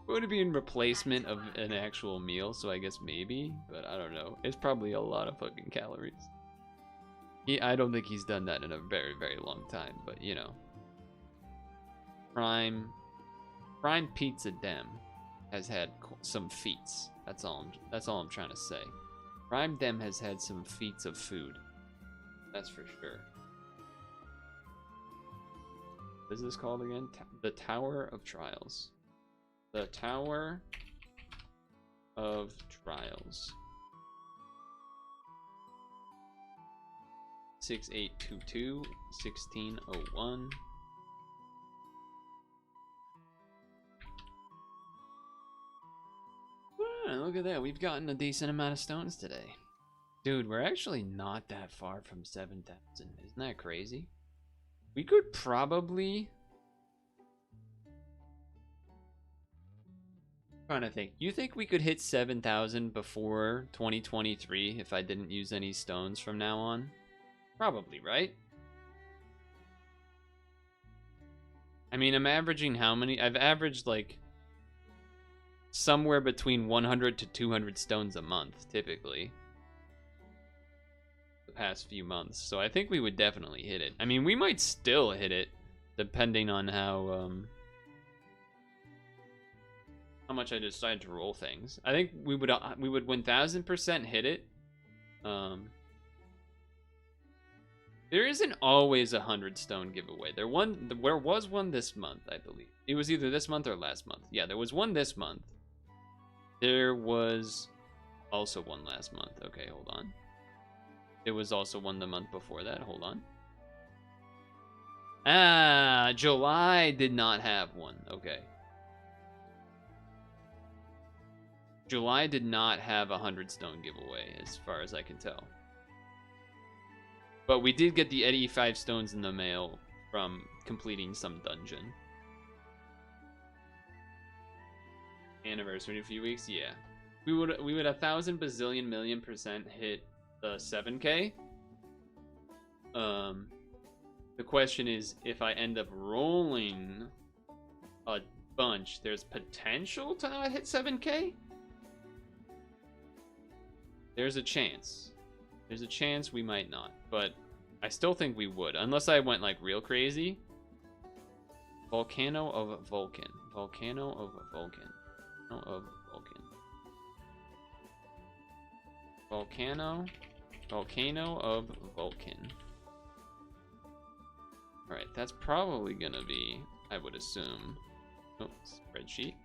It would be in replacement of an actual meal, so I guess maybe, but I don't know. It's probably a lot of fucking calories. I don't think he's done that in a very, very long time, but you know. Prime Pizza Dem has had some feats. That's all I'm trying to say. Prime Dem has had some feats of food. That's for sure. What is this called again? The Tower of Trials. The Tower of Trials. 6822 1601. Look at that. We've gotten a decent amount of stones today. Dude, we're actually not that far from 7,000. Isn't that crazy? We could probably... I'm trying to think. You think we could hit 7,000 before 2023 if I didn't use any stones from now on? Probably, right? I mean, I'm averaging how many? I've averaged like somewhere between 100 to 200 stones a month, typically. The past few months. So I think we would definitely hit it. I mean, we might still hit it, depending on how much I decide to roll things. I think we would 1000% hit it. There isn't always a 100 stone giveaway. There was one this month, I believe. It was either this month or last month. Yeah, there was one this month. There was also one last month. Okay, hold on. There was also one the month before that. Hold on. Ah, July did not have one. Okay. July did not have a 100 stone giveaway, as far as I can tell. But we did get the 85 stones in the mail from completing some dungeon. Anniversary in a few weeks, yeah. We would 1,000 bazillion million % hit the 7K. The question is, if I end up rolling a bunch, there's potential to not hit 7K? There's a chance. There's a chance we might not, but I still think we would, unless I went like real crazy. Volcano of Vulcan. Volcano of Vulcan. Volcano of Vulcan. Volcano of Vulcan. Alright, that's probably gonna be, I would assume. Oh, spreadsheet.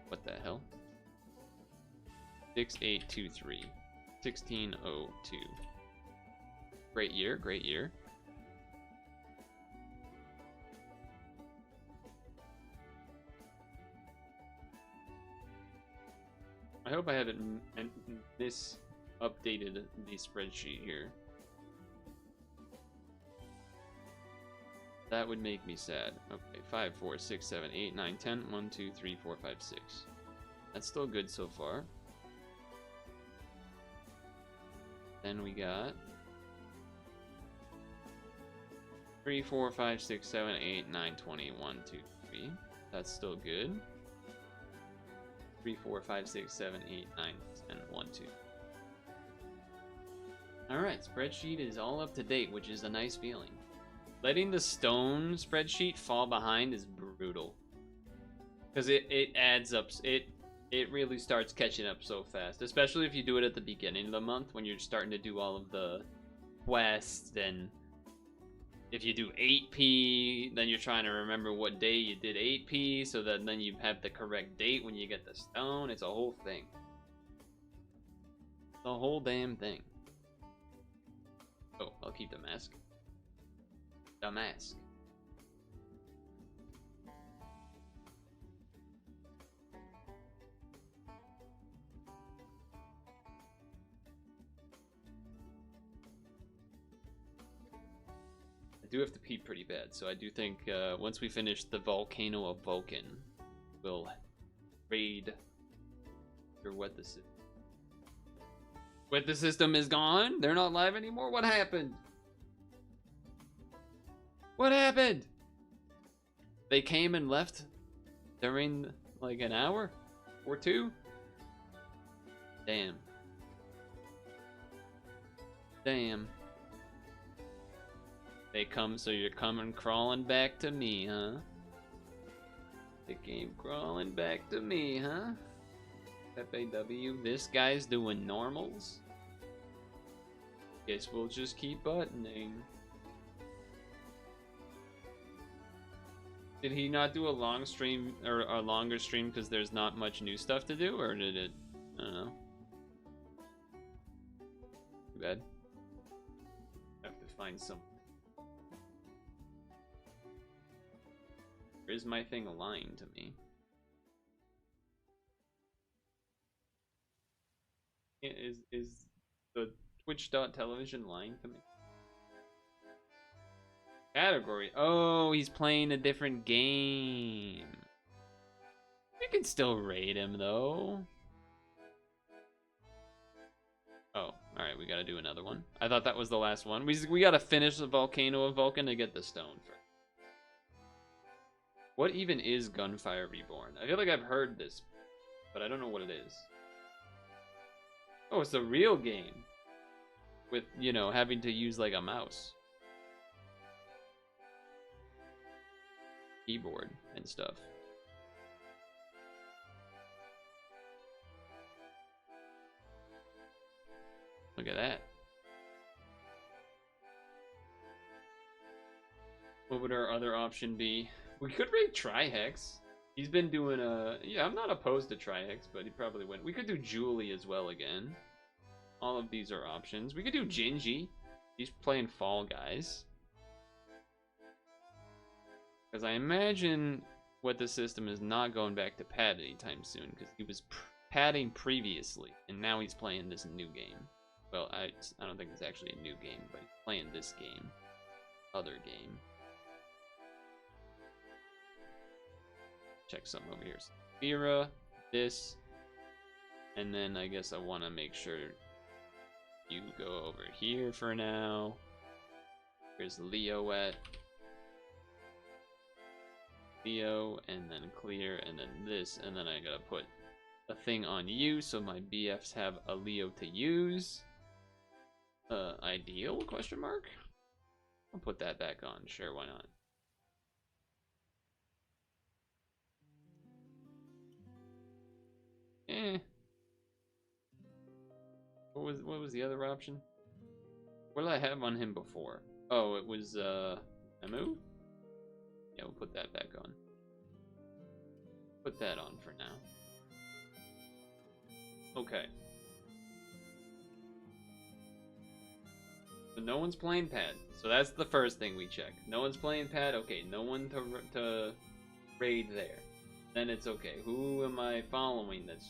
What the hell? 6823. 1602. Great year, great year. I hope I haven't updated the spreadsheet here. That would make me sad. Okay, 5, 4, 6, 7, 8, 9, 10. 1, 2, 3, 4, 5, 6. That's still good so far. Then we got 3, 4, 5, 6, 7, 8, 9, 20, 1, 2, 3. That's still good. 3, 4, 5, 6, 7, 8, 9, 10, 1, 2. Alright, spreadsheet is all up to date, which is a nice feeling. Letting the stone spreadsheet fall behind is brutal. Because it adds up, it really starts catching up so fast. Especially if you do it at the beginning of the month, when you're starting to do all of the quests, and if you do 8p, then you're trying to remember what day you did 8p, so that then you have the correct date when you get the stone. It's a whole thing. The whole damn thing. Oh, I'll keep the mask. The mask. I do have to pee pretty bad, so I do think once we finish the Volcano of Vulcan, we'll raid or what this is. But the system is gone? They're not live anymore? What happened? What happened? They came and left during like an hour or two? Damn. Damn. They come, so you're coming crawling back to me, huh? They came crawling back to me, huh? FAW, this guy's doing normals? Guess we'll just keep buttoning. Did he not do a long stream, or a longer stream because there's not much new stuff to do, or did it? I don't know. Too bad. Have to find some. Where is my thing aligned to me? Is the Twitch.television lying to me? Category. Oh, he's playing a different game. We can still raid him though. Oh, alright, we gotta do another one. I thought that was the last one. We gotta finish the Volcano of Vulcan to get the stone first. What even is Gunfire Reborn? I feel like I've heard this, but I don't know what it is. Oh, it's a real game. With, you know, having to use like a mouse. Keyboard and stuff. Look at that. What would our other option be? We could raid Trihex. He's been doing yeah, I'm not opposed to Trihex, but he probably wouldn't. We could do Julie as well again. All of these are options. We could do Gingy. He's playing Fall Guys. Because I imagine what the system is not going back to pad anytime soon, because he was padding previously, and now he's playing this new game. Well, I don't think it's actually a new game, but he's playing this game. Other game. Check something over here. Vera, this, and then I guess I want to make sure you go over here for now. Here's Leo at Leo, and then clear, and then this, and then I gotta put a thing on you so my BFs have a Leo to use. Ideal? Question mark? I'll put that back on. Sure, why not? What was the other option? What did I have on him before? Oh, it was Emu? Yeah, we'll put that back on. Put that on for now. Okay. So no one's playing pad. So that's the first thing we check. No one's playing pad. Okay, no one to raid there. Then it's okay. Who am I following this?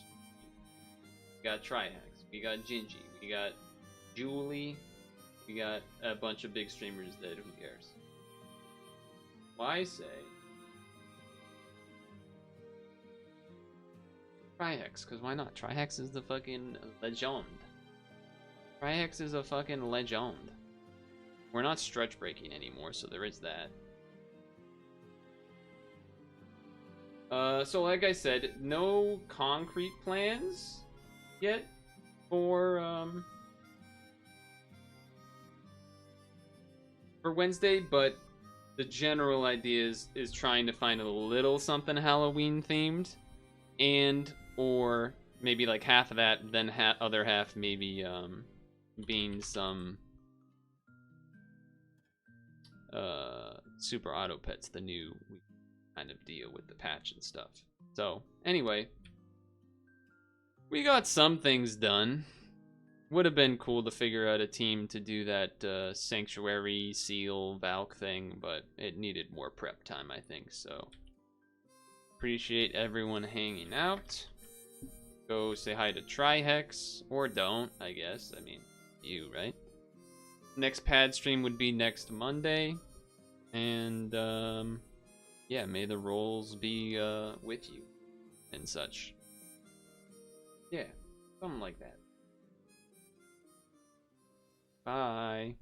We got Trihex. We got Gingy. We got Julie. We got a bunch of big streamers that who cares. Why say Trihex? Because why not? Trihex is the fucking legend. Trihex is a fucking legend. We're not stretch breaking anymore, so there is that. So like I said, no concrete plans yet for Wednesday, but the general idea is trying to find a little something Halloween themed, and or maybe like half of that, then other half maybe being some super auto pets, the new kind of deal with the patch and stuff. So anyway, we got some things done. Would have been cool to figure out a team to do that Sanctuary Seal Valk thing, but it needed more prep time, I think. So appreciate everyone hanging out. Go say hi to Trihex, or don't, I guess. I mean, you, right? Next pad stream would be next Monday, and yeah, may the rolls be with you and such. Yeah, something like that. Bye.